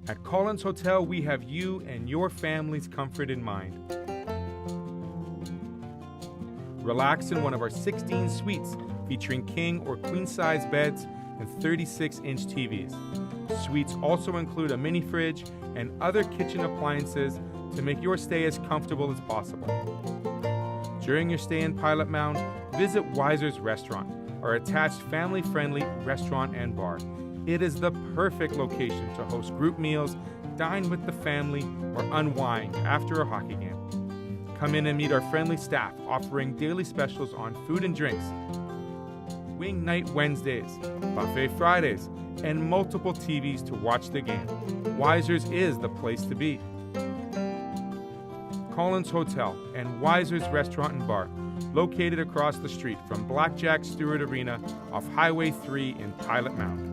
At Collins Hotel, we have you and your family's comfort in mind. Relax in one of our 16 suites featuring king or queen-size beds and 36-inch TVs. Suites also include a mini fridge and other kitchen appliances to make your stay as comfortable as possible. During your stay in Pilot Mound, visit Weiser's Restaurant, our attached family-friendly restaurant and bar. It is the perfect location to host group meals, dine with the family, or unwind after a hockey game. Come in and meet our friendly staff offering daily specials on food and drinks, wing night Wednesdays, buffet Fridays, and multiple TVs to watch the game. Weiser's is the place to be. Collins Hotel and Weiser's Restaurant and Bar, located across the street from Blackjack Stewart Arena off Highway 3 in Pilot Mound.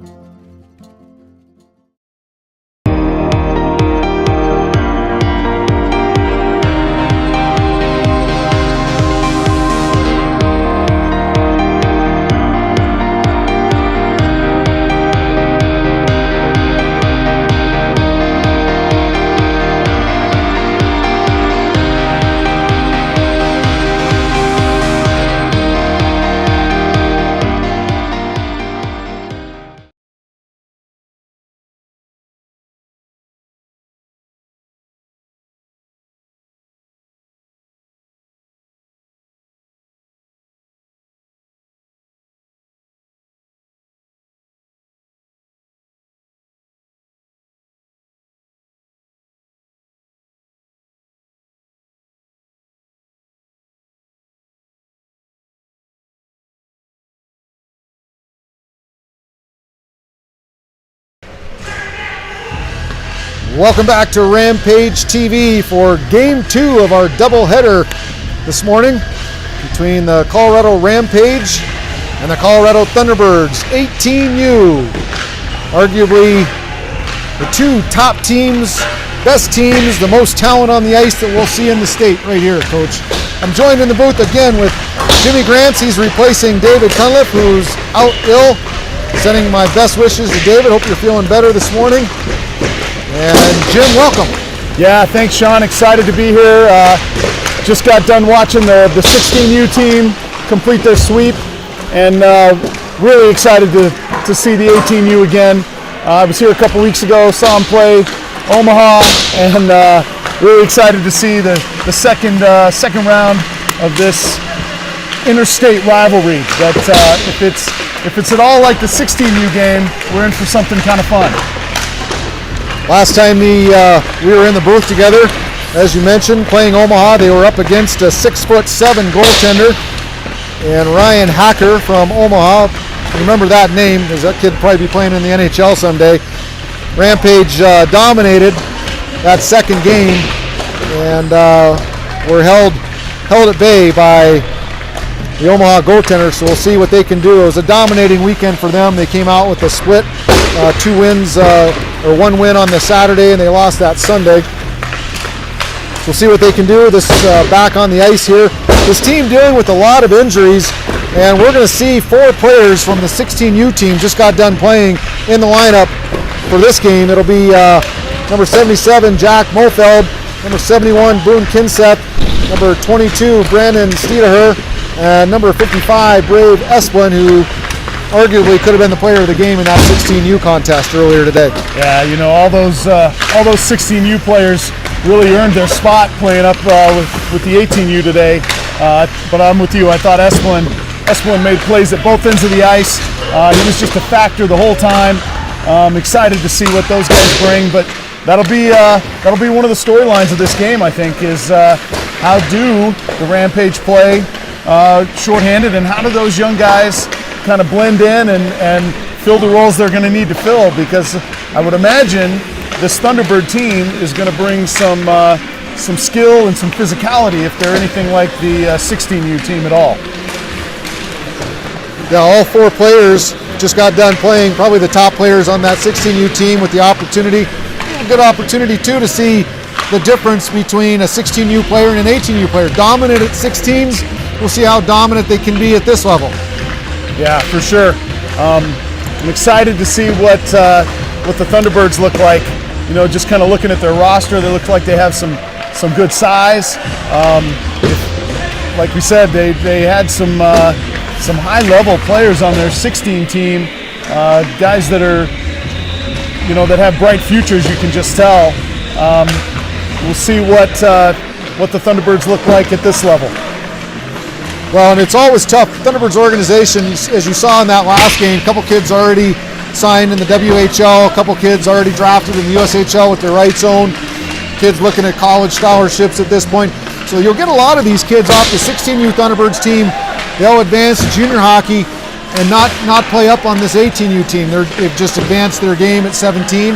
Welcome back to Rampage TV for Game 2 of our doubleheader this morning between the Colorado Rampage and the Colorado Thunderbirds. 18U, arguably the two top teams, best teams, the most talent on the ice that we'll see in the state right here, Coach. I'm joined in the booth again with Jimmy Grants. He's replacing David Cunliffe, who's out ill. Sending my best wishes to David. Hope you're feeling better this morning. And Jim, welcome. Yeah, thanks, Sean. Excited to be here. Just got done watching the 16U team complete their sweep, and really excited to see the 18U again. I was here a couple weeks ago, saw them play Omaha, and really excited to see the second round of this interstate rivalry. That if it's at all like the 16U game, we're in for something kind of fun. Last time we were in the booth together, as you mentioned, playing Omaha, they were up against a 6'7" goaltender, and Ryan Hacker from Omaha. Remember that name, because that kid will probably be playing in the NHL someday. Rampage dominated that second game, and were held at bay by the Omaha goaltender, so we'll see what they can do. It was a dominating weekend for them. They came out with a split, 2 wins, or 1 win on the Saturday, and they lost that Sunday. So we'll see what they can do. This back on the ice here. This team dealing with a lot of injuries, and we're going to see 4 players from the 16U team just got done playing in the lineup for this game. It'll be number 77, Jack Mofeld, number 71, Boone Kinseth, number 22, Brandon Steedaher, and number 55, Brave Esplin, who arguably could have been the player of the game in that 16U contest earlier today. Yeah, you know, all those 16U players really earned their spot playing up with the 18U today. But I'm with you. I thought Esplin made plays at both ends of the ice. He was just a factor the whole time. Excited to see what those guys bring, but that'll be one of the storylines of this game, I think, is how do the Rampage play shorthanded, and how do those young guys kind of blend in and fill the roles they're going to need to fill, because I would imagine this Thunderbird team is going to bring some skill and some physicality if they're anything like the 16U team at all. Yeah, all 4 players just got done playing, probably the top players on that 16U team, with the opportunity, a good opportunity too, to see the difference between a 16U player and an 18U player. Dominant at 16s, we'll see how dominant they can be at this level. Yeah, for sure. I'm excited to see what the Thunderbirds look like. You know, just kind of looking at their roster, they look like they have some good size. Like we said, they had some high-level players on their 16 team, guys that are, you know, that have bright futures. You can just tell. We'll see what the Thunderbirds look like at this level. Well, and it's always tough. Thunderbirds organization, as you saw in that last game, a couple kids already signed in the WHL, a couple kids already drafted in the USHL with their rights owned, kids looking at college scholarships at this point. So you'll get a lot of these kids off the 16U Thunderbirds team. They'll advance to junior hockey and not play up on this 18U team. They've just advanced their game at 17.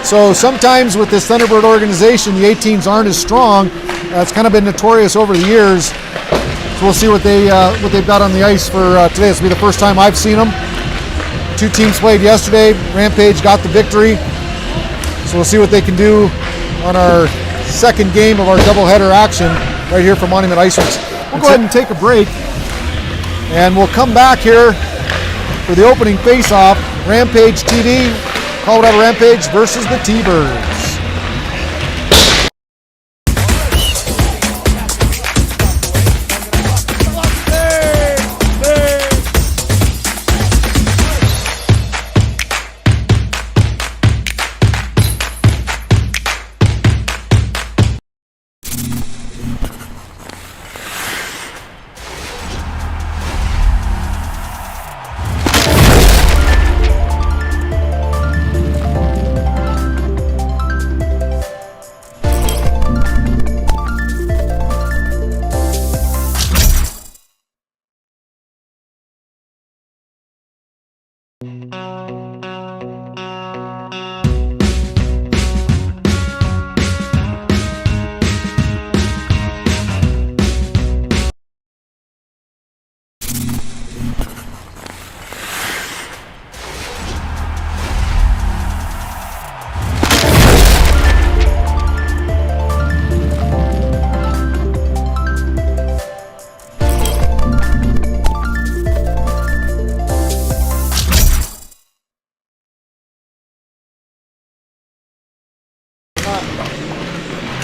So sometimes with this Thunderbird organization, the 18s aren't as strong. It's kind of been notorious over the years. So we'll see what they've got on the ice for today. This will be the first time I've seen them. 2 teams played yesterday. Rampage got the victory. So we'll see what they can do on our second game of our doubleheader action right here from Monument Ice Rinks. We'll go ahead and take a break, and we'll come back here for the opening face-off. Rampage TV, Colorado Rampage versus the T-Birds.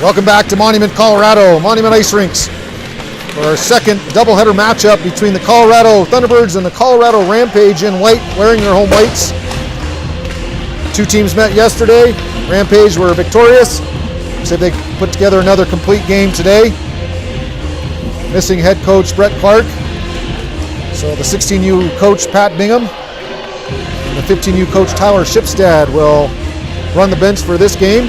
Welcome back to Monument, Colorado, Monument Ice Rinks, for our second doubleheader matchup between the Colorado Thunderbirds and the Colorado Rampage in white, wearing their home whites. 2 teams met yesterday. Rampage were victorious. Said they put together another complete game today. Missing head coach Brett Clark. So the 16U coach, Pat Bingham, and the 15U coach, Tyler Shipstead, will run the bench for this game.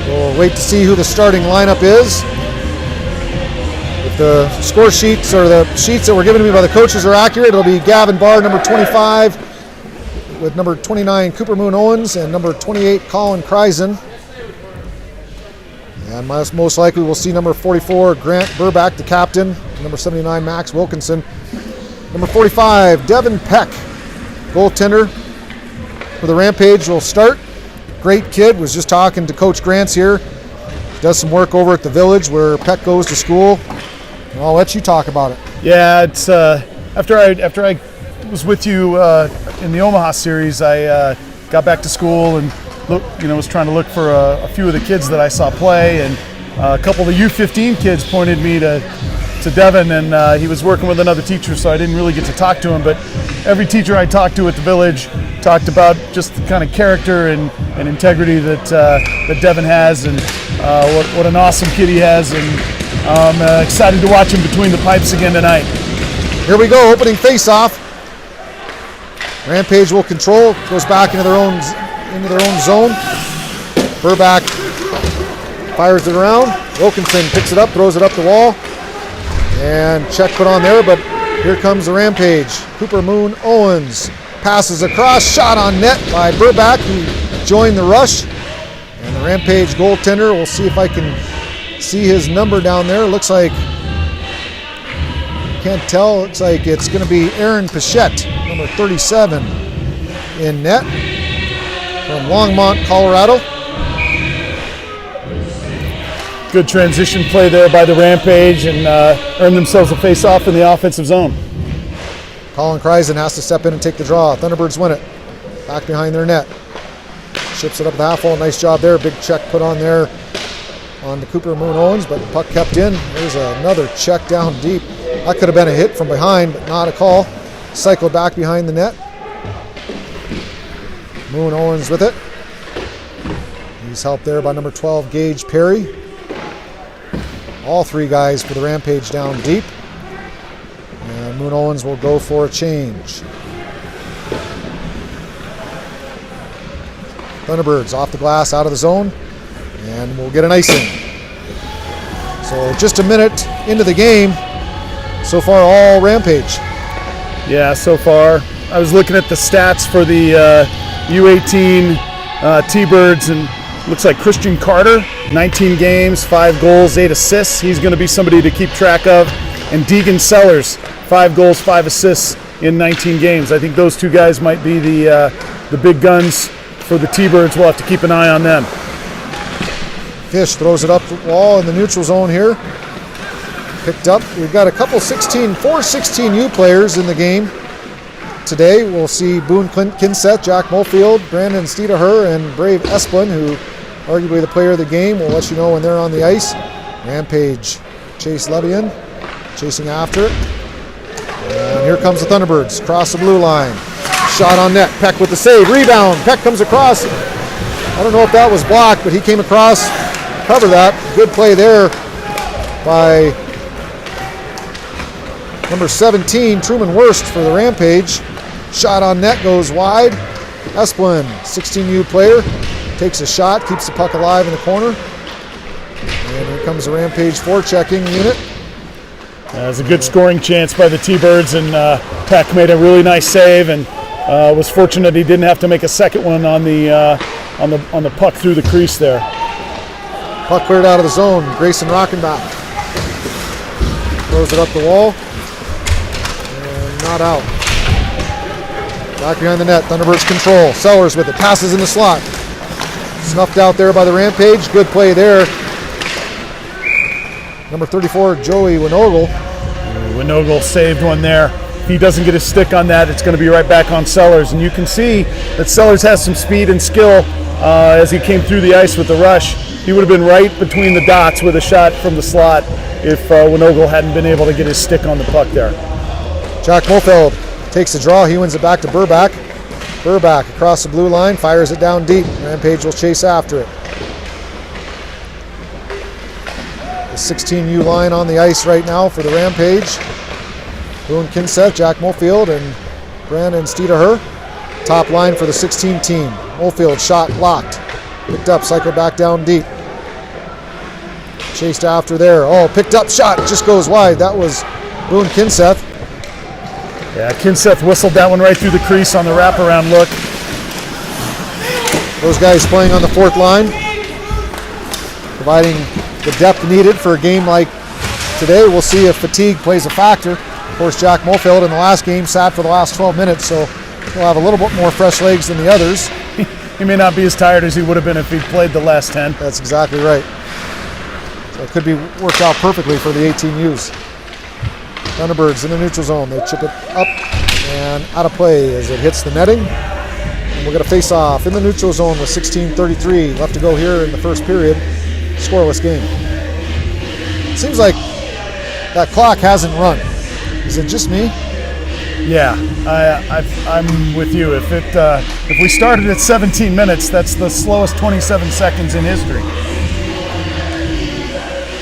We'll wait to see who the starting lineup is. If the score sheets or the sheets that were given to me by the coaches are accurate, it'll be Gavin Barr, number 25, with number 29, Cooper Moon Owens, and number 28, Colin Kreisen. And most likely we'll see number 44, Grant Burback, the captain, number 79, Max Wilkinson, number 45, Devin Peck, goaltender for the Rampage will start. Great kid, was just talking to Coach Grants here. He does some work over at the Village where Peck goes to school. And I'll let you talk about it. Yeah, it's after I was with you in the Omaha series, I got back to school and was trying to look for a few of the kids that I saw play, and a couple of the U15 kids pointed me to Devin, and he was working with another teacher, so I didn't really get to talk to him. But every teacher I talked to at the Village talked about just the kind of character and integrity that Devin has, and what an awesome kid he has, and I'm excited to watch him between the pipes again tonight. Here we go, opening face-off. Rampage will control, goes back into their own zone. Burback fires it around. Wilkinson picks it up, throws it up the wall, and check put on there, but here comes the Rampage. Cooper Moon Owens passes across, shot on net by Burback, who joined the rush. And the Rampage goaltender, we'll see if I can see his number down there. Looks like, can't tell, looks like it's going to be Aaron Pichette, number 37, in net from Longmont, Colorado. Good transition play there by the Rampage, and earned themselves a face-off in the offensive zone. Colin Kreisen has to step in and take the draw. Thunderbirds win it. Back behind their net. Ships it up the half wall. Nice job there. Big check put on there on the Cooper Moon Owens, but the puck kept in. There's another check down deep. That could have been a hit from behind, but not a call. Cycled back behind the net. Moon Owens with it. He's helped there by number 12, Gage Perry. All three guys for the Rampage down deep. And Moon Owens will go for a change. Thunderbirds off the glass, out of the zone, and we'll get an icing. So just a minute into the game. So far, all Rampage. Yeah, so far. I was looking at the stats for the U18 T-Birds, and looks like Christian Carter, 19 games, 5 goals, 8 assists. He's going to be somebody to keep track of. And Deegan Sellers, 5 goals, 5 assists in 19 games. I think those two guys might be the big guns for the T-Birds. We'll have to keep an eye on them. Fish throws it up the wall in the neutral zone here. Picked up. We've got a couple 4 16U players in the game today. We'll see Boone Kinseth, Jack Mofield, Brandon Steedaher, and Brave Esplin, who arguably the player of the game. We'll let you know when they're on the ice. Rampage, Chase Levian, chasing after it. And here comes the Thunderbirds, across the blue line. Shot on net, Peck with the save, rebound. Peck comes across. I don't know if that was blocked, but he came across, cover that. Good play there by number 17, Truman Wurst for the Rampage. Shot on net goes wide. Esplin, 16U player, takes a shot, keeps the puck alive in the corner. And here comes the Rampage forechecking unit. There's a good scoring chance by the T-Birds, and Peck made a really nice save, and was fortunate he didn't have to make a second one on the puck through the crease there. Puck cleared out of the zone. Grayson Rockenbach throws it up the wall. And not out. Back behind the net. Thunderbirds control. Sellers with it. Passes in the slot. Snuffed out there by the Rampage. Good play there. Number 34, Joey Winogle. Winogle saved one there. If he doesn't get his stick on that, it's going to be right back on Sellers. And you can see that Sellers has some speed and skill as he came through the ice with the rush. He would have been right between the dots with a shot from the slot if Winogle hadn't been able to get his stick on the puck there. Jack Mofeld takes the draw. He wins it back to Burback. Burback across the blue line, fires it down deep. Rampage will chase after it. The 16U line on the ice right now for the Rampage. Boone Kinseth, Jack Mofield, and Brandon Steedaher. Top line for the 16 team. Mofield shot locked. Picked up, cycled back down deep. Chased after there. Oh, picked up shot, just goes wide. That was Boone Kinseth. Yeah, Kinseth whistled that one right through the crease on the wraparound look. Those guys playing on the fourth line, providing the depth needed for a game like today. We'll see if fatigue plays a factor. Of course, Jack Mofield in the last game sat for the last 12 minutes, so he'll have a little bit more fresh legs than the others. He may not be as tired as he would have been if he'd played the last 10. That's exactly right. So it could be worked out perfectly for the 18Us. Thunderbirds in the neutral zone. They chip it up and out of play as it hits the netting. And we'll get a face-off in the neutral zone with 16:33 left to go here in the first period. Scoreless game. It seems like that clock hasn't run. Is it just me? Yeah, I'm with you. If we started at 17 minutes, that's the slowest 27 seconds in history.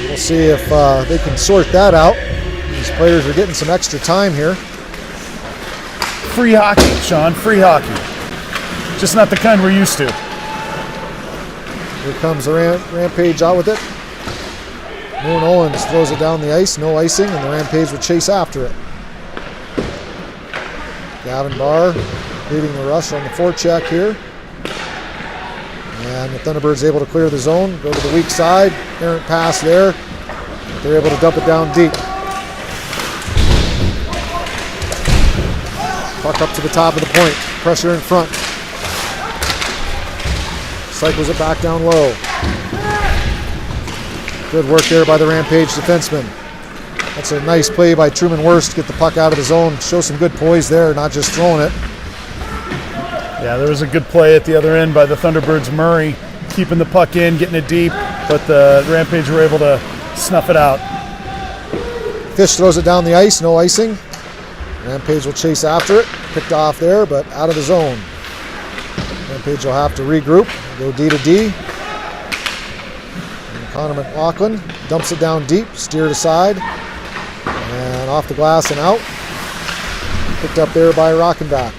We'll see if they can sort that out. These players are getting some extra time here. Free hockey, Sean, free hockey. Just not the kind we're used to. Here comes the Rampage out with it. Moon Owens throws it down the ice, no icing, and the Rampage will chase after it. Gavin Barr leading the rush on the forecheck here. And the Thunderbirds able to clear the zone, go to the weak side, errant pass there. They're able to dump it down deep. Puck up to the top of the point, pressure in front. Cycles it back down low. Good work there by the Rampage defenseman. That's a nice play by Truman Wurst to get the puck out of the zone. Show some good poise there, not just throwing it. Yeah, there was a good play at the other end by the Thunderbirds. Murray keeping the puck in, getting it deep, but the Rampage were able to snuff it out. Fish throws it down the ice, no icing. Rampage will chase after it. Picked off there, but out of the zone. Rampage will have to regroup, go D to D. And Connor McLaughlin dumps it down deep, steered aside. And off the glass and out. Picked up there by Rockenbach.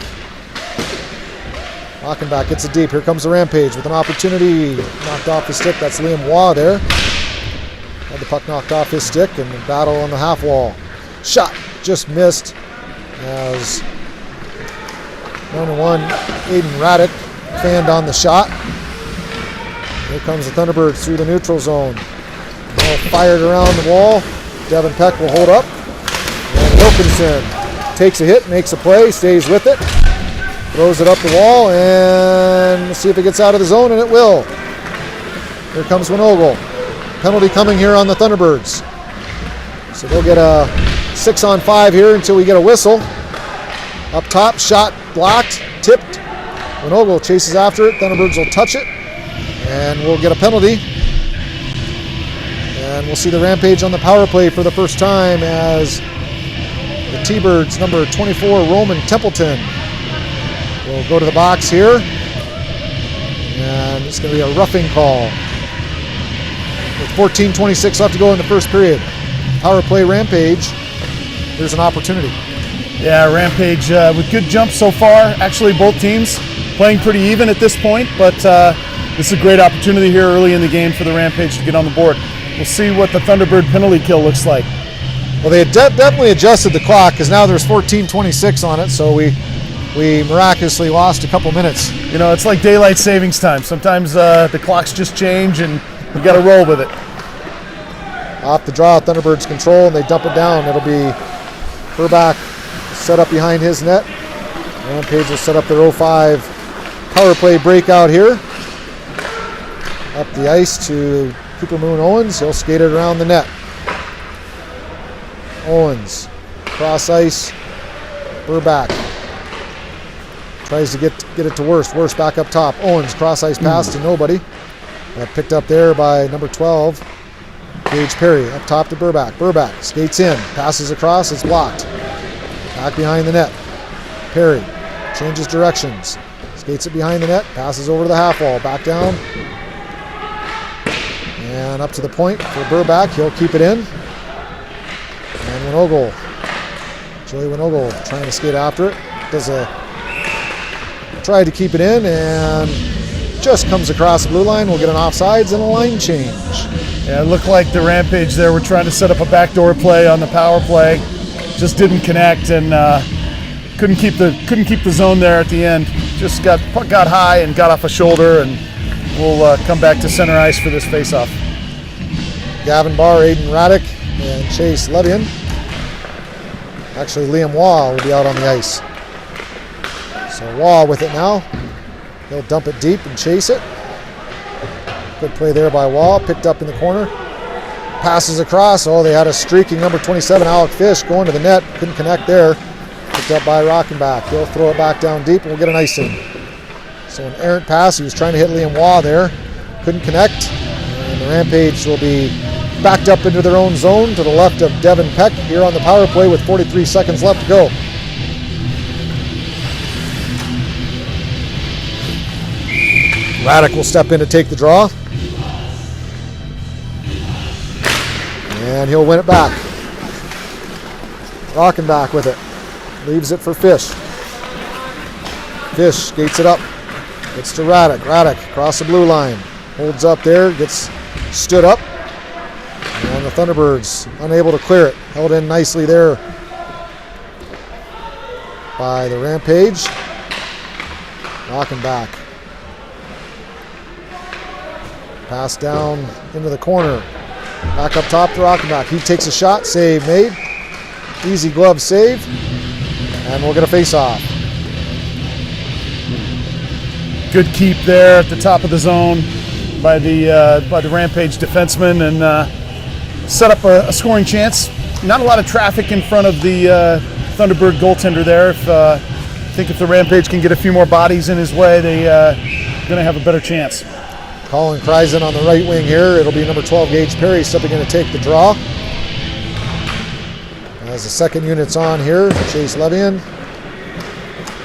Rockenbach gets it deep. Here comes the Rampage with an opportunity. Knocked off the stick. That's Liam Waugh there. Had the puck knocked off his stick and the battle on the half wall. Shot just missed as number 1 Aiden Raddick fanned on the shot. Here comes the Thunderbirds through the neutral zone. Ball fired around the wall. Devin Peck will hold up. And Wilkinson takes a hit, makes a play, stays with it. Throws it up the wall, and we'll see if it gets out of the zone, and it will. Here comes Winogle. Penalty coming here on the Thunderbirds. So they'll get a 6-on-5 here until we get a whistle. Up top, shot blocked, tipped. Winogle chases after it. Thunderbirds will touch it, and we'll get a penalty. And we'll see the Rampage on the power play for the first time as the T-Birds, number 24, Roman Templeton, will go to the box here. And it's going to be a roughing call. With 14:26 left to go in the first period. Power play Rampage. There's an opportunity. Yeah, Rampage with good jumps so far. Actually, both teams playing pretty even at this point, but this is a great opportunity here early in the game for the Rampage to get on the board. We'll see what the Thunderbird penalty kill looks like. Well, they had definitely adjusted the clock because now there's 14:26 on it, so we miraculously lost a couple minutes. You know, it's like daylight savings time. Sometimes the clocks just change and we've got to roll with it. Off the draw, Thunderbirds control, and they dump it down. It'll be Burbach set up behind his net. Rampage will set up their 0-5 power play breakout here. Up the ice to Cooper Moon Owens. He'll skate it around the net. Owens, cross ice, Burbach. Tries to get it to Wurst. Wurst back up top. Owens, cross ice pass to nobody. Picked up there by number 12, Gage Perry. Up top to Burbach. Burbach skates in, passes across, it's blocked. Back behind the net. Perry changes directions. Skates it behind the net, passes over to the half wall. Back down. And up to the point for Burbach. He'll keep it in. And Winogle Joey Winogle trying to skate after it. Tried to keep it in and just comes across the blue line. We'll get an offsides and a line change. Yeah, it looked like the Rampage there were trying to set up a backdoor play on the power play. Just didn't connect and couldn't keep the zone there at the end. Just got high and got off a shoulder, and we'll come back to center ice for this faceoff. Gavin Barr, Aiden Raddick, and Chase Levian. Actually, Liam Waugh will be out on the ice. So Waugh with it now. He'll dump it deep and chase it. Good play there by Waugh, picked up in the corner. Passes across. Oh, they had a streaking number 27, Alec Fish, going to the net. Couldn't connect there. Picked up by Rockenbach. He'll throw it back down deep and we'll get an icing. So an errant pass. He was trying to hit Liam Waugh there. Couldn't connect. And the Rampage will be backed up into their own zone to the left of Devin Peck here on the power play with 43 seconds left to go. Raddick will step in to take the draw. And he'll win it back. Rockenbach with it. Leaves it for Fish. Fish skates it up. Gets to Raddick. Raddick across the blue line. Holds up there. Gets stood up. And the Thunderbirds unable to clear it. Held in nicely there by the Rampage. Rockenbach. Pass down into the corner. Back up top to Rockenbach. He takes a shot. Save made. Easy glove save. And we'll get a face-off. Good keep there at the top of the zone by the Rampage defenseman, and set up a scoring chance. Not a lot of traffic in front of the Thunderbird goaltender there. I think if the Rampage can get a few more bodies in his way, they're going to have a better chance. Colin Kreisen on the right wing here. It'll be number 12, Gage Perry, stepping in to take the draw. As the second unit's on here, Chase Levian.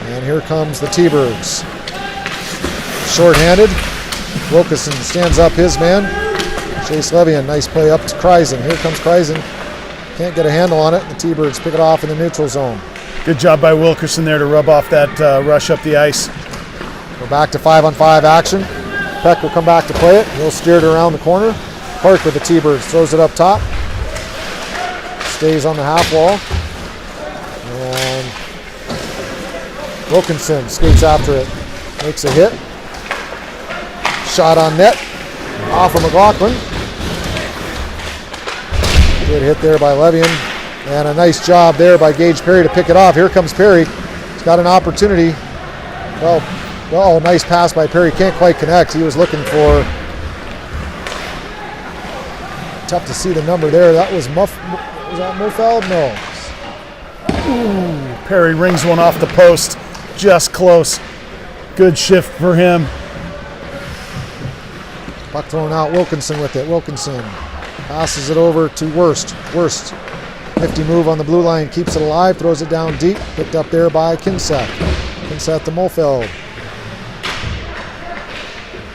And here comes the T-Birds. Short-handed. Wilkeson stands up his man. Chase Levian, nice play up to Kreisen. Here comes Kreisen. Can't get a handle on it. The T-Birds pick it off in the neutral zone. Good job by Wilkerson there to rub off that rush up the ice. We're back to 5-on-5 action. Peck will come back to play it. He'll steer it around the corner. Park with the T-Birds, throws it up top. Stays on the half wall. And Wilkinson skates after it. Makes a hit. Shot on net. Off of McLaughlin. Good hit there by Levian. And a nice job there by Gage Perry to pick it off. Here comes Perry. He's got an opportunity. Well, nice pass by Perry. Can't quite connect. He was looking for... Tough to see the number there. That was Was that Murfeld? No. Ooh, Perry rings one off the post. Just close. Good shift for him. Puck thrown out. Wilkinson with it. Wilkinson passes it over to Wurst. Wurst. Nifty move on the blue line. Keeps it alive. Throws it down deep. Picked up there by Kinseth. Kinseth to Mulfeld.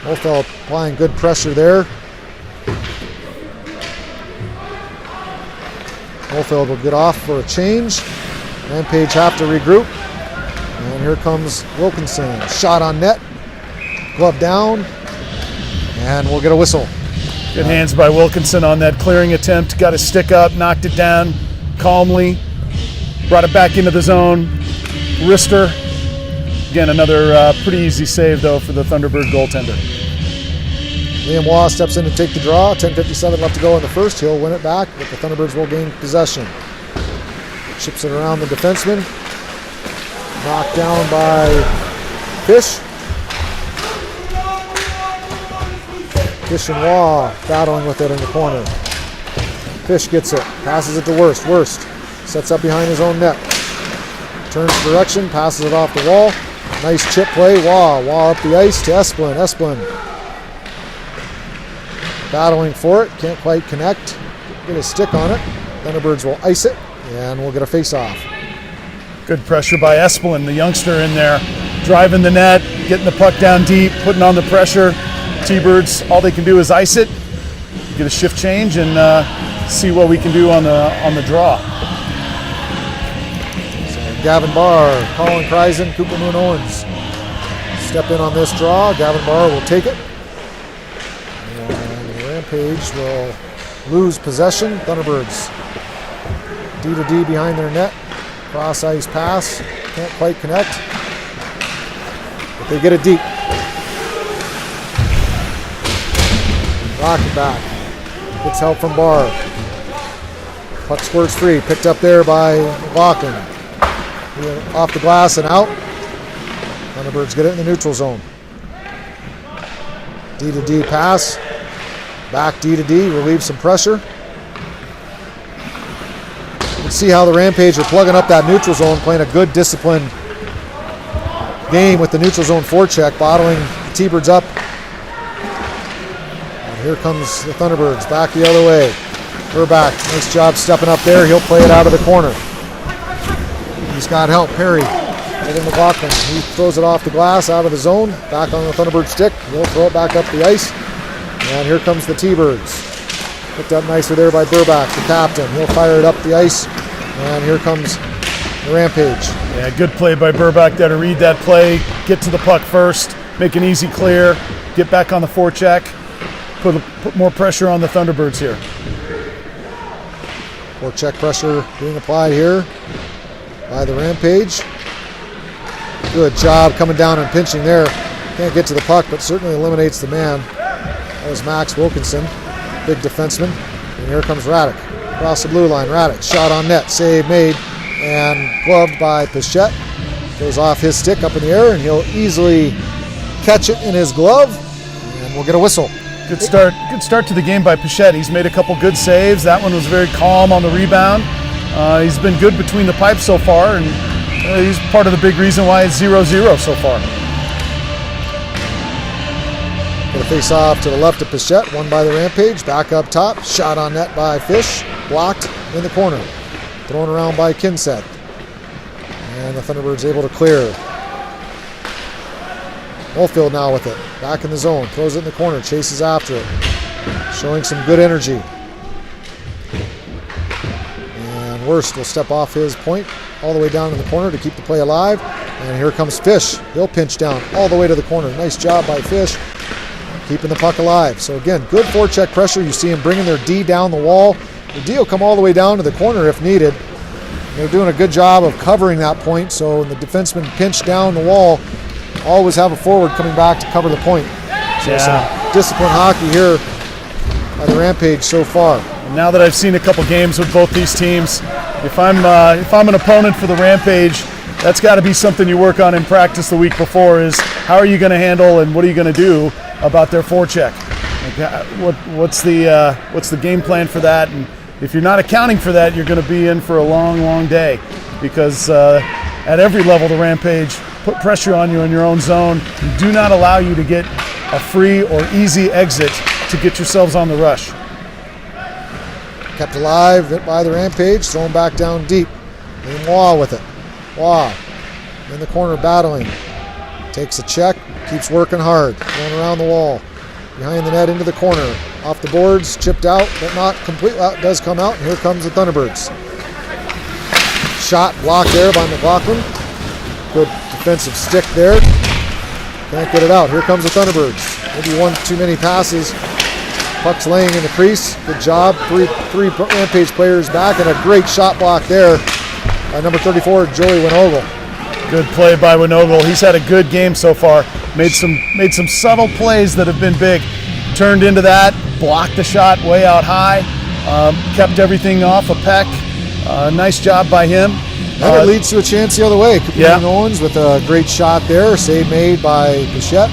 Mulfeld applying good pressure there. Mulfeld will get off for a change. Rampage have to regroup. And here comes Wilkinson. Shot on net. Glove down. And we'll get a whistle. Good hands by Wilkinson on that clearing attempt. Got his stick up, knocked it down calmly. Brought it back into the zone. Wrister. Again, another pretty easy save, though, for the Thunderbird goaltender. Liam Waugh steps in to take the draw. 10:57 left to go in the first. He'll win it back, but the Thunderbirds will gain possession. Chips it around the defenseman. Knocked down by Fish. Fish and Waugh battling with it in the corner. Fish gets it. Passes it to Wurst. Wurst sets up behind his own net. Turns direction. Passes it off the wall. Nice chip play. Waugh. Waugh up the ice to Esplin. Esplin battling for it. Can't quite connect. Get a stick on it. Thunderbirds will ice it. And we'll get a face-off. Good pressure by Esplin, the youngster in there. Driving the net. Getting the puck down deep. Putting on the pressure. T-Birds, all they can do is ice it. Get a shift change and see what we can do on the draw. Gavin Barr, Colin Kreisen, Cooper Moon Owens. Step in on this draw. Gavin Barr will take it. And the Rampage will lose possession. Thunderbirds D to D behind their net. Cross ice pass. Can't quite connect. But they get it deep. Rocket back. Gets help from Barr. Puck squirts free. Picked up there by McLaughlin. Off the glass and out. Thunderbirds get it in the neutral zone. D to D pass. Back D to D. Relieve some pressure. You can see how the Rampage are plugging up that neutral zone, playing a good disciplined game with the neutral zone forecheck, bottling the T-Birds up. And here comes the Thunderbirds back the other way. Burbach, nice job stepping up there. He'll play it out of the corner. He's got help. Perry, Evan McLaughlin. He throws it off the glass, out of the zone, back on the Thunderbird stick. He'll throw it back up the ice. And here comes the T-Birds. Picked up nicely there by Burbach, the captain. He'll fire it up the ice. And here comes the Rampage. Yeah, good play by Burbach there to read that play, get to the puck first, make an easy clear, get back on the forecheck, put more pressure on the Thunderbirds here. Forecheck pressure being applied here by the Rampage. Good job coming down and pinching there. Can't get to the puck, but certainly eliminates the man. That was Max Wilkinson, big defenseman. And here comes Radek. Across the blue line, Radek, shot on net, save made, and gloved by Pichette. Goes off his stick up in the air, and he'll easily catch it in his glove, and we'll get a whistle. Good start to the game by Pichette. He's made a couple good saves. That one was very calm on the rebound. He's been good between the pipes so far, and he's part of the big reason why it's 0-0 so far. Going to face off to the left of Pichette, won by the Rampage. Back up top, shot on net by Fish, blocked in the corner. Thrown around by Kinseth. And the Thunderbirds able to clear. Oldfield now with it. Back in the zone. Throws it in the corner. Chases after it. Showing some good energy. And Worst will step off his point all the way down in the corner to keep the play alive. And here comes Fish. He'll pinch down all the way to the corner. Nice job by Fish. Keeping the puck alive. So again, good forecheck pressure. You see him bringing their D down the wall. The D will come all the way down to the corner if needed. They're doing a good job of covering that point. So when the defenseman pinch down the wall, always have a forward coming back to cover the point. So some disciplined hockey here by the Rampage so far. Now that I've seen a couple games with both these teams, if I'm an opponent for the Rampage, that's got to be something you work on in practice the week before. Is how are you going to handle and what are you going to do about their forecheck? Like, what's the game plan for that? And if you're not accounting for that, you're going to be in for a long, long day, because at every level the Rampage put pressure on you in your own zone and do not allow you to get a free or easy exit to get yourselves on the rush. Kept alive by the Rampage, thrown back down deep. And Waugh with it. Waugh in the corner battling. Takes a check, keeps working hard. Going around the wall. Behind the net into the corner. Off the boards, chipped out, but not completely out. Does come out, and here comes the Thunderbirds. Shot blocked there by McLaughlin. Good defensive stick there. Can't get it out. Here comes the Thunderbirds. Maybe one too many passes. Puck's laying in the crease. Good job. Three Rampage players back, and a great shot block there by number 34, Joey Winogle. Good play by Winogle. He's had a good game so far. Made some subtle plays that have been big. Turned into that, blocked the shot way out high, kept everything off a peck. Nice job by him. And it leads to a chance the other way. Cooper Owens with a great shot there. Save made by Pichette.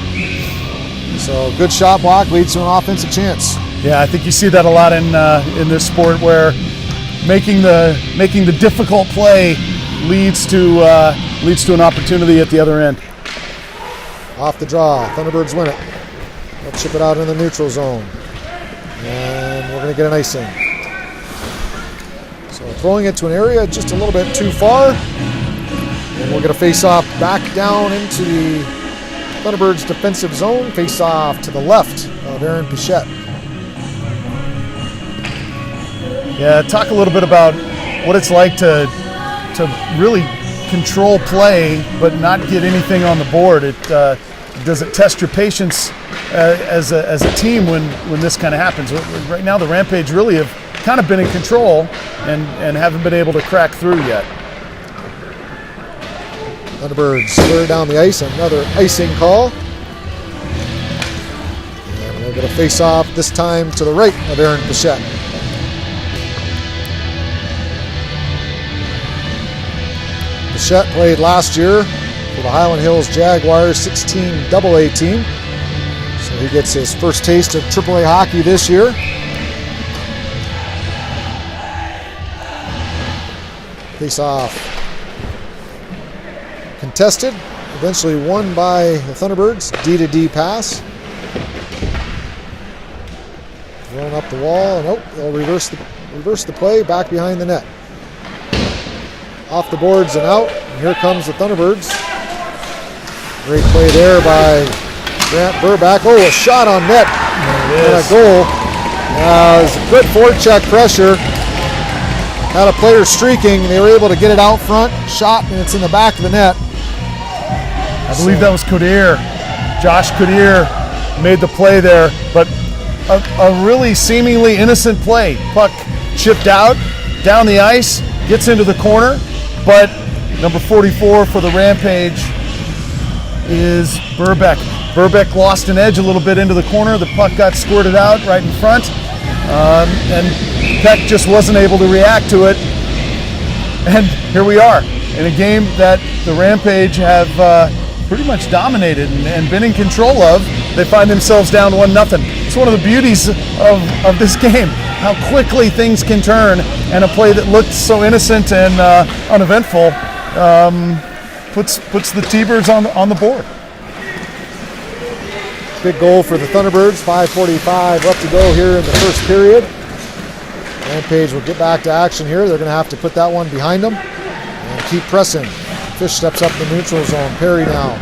So good shot block leads to an offensive chance. Yeah, I think you see that a lot in this sport, where making the difficult play leads to an opportunity at the other end. Off the draw, Thunderbirds win it. They'll chip it out in the neutral zone, and we're going to get an icing. So throwing it to an area just a little bit too far, and we're going to face off back down into the Thunderbirds defensive zone. Face off to the left of Aaron Pichette. Yeah, talk a little bit about what it's like to really control play but not get anything on the board? Does it test your patience as a team when this kind of happens? Right now, the Rampage really have kind of been in control and haven't been able to crack through yet. Thunderbirds clear down the ice, another icing call. And we'll get a face-off this time to the right of Aaron Pichette. Pichette played last year for the Highland Hills Jaguars 16 AA team. So he gets his first taste of AAA hockey this year. Face-off contested, eventually won by the Thunderbirds. D-to-D pass. Thrown up the wall, and they'll reverse the play back behind the net. Off the boards and out, and here comes the Thunderbirds. Great play there by Grant Burback. Oh, a shot on net and a goal. It was a good forecheck pressure. Had a player streaking. They were able to get it out front. Shot, and it's in the back of the net. I believe that was Coderre. Josh Coderre made the play there, but a really seemingly innocent play. Puck chipped out, down the ice, gets into the corner, but number 44 for the Rampage is Burbeck. Burbeck lost an edge a little bit into the corner. The puck got squirted out right in front, and Peck just wasn't able to react to it. And here we are in a game that the Rampage have pretty much dominated and been in control of. They find themselves down 1-0. It's one of the beauties of this game, how quickly things can turn, and a play that looked so innocent and uneventful puts the T-Birds on the board. Big goal for the Thunderbirds. 5:45 left to go here in the first period. Rampage will get back to action here. They're going to have to put that one behind them and keep pressing. Fish steps up the neutral zone. Perry now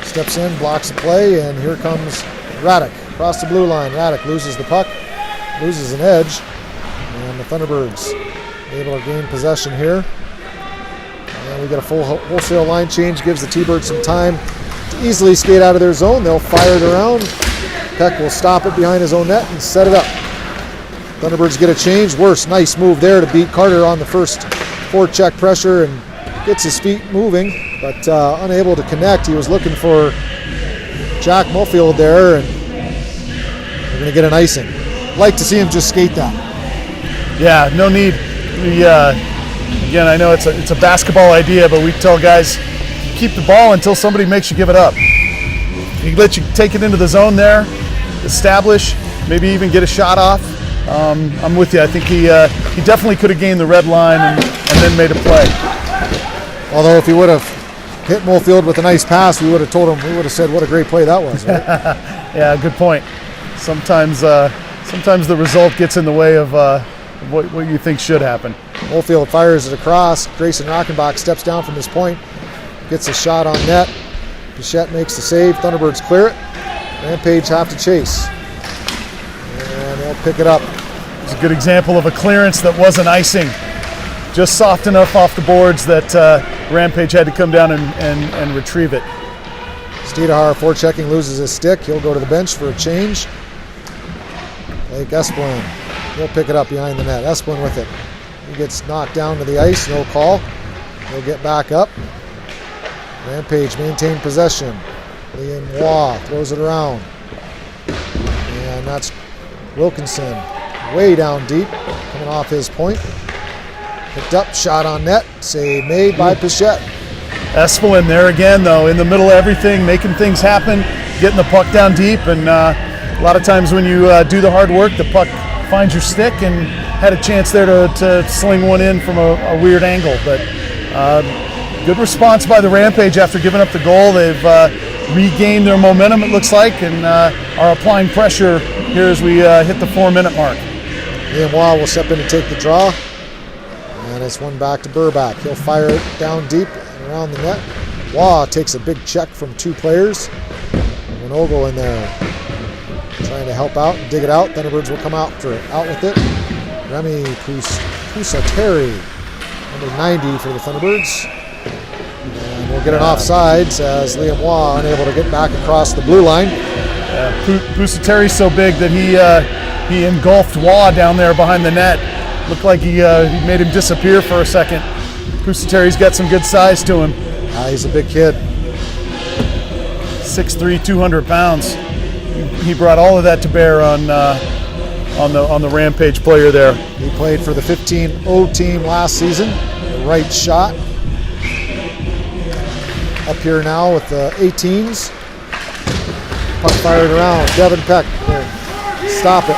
steps in, blocks the play, and here comes Radek across the blue line. Radek loses the puck, loses an edge, and the Thunderbirds able to gain possession here. And we get a full wholesale line change, gives the T-Birds some time to easily skate out of their zone. They'll fire it around. Peck will stop it behind his own net and set it up. Thunderbirds get a change. Worse, nice move there to beat Carter on the first forecheck pressure and gets his feet moving, but unable to connect. He was looking for Jack Mulfield there, and we're going to get an icing. Like to see him just skate that. Yeah, no need. Again, I know it's a basketball idea, but we tell guys, keep the ball until somebody makes you give it up. He let you take it into the zone there, establish, maybe even get a shot off. I'm with you. I think he definitely could have gained the red line and then made a play. Although if he would have hit Mulfield with a nice pass, we would have told him, we would have said what a great play that was, right? Yeah, good point. Sometimes the result gets in the way of what you think should happen. Mulfield fires it across. Grayson Rockenbach steps down from his point, gets a shot on net. Pichette makes the save. Thunderbirds clear it. Rampage have to chase. And they'll pick it up. It's a good example of a clearance that wasn't icing. Just soft enough off the boards that Rampage had to come down and retrieve it. Stedahar forechecking, loses his stick. He'll go to the bench for a change. Blake Esplin, he'll pick it up behind the net. Esplin with it. He gets knocked down to the ice, no call. He'll get back up. Rampage maintain possession. Liam Waugh throws it around. And that's Wilkinson way down deep, coming off his point. Picked up, shot on net, save made by Pichette. Esplin there again, though, in the middle of everything, making things happen, getting the puck down deep, and a lot of times when you do the hard work, the puck finds your stick, and had a chance there to sling one in from a weird angle. But good response by the Rampage after giving up the goal. They've regained their momentum, it looks like, and are applying pressure here as we hit the 4-minute mark. Liam Waugh will step in and take the draw. And it's one back to Burback. He'll fire it down deep and around the net. Waugh takes a big check from two players. Winogle in there trying to help out and dig it out. Thunderbirds will come out with it. Remy Pusateri, number 90 for the Thunderbirds. We'll get an offsides as Liam Waugh unable to get back across the blue line. Pusatari's so big that he engulfed Waugh down there behind the net. Looked like he made him disappear for a second. Pusatari's got some good size to him. He's a big kid. 6'3", 200 pounds. He brought all of that to bear on the Rampage player there. He played for the 15-0 team last season. The right shot. Up here now with the 18s. Puck fired around. Devin Peck. There. Stop it.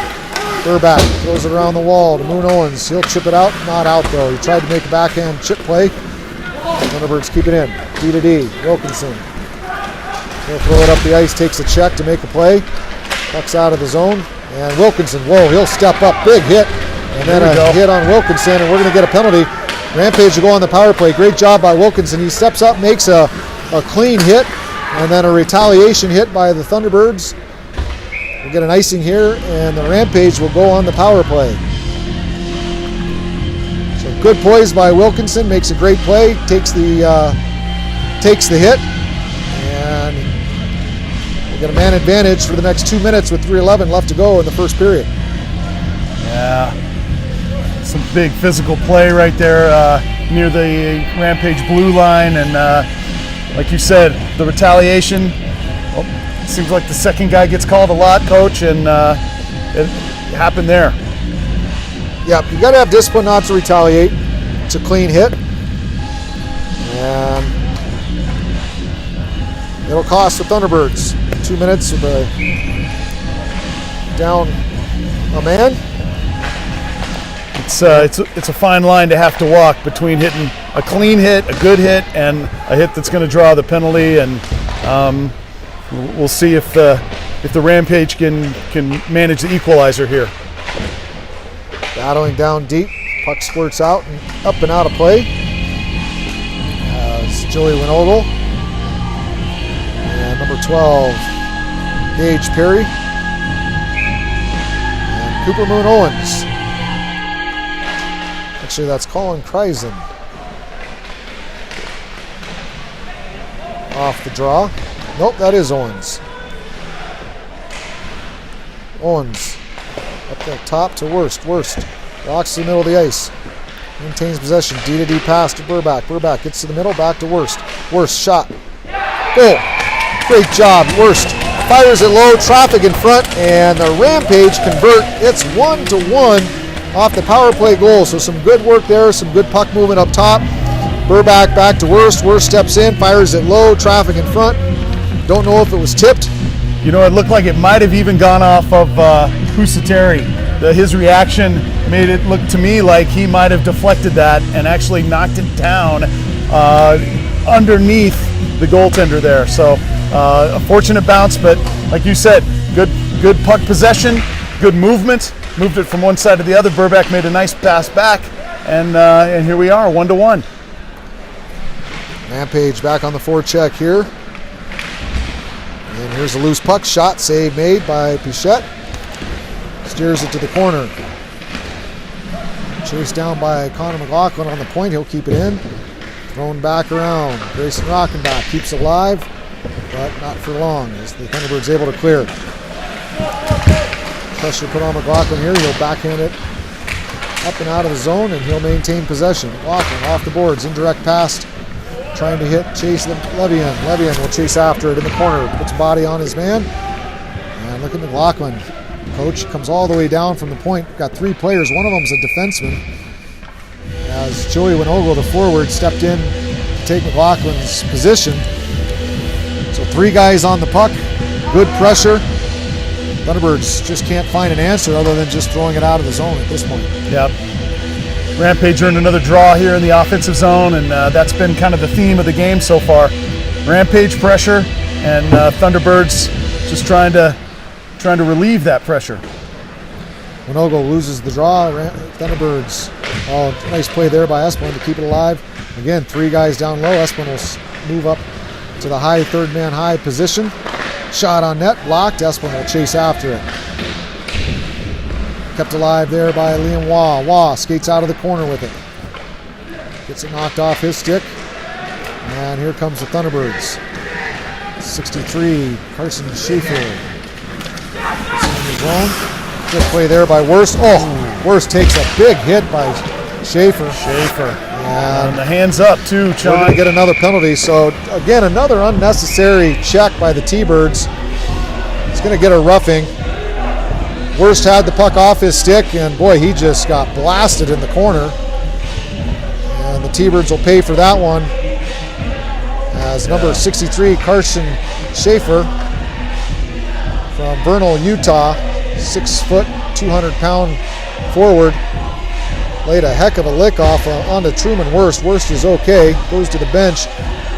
Burback throws it around the wall to Moon Owens. He'll chip it out. Not out though. He tried to make a backhand chip play. Thunderbirds keep it in. D to D. Wilkinson. He'll throw it up the ice. Takes a check to make a play. Puck's out of the zone. And Wilkinson. Whoa, he'll step up. Big hit. And then a hit on Wilkinson. And we're going to get a penalty. Rampage will go on the power play. Great job by Wilkinson. He steps up, makes a clean hit. And then a retaliation hit by the Thunderbirds. We'll get an icing here, and the Rampage will go on the power play. So good poise by Wilkinson, makes a great play, takes the hit, and we'll get a man advantage for the next 2 minutes with 3:11 left to go in the first period. Yeah, some big physical play right there near the Rampage blue line, and like you said, the retaliation. Seems like the second guy gets called a lot, Coach, and it happened there. Yep, you got to have discipline not to retaliate. It's a clean hit. And it'll cost the Thunderbirds 2 minutes with a down a man. It's a fine line to have to walk between hitting a clean hit, a good hit, and a hit that's going to draw the penalty. And we'll see if the Rampage can manage the equalizer here. Battling down deep, puck squirts out and up and out of play. As Joey Winogle and number 12, Gage Perry, and Cooper Moon Owens. Actually, that's Colin Kreisen. Off the draw. Nope, that is Owens. Owens up the top to Worst. Worst walks to the middle of the ice. Maintains possession. D to D pass to Burback. Burback gets to the middle, back to Worst. Worst shot. Goal. Great job, Worst. Fires it low, traffic in front, and the Rampage convert. It's 1-1 off the power play goal. So some good work there, some good puck movement up top. Burback back to Worst. Worst steps in, fires it low, traffic in front. Don't know if it was tipped. You know, it looked like it might have even gone off of Pusatari. His reaction made it look to me like he might have deflected that and actually knocked it down underneath the goaltender there. So a fortunate bounce, but like you said, good puck possession, good movement. Moved it from one side to the other. Burback made a nice pass back, and here we are, 1-1. Rampage back on the forecheck here. And here's a loose puck shot, save made by Pichette. Steers it to the corner. Chased down by Connor McLaughlin on the point. He'll keep it in. Thrown back around. Grayson Rockenbach keeps it alive, but not for long as the Thunderbirds able to clear. Pressure put on McLaughlin here. He'll backhand it up and out of the zone, and he'll maintain possession. McLaughlin off the boards, indirect pass. Trying to chase Levian. Levian will chase after it in the corner. Puts a body on his man. And look at McLaughlin. Coach comes all the way down from the point. Got three players. One of them's a defenseman. As Joey Winogle, the forward, stepped in to take McLaughlin's position. So three guys on the puck. Good pressure. Thunderbirds just can't find an answer other than just throwing it out of the zone at this point. Yep. Rampage earned another draw here in the offensive zone, and that's been kind of the theme of the game so far. Rampage pressure, and Thunderbirds just trying to relieve that pressure. Winogle loses the draw. Thunderbirds. Oh, nice play there by Esplin to keep it alive. Again, three guys down low. Esplin will move up to the high third man high position. Shot on net, blocked. Esplin will chase after it. Kept alive there by Liam Waugh. Waugh skates out of the corner with it. Gets it knocked off his stick. And here comes the Thunderbirds. 63, Carson Schaefer. Good play there by Worst. Oh, Worst takes a big hit by Schaefer. And the hands up too, We're Sean. going to get another penalty. So again, another unnecessary check by the T-Birds. He's going to get a roughing. Worst had the puck off his stick, and boy, he just got blasted in the corner. And the T-Birds will pay for that one. As number 63, Carson Schaefer from Vernal, Utah, 6 foot, 200-pound forward, laid a heck of a lick off onto Truman Worst. Worst is okay, goes to the bench,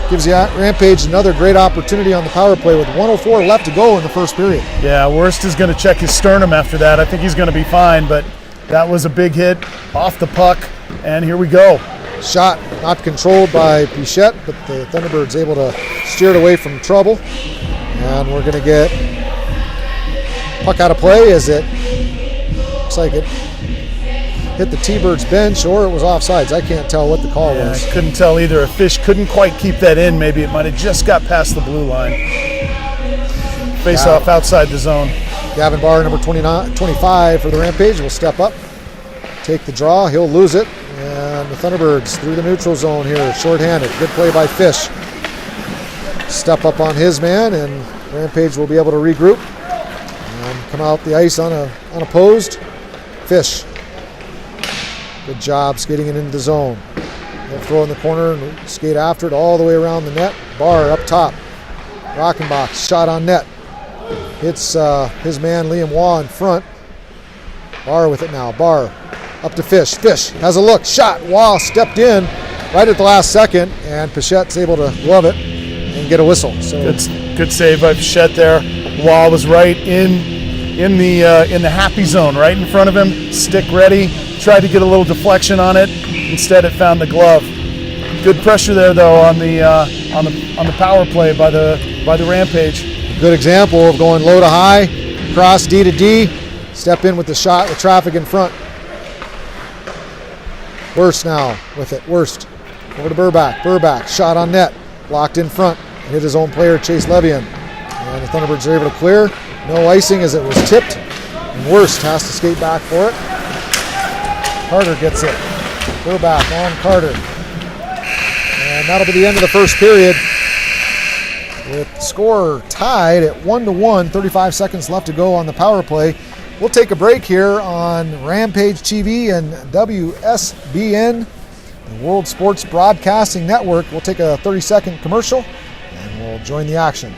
gives the Rampage another great opportunity on the power play with 1:04 left to go in the first period. Yeah, Worst is going to check his sternum after that. I think he's going to be fine, but that was a big hit off the puck, and here we go. Shot not controlled by Pichette, but the Thunderbirds able to steer it away from trouble. And we're going to get puck out of play as it looks like it hit the T-Birds bench or it was offsides. I can't tell what the call was. I couldn't tell either. A fish couldn't quite keep that in. Maybe it might have just got past the blue line. Face off outside the zone. Gavin Barr, number 25 for the Rampage, will step up, take the draw. He'll lose it. And the Thunderbirds through the neutral zone here, shorthanded. Good play by Fish. Step up on his man, and Rampage will be able to regroup and come out the ice unopposed. Fish. Good job skating it into the zone. He'll throw in the corner and skate after it all the way around the net. Barr up top. Rockenbach, shot on net. Hits his man Liam Waugh in front. Barr with it now. Barr up to Fish. Fish has a look. Shot. Waugh stepped in right at the last second, and Pichette's able to glove it and get a whistle. So good save by Pichette there. Waugh was right in the happy zone, right in front of him. Stick ready. Tried to get a little deflection on it. Instead, it found the glove. Good pressure there, though, on the power play by the Rampage. Good example of going low to high, cross D to D, step in with the shot with traffic in front. Worst now with it. Worst over to Burback. Burback shot on net, blocked in front, hit his own player Chase Levian, and the Thunderbirds are able to clear. No icing as it was tipped, and Worst has to skate back for it. Carter gets it. Burback on Carter, and that'll be the end of the first period. With the score tied at 1-1, 35 seconds left to go on the power play. We'll take a break here on Rampage TV and WSBN, the World Sports Broadcasting Network. We'll take a 30-second commercial, and we'll join the action.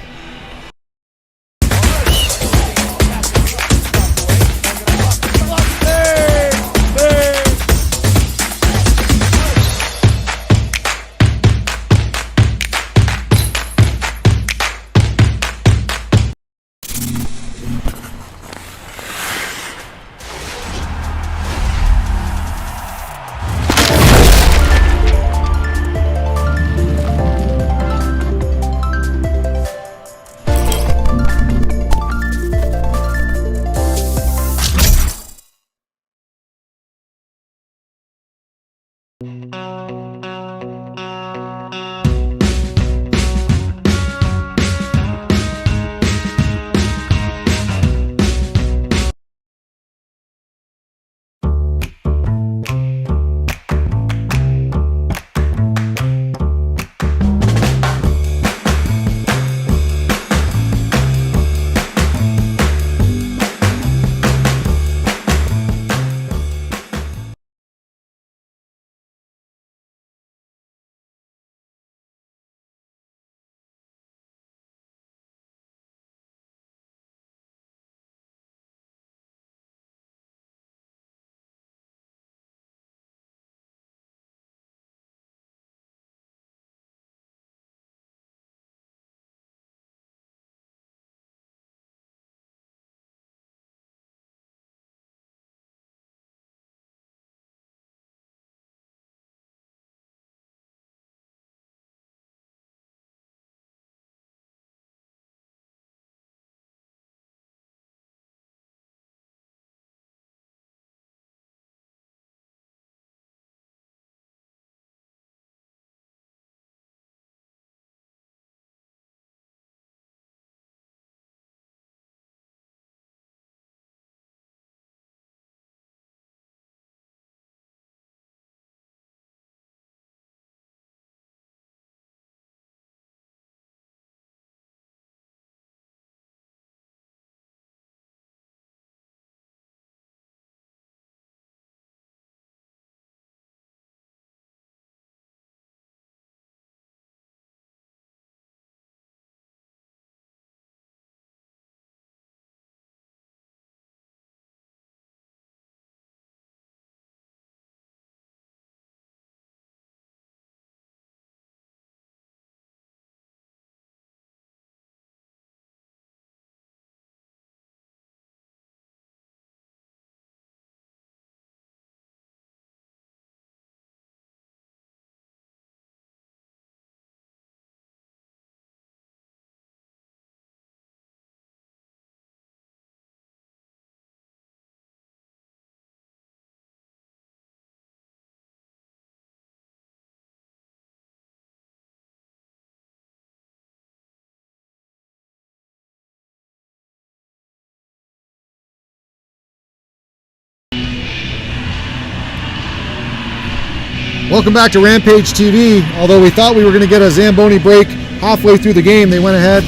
Welcome back to Rampage TV. Although we thought we were going to get a Zamboni break halfway through the game, they went ahead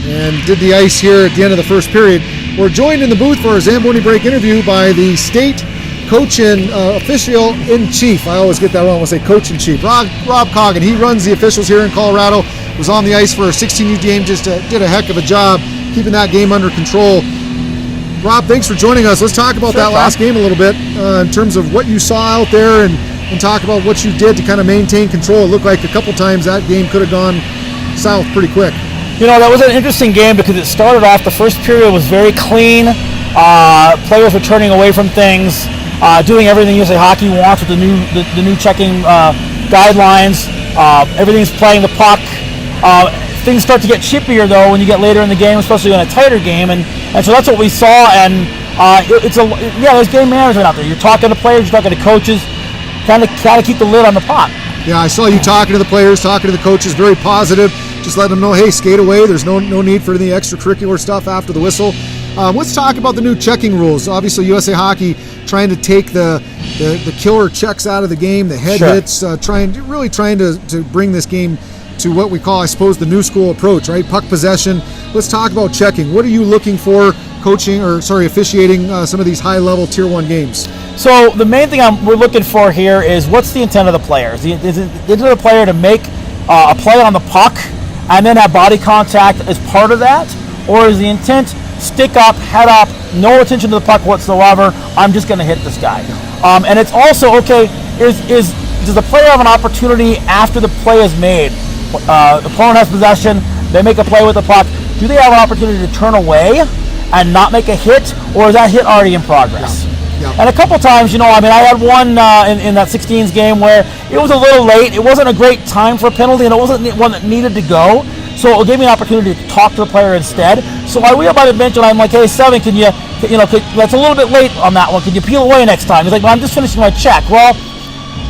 and did the ice here at the end of the first period. We're joined in the booth for our Zamboni break interview by the state coach and official-in-chief. I always get that wrong when I say coach-in-chief. Rob Coggin. He runs the officials here in Colorado. Was on the ice for a 16U game. Just did a heck of a job keeping that game under control. Rob, thanks for joining us. Let's talk about that last game a little bit in terms of what you saw out there and talk about what you did to kind of maintain control. It looked like a couple times that game could have gone south pretty quick. You know, that was an interesting game because it started off, the first period was very clean. Players were turning away from things, doing everything USA Hockey wants with the new checking guidelines. Everything's playing the puck. Things start to get chippier though when you get later in the game, especially in a tighter game, and so that's what we saw. And there's game management out there. You're talking to players, you're talking to coaches, kind of keep the lid on the puck. Yeah, I saw you talking to the players, talking to the coaches, very positive. Just letting them know, hey, skate away. There's no need for any extracurricular stuff after the whistle. Let's talk about the new checking rules. Obviously, USA Hockey trying to take the killer checks out of the game, the head hits, trying to bring this game to what we call, I suppose, the new school approach, right? Puck possession. Let's talk about checking. What are you looking for officiating some of these high-level Tier 1 games? So the main thing we're looking for here is what's the intent of the player? Is the intent of the player to make a play on the puck and then have body contact as part of that? Or is the intent stick up, head up, no attention to the puck whatsoever, I'm just going to hit this guy? And it's also, does the player have an opportunity after the play is made? The opponent has possession, they make a play with the puck, do they have an opportunity to turn away and not make a hit, or is that hit already in progress? Yeah. And a couple times, I had one in that 16s game where it was a little late. It wasn't a great time for a penalty, and it wasn't one that needed to go. So it gave me an opportunity to talk to the player instead. So I went up by the bench and I'm like, hey, Seven, that's a little bit late on that one. Could you peel away next time? He's like, well, I'm just finishing my check. Well,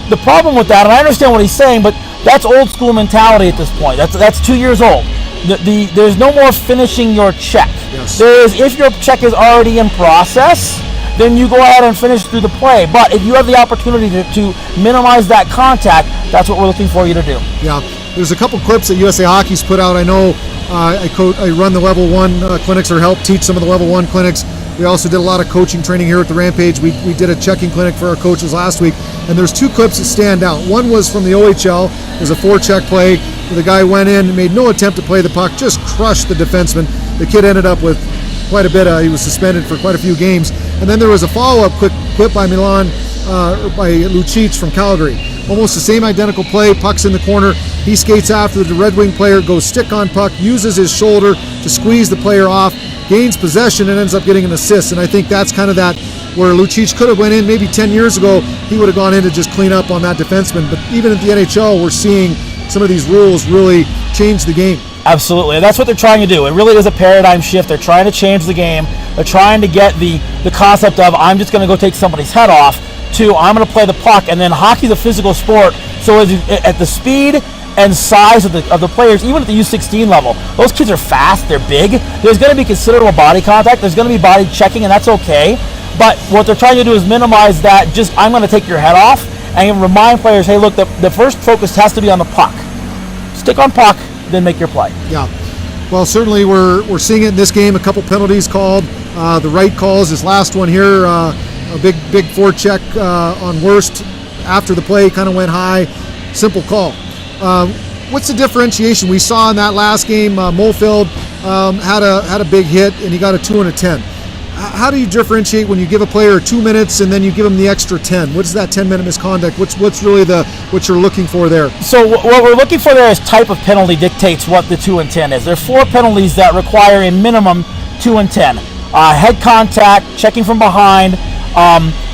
the problem with that, and I understand what he's saying, but that's old school mentality at this point. That's 2 years old. There's no more finishing your check. Yes. There is, if your check is already in process, then you go ahead and finish through the play. But if you have the opportunity to minimize that contact, that's what we're looking for you to do. Yeah, there's a couple clips that USA Hockey's put out. I know I run the Level 1 clinics, or help teach some of the Level 1 clinics. We also did a lot of coaching training here at the Rampage. We did a checking clinic for our coaches last week, and there's two clips that stand out. One was from the OHL. It was a forecheck play where the guy went in, made no attempt to play the puck, just crushed the defenseman. The kid ended up with quite a bit. He was suspended for quite a few games. And then there was a follow-up clip by by Lucic from Calgary. Almost the same identical play. Puck's in the corner. He skates after the Red Wing player, goes stick on puck, uses his shoulder to squeeze the player off, gains possession, and ends up getting an assist. And I think that's kind of that where Lucic could have went in maybe 10 years ago. He would have gone in to just clean up on that defenseman. But even at the NHL, we're seeing some of these rules really change the game. Absolutely, and that's what they're trying to do. It really is a paradigm shift. They're trying to change the game. They're trying to get the concept of I'm just going to go take somebody's head off to I'm going to play the puck. And then hockey's a physical sport, so at the speed and size of the players, even at the U16 level, those kids are fast, they're big. There's going to be considerable body contact. There's going to be body checking, and that's okay. But what they're trying to do is minimize that. Just I'm going to take your head off and remind players, hey, look, the first focus has to be on the puck. Stick on puck, then make your play. Yeah. Well, certainly we're seeing it in this game. A couple penalties called. The right calls. This last one here, a big forecheck on Worst after the play, kind of went high. Simple call. What's the differentiation? We saw in that last game, Mofield had a big hit, and he got a 2 and a 10. How do you differentiate when you give a player 2 minutes and then you give him the extra 10? What is that 10-minute misconduct? What's really what you're looking for there? So what we're looking for there is type of penalty dictates what the 2 and 10 is. There are 4 penalties that require a minimum 2 and 10. Head contact, checking from behind,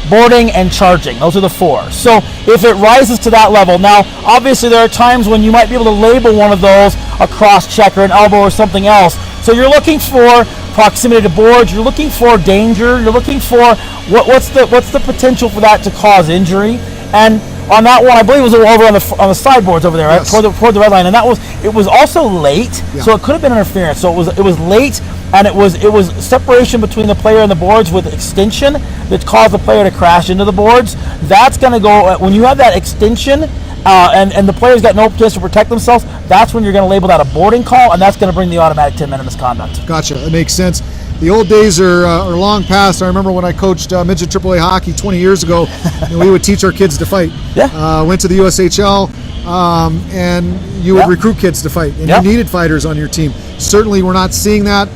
boarding, and charging. Those are the 4. So if it rises to that level, now obviously there are times when you might be able to label one of those a cross check or an elbow or something else. So you're looking for proximity to boards, you're looking for danger, you're looking for what's the potential for that to cause injury. And on that one, I believe it was over on the sideboards over there, right? Yes. Toward the red line, and it was also late, so it could have been interference. So it was late, and it was separation between the player and the boards with extension that caused the player to crash into the boards. That's going to go when you have that extension. And the players got no chance to protect themselves. That's when you're going to label that a boarding call, and that's going to bring the automatic 10-minute misconduct. Gotcha. That makes sense. The old days are long past. I remember when I coached midget AAA hockey 20 years ago, and we would teach our kids to fight. Yeah. Went to the USHL, and you would recruit kids to fight, and you needed fighters on your team. Certainly, we're not seeing that.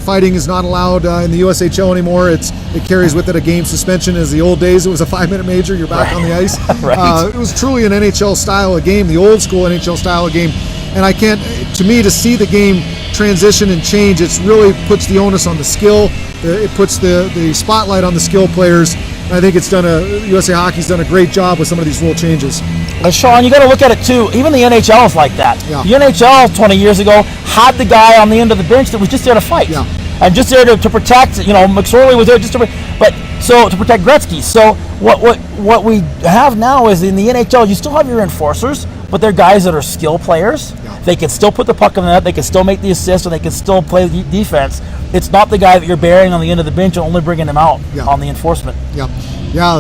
Fighting is not allowed in the USHL anymore. It carries with it a game suspension. As the old days, it was a 5-minute major. You're back on the ice. Right. It was truly an NHL style of game, the old school NHL style of game. And I can't, to me, to see the game transition and change, it really puts the onus on the skill. It puts the spotlight on the skill players. And I think USA Hockey's done a great job with some of these rule changes. Sean, you got to look at it too. Even the NHL is like that. Yeah. The NHL 20 years ago had the guy on the end of the bench that was just there to fight, and just there to protect. McSorley was there just to protect Gretzky. So what we have now is in the NHL, you still have your enforcers, but they're guys that are skill players. Yeah. They can still put the puck in the net. They can still make the assist, and they can still play the defense. It's not the guy that you're burying on the end of the bench and only bringing him out on the enforcement. Yeah.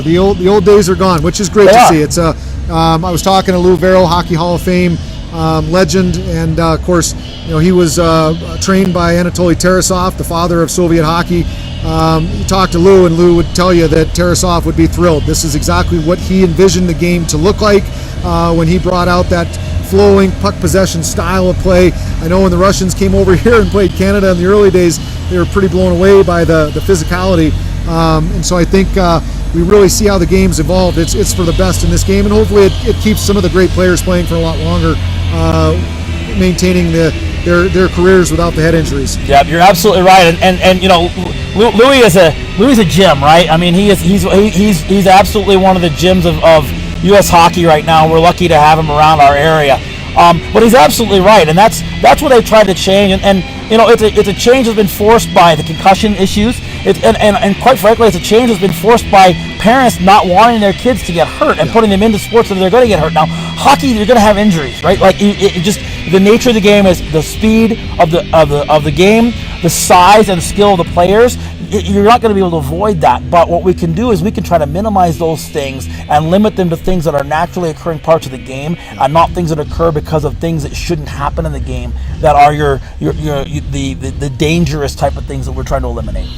The old days are gone, which is great to see. It's I was talking to Lou Vero, Hockey Hall of Fame legend, and of course, he was trained by Anatoly Tarasov, the father of Soviet hockey. You talk to Lou, and Lou would tell you that Tarasov would be thrilled. This is exactly what he envisioned the game to look like when he brought out that flowing puck possession style of play. I know when the Russians came over here and played Canada in the early days, they were pretty blown away by the physicality. And so I think we really see how the game's evolved. It's for the best in this game, and hopefully it keeps some of the great players playing for a lot longer, maintaining their careers without the head injuries. Yeah, you're absolutely right. And Louis is a gem, right? I mean, he's absolutely one of the gems of U.S. hockey right now. We're lucky to have him around our area. But he's absolutely right, and that's what they've tried to change. And it's a change that's been forced by the concussion issues. And quite frankly, it's a change that's been forced by parents not wanting their kids to get hurt and putting them into sports that they're going to get hurt. Now, hockey, you're going to have injuries, right? Like it just the nature of the game is the speed of the game, the size and skill of the players. You're not going to be able to avoid that. But what we can do is we can try to minimize those things and limit them to things that are naturally occurring parts of the game, and not things that occur because of things that shouldn't happen in the game, that are the dangerous type of things that we're trying to eliminate.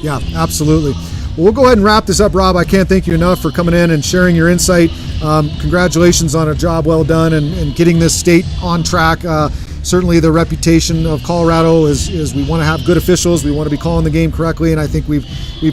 Yeah, absolutely. Well, we'll go ahead and wrap this up, Rob. I can't thank you enough for coming in and sharing your insight. Congratulations on a job well done and getting this state on track. Certainly the reputation of Colorado is we want to have good officials. We want to be calling the game correctly, and I think we've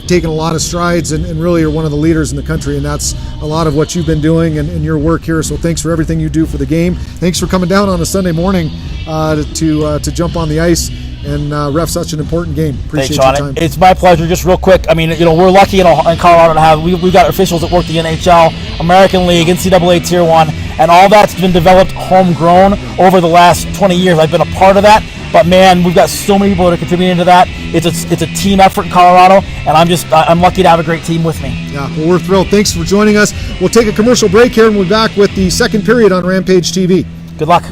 taken a lot of strides and really are one of the leaders in the country, and that's a lot of what you've been doing and your work here. So thanks for everything you do for the game. Thanks for coming down on a Sunday morning to jump on the ice and ref such an important game. Appreciate Thanks, your time. It's my pleasure. Just real quick, I mean, we're lucky in Colorado to have we've got officials that work the NHL, American League, NCAA Tier 1, and all that's been developed homegrown over the last 20 years. I've been a part of that, but man, we've got so many people that are contributing to that. It's a team effort in Colorado, and I'm lucky to have a great team with me. Yeah, well, we're thrilled. Thanks for joining us. We'll take a commercial break here, and we'll be back with the second period on Rampage TV. Good luck.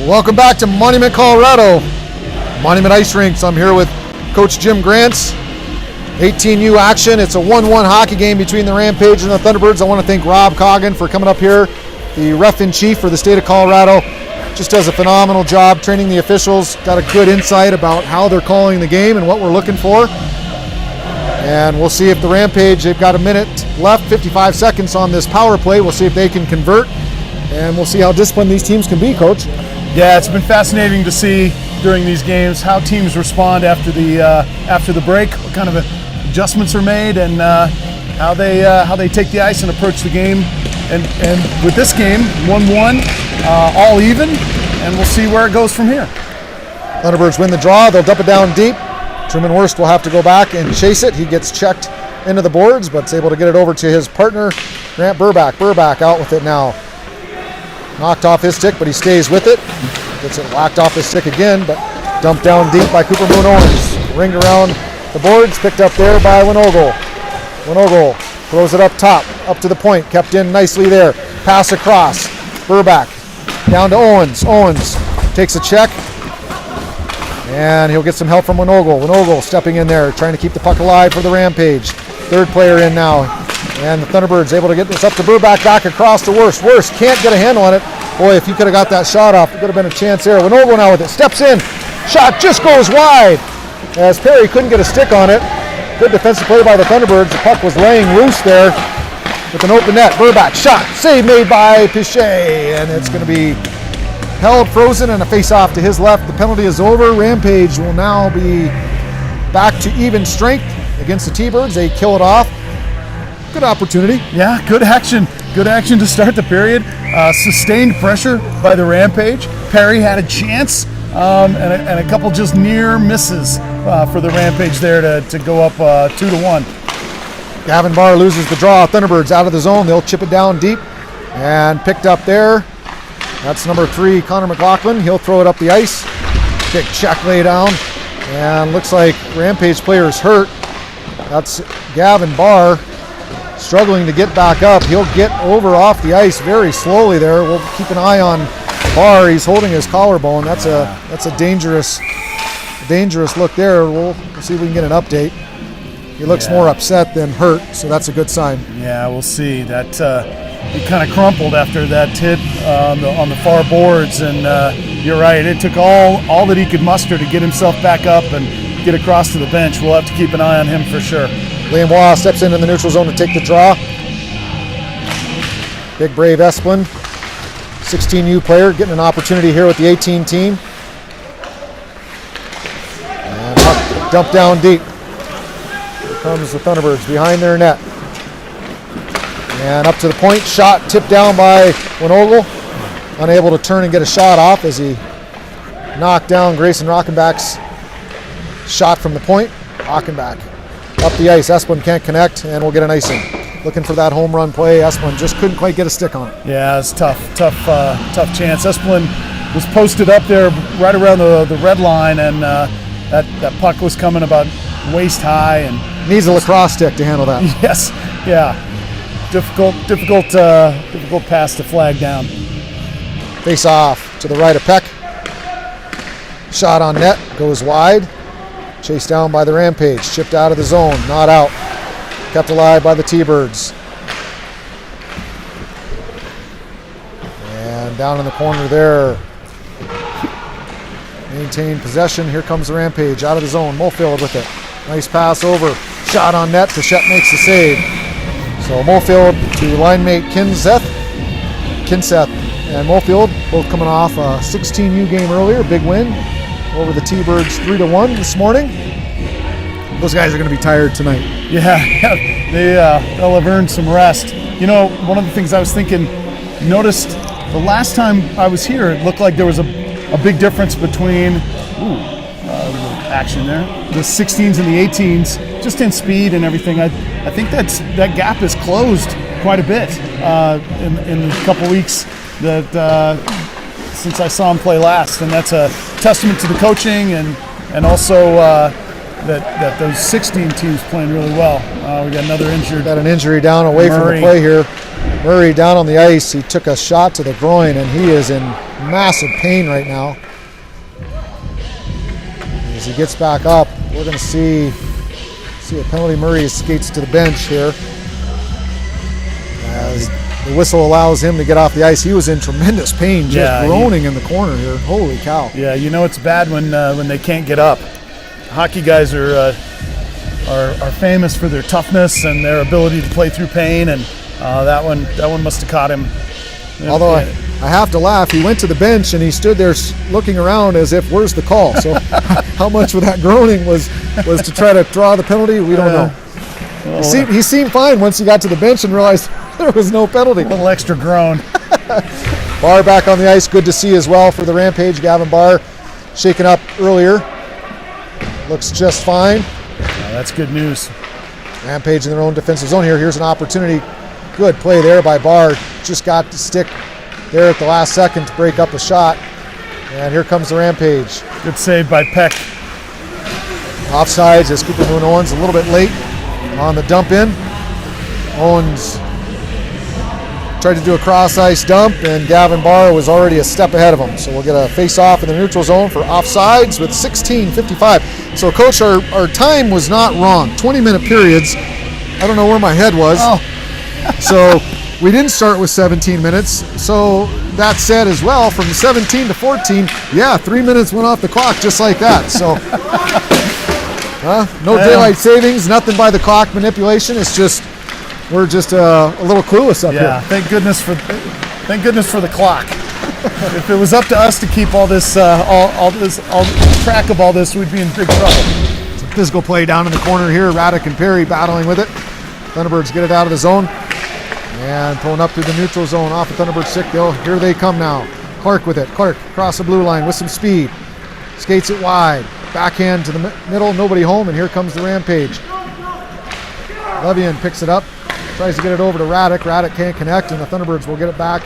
Welcome back to Monument, Colorado. Monument Ice Rinks. I'm here with Coach Jim Grants. 18U action. It's a 1-1 hockey game between the Rampage and the Thunderbirds. I want to thank Rob Coggin for coming up here, the ref-in-chief for the state of Colorado. Just does a phenomenal job training the officials. Got a good insight about how they're calling the game and what we're looking for. And we'll see if the Rampage, they've got a minute left, 55 seconds on this power play. We'll see if they can convert, and we'll see how disciplined these teams can be, Coach. Yeah, it's been fascinating to see during these games how teams respond after the break, what kind of adjustments are made, and how they take the ice and approach the game. And with this game, 1-1, all even, and we'll see where it goes from here. Thunderbirds win the draw. They'll dump it down deep. Truman Worst will have to go back and chase it. He gets checked into the boards, but is able to get it over to his partner, Grant Burback. Burback out with it now. Knocked off his stick, but he stays with it. Gets it whacked off his stick again, but dumped down deep by Cooper Moon Owens. Ringed around the boards, picked up there by Winogle. Winogle throws it up top, up to the point, kept in nicely there. Pass across. Burback down to Owens. Owens takes a check, and he'll get some help from Winogle. Winogle stepping in there, trying to keep the puck alive for the Rampage. Third player in now, and the Thunderbirds able to get this up to Burback, back across to Worst. Worst can't get a handle on it. Boy, if he could have got that shot off, it could have been a chance there. Winogle now with it, steps in, shot just goes wide, as Perry couldn't get a stick on it. Good defensive play by the Thunderbirds. The puck was laying loose there with an open net. Burback shot, save made by Pichet, and it's going to be held frozen and a face-off to his left. The penalty is over. Rampage will now be back to even strength against the T-Birds. They kill it off. Good opportunity. Yeah, good action. Good action to start the period. Sustained pressure by the Rampage. Perry had a chance, and a couple just near misses for the Rampage there to go up 2-1. Gavin Barr loses the draw. Thunderbirds out of the zone. They'll chip it down deep and picked up there. That's number 3, Connor McLaughlin. He'll throw it up the ice. Kick check lay down. And looks like Rampage player's hurt. That's Gavin Barr struggling to get back up. He'll get over off the ice very slowly there. We'll keep an eye on Barr. He's holding his collarbone. That's a dangerous look there. We'll see if we can get an update. He looks more upset than hurt, so that's a good sign. Yeah, we'll see. That he kind of crumpled after that hit on the far boards, and you're right. It took all that he could muster to get himself back up and get across to the bench. We'll have to keep an eye on him for sure. Liam Waugh steps into the neutral zone to take the draw. Big Brave Esplin, 16U player, getting an opportunity here with the 18 team. And puck dumped down deep. Here comes the Thunderbirds behind their net. And up to the point, shot tipped down by Winogle. Unable to turn and get a shot off as he knocked down Grayson Rockenbach's shot from the point. Rockenbach up the ice. Esplin can't connect, and we'll get an icing. Looking for that home run play. Esplin just couldn't quite get a stick on it. Yeah, it's tough chance. Esplin was posted up there right around the red line, and that puck was coming about waist high, and needs a lacrosse stick to handle that. Yes, yeah. Difficult pass to flag down. Face off to the right of Peck. Shot on net, goes wide. Chased down by the Rampage, chipped out of the zone, not out. Kept alive by the T-Birds. And down in the corner there. Maintain possession. Here comes the Rampage out of the zone. Mofield with it. Nice pass over. Shot on net. Pichette makes the save. So Mofield to line mate Kinseth and Mofield both coming off a 16U game earlier. Big win over the T-Birds 3-1 this morning. Those guys are going to be tired tonight. Yeah, they'll have earned some rest. You know, one of the things I was thinking, noticed the last time I was here, it looked like there was a big difference between action there, the 16s and the 18s, just in speed and everything. I think that gap is closed quite a bit in the couple weeks that since I saw him play last, and that's a testament to the coaching and also that those 16 teams playing really well. We got another injured. Got an injury down away from the play here. Murray down on the ice. He took a shot to the groin, and he is in massive pain right now. As he gets back up, we're going to see a penalty. Murray skates to the bench here. As the whistle allows him to get off the ice. He was in tremendous pain, just groaning in the corner here. Holy cow. Yeah, you know it's bad when they can't get up. Hockey guys are famous for their toughness and their ability to play through pain, and that one must have caught him. Although I have to laugh, he went to the bench and he stood there looking around as if, where's the call? So how much of that groaning was to try to draw the penalty? We don't know. He seemed fine once he got to the bench and realized there was no penalty. A little extra groan. Barr back on the ice. Good to see as well for the Rampage. Gavin Barr shaken up earlier. Looks just fine. Yeah, that's good news. Rampage in their own defensive zone here. Here's an opportunity. Good play there by Barr. Just got to stick there at the last second to break up a shot. And here comes the Rampage. Good save by Peck. Offsides as Cooper Moon Owens a little bit late on the dump in. Owens tried to do a cross-ice dump, and Gavin Barr was already a step ahead of him. So we'll get a face-off in the neutral zone for offsides with 16:55. So, Coach, our time was not wrong. 20-minute periods. I don't know where my head was. Oh. So we didn't start with 17 minutes. So that said as well, from 17 to 14, 3 minutes went off the clock just like that. So no daylight savings, nothing by the clock manipulation. It's just we're just a little clueless up here. Yeah, thank goodness for the clock. If it was up to us to keep all track of all this, we'd be in big trouble. Some physical play down in the corner here. Radek and Perry battling with it. Thunderbirds get it out of the zone and pulling up through the neutral zone off of Thunderbird stick. Here they come now. Clark with it. Clark across the blue line with some speed. Skates it wide. Backhand to the middle. Nobody home, and here comes the Rampage. Levian picks it up. Tries to get it over to Radek. Radek can't connect, and the Thunderbirds will get it back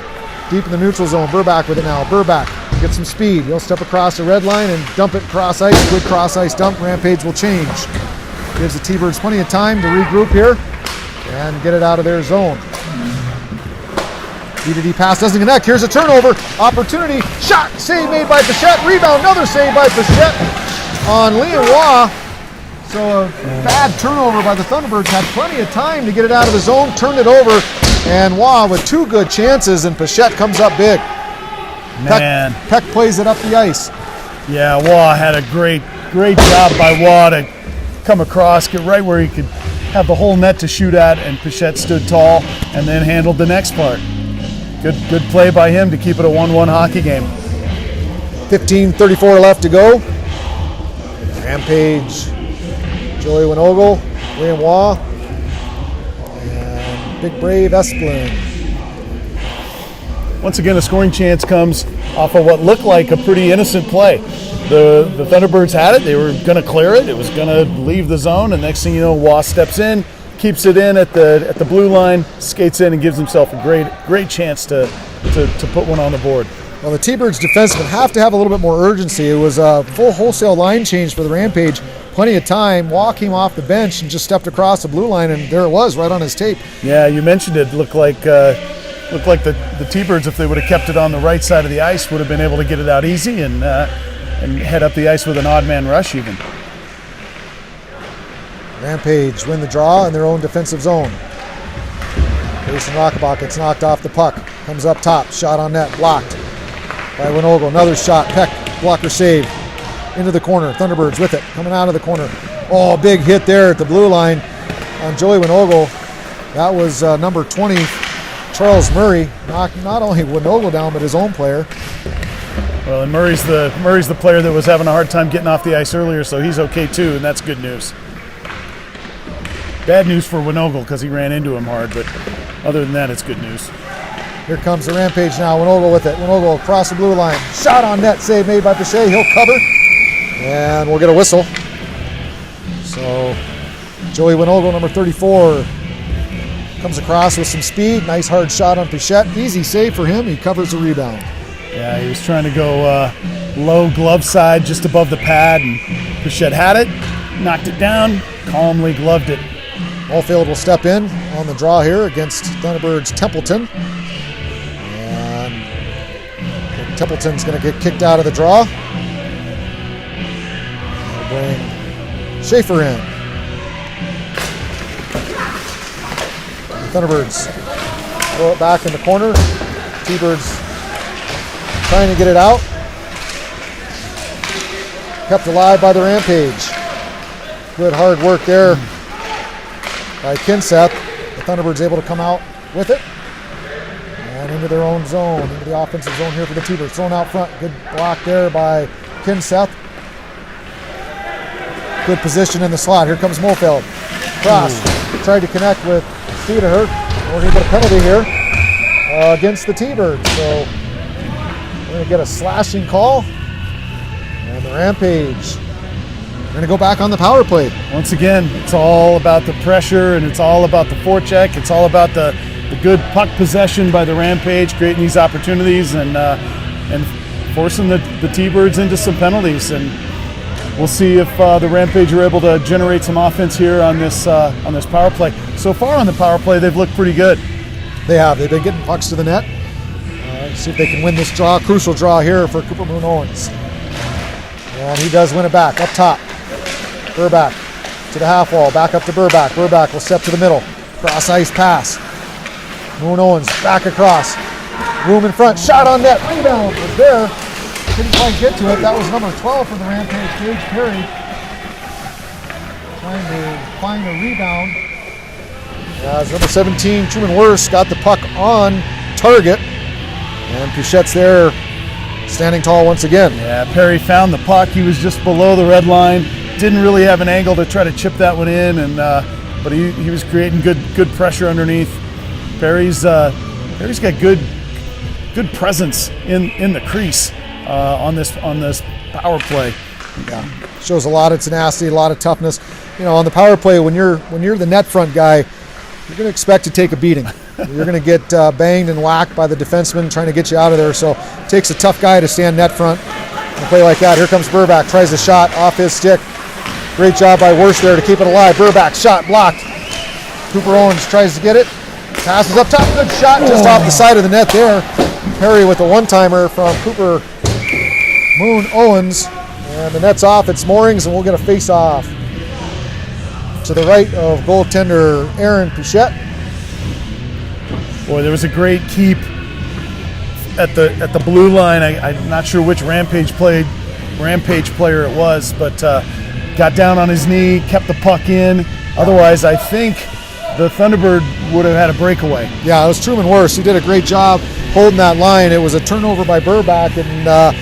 deep in the neutral zone. Burback with it now. Burback gets some speed. He'll step across the red line and dump it cross ice. Good cross ice dump. Rampage will change. Gives the T-Birds plenty of time to regroup here and get it out of their zone. D-to-D pass doesn't connect. Here's a turnover. Opportunity. Shot. Save made by Pichette. Rebound. Another save by Pichette on Liam Waugh. So a bad turnover by the Thunderbirds. Had plenty of time to get it out of the zone. Turned it over. And Waugh with two good chances. And Pichette comes up big. Man. Peck plays it up the ice. Yeah, Waugh had a great job by Waugh to come across, get right where he could have the whole net to shoot at, and Pichette stood tall and then handled the next part. Good play by him to keep it a 1-1 hockey game. 15:34 left to go. Rampage, Joey Winogle, William Waugh, and Big Brave Esplin. Once again, a scoring chance comes off of what looked like a pretty innocent play. The Thunderbirds had it. They were going to clear it. It was going to leave the zone. And next thing you know, Waugh steps in, keeps it in at the blue line, skates in, and gives himself a great chance to put one on the board. Well, the T-Birds defensemen have to have a little bit more urgency. It was a full wholesale line change for the Rampage. Plenty of time. Waugh came off the bench and just stepped across the blue line, and there it was right on his tape. Yeah, you mentioned it. Looked like the T-Birds, if they would have kept it on the right side of the ice, would have been able to get it out easy and head up the ice with an odd man rush even. Rampage win the draw in their own defensive zone. Jason Rockabach gets knocked off the puck. Comes up top. Shot on net. Blocked by Winogle. Another shot. Peck. Blocker save. Into the corner. Thunderbirds with it. Coming out of the corner. Oh, big hit there at the blue line on Joey Winogle. That was number 20, Charles Murray. Knocked not only Winogle down, but his own player. Well, and Murray's the player that was having a hard time getting off the ice earlier, so he's okay too, and that's good news. Bad news for Winogle because he ran into him hard, but other than that, it's good news. Here comes the Rampage now. Winogle with it. Winogle across the blue line. Shot on net. Save made by Pichette. He'll cover. And we'll get a whistle. So Joey Winogle, number 34, comes across with some speed. Nice hard shot on Pichette. Easy save for him. He covers the rebound. Yeah, he was trying to go low glove side just above the pad, and Pichette had it, knocked it down, calmly gloved it. Oldfield will step in on the draw here against Thunderbirds Templeton. And Templeton's going to get kicked out of the draw. We'll bring Schaefer in. The Thunderbirds throw it back in the corner. T-Birds trying to get it out. Kept alive by the Rampage. Good hard work there by Kinseth. The Thunderbirds able to come out with it. And into their own zone, into the offensive zone here for the T-Birds. Thrown out front. Good block there by Kinseth. Good position in the slot. Here comes Mofeld. Cross. Tried to connect with Steederher. We're going to get a penalty here against the T-Birds. So we're going to get a slashing call. And the Rampage, we're going to go back on the power play. Once again, it's all about the pressure and it's all about the forecheck. It's all about the good puck possession by the Rampage, creating these opportunities and forcing the T-Birds into some penalties. And we'll see if the Rampage are able to generate some offense here on this power play. So far on the power play, they've looked pretty good. They have. They've been getting pucks to the net. See if they can win this draw, crucial draw here for Cooper Moon Owens. And he does win it back, up top. Burbach to the half wall, back up to Burbach. Burbach will step to the middle. Cross ice pass. Moon Owens back across. Room in front, shot on net, rebound was there. Couldn't quite get to it. That was number 12 for the Rampage, Gage Perry. Trying to find a rebound. As number 17, Truman Worse, got the puck on target. And Pichette's there, standing tall once again. Yeah, Perry found the puck. He was just below the red line. Didn't really have an angle to try to chip that one in, and but he was creating good pressure underneath. Perry's got good presence in the crease on this power play. Yeah, shows a lot of tenacity, a lot of toughness. You know, on the power play, when you're the net front guy, you're going to expect to take a beating. You're going to get banged and whacked by the defenseman trying to get you out of there. So it takes a tough guy to stand net front and play like that. Here comes Burbach, tries a shot off his stick. Great job by Worst there to keep it alive. Burbach, shot blocked. Cooper Owens tries to get it. Passes up top, good shot just off the side of the net there. Perry with a one-timer from Cooper Moon Owens. And the net's off, it's Moorings, and we'll get a face-off to the right of goaltender Aaron Pichette. Boy, there was a great keep at the blue line. I'm not sure which Rampage player it was, but got down on his knee, kept the puck in. Otherwise, I think the Thunderbird would have had a breakaway. Yeah, it was Truman Worse. He did a great job holding that line. It was a turnover by Burbach, and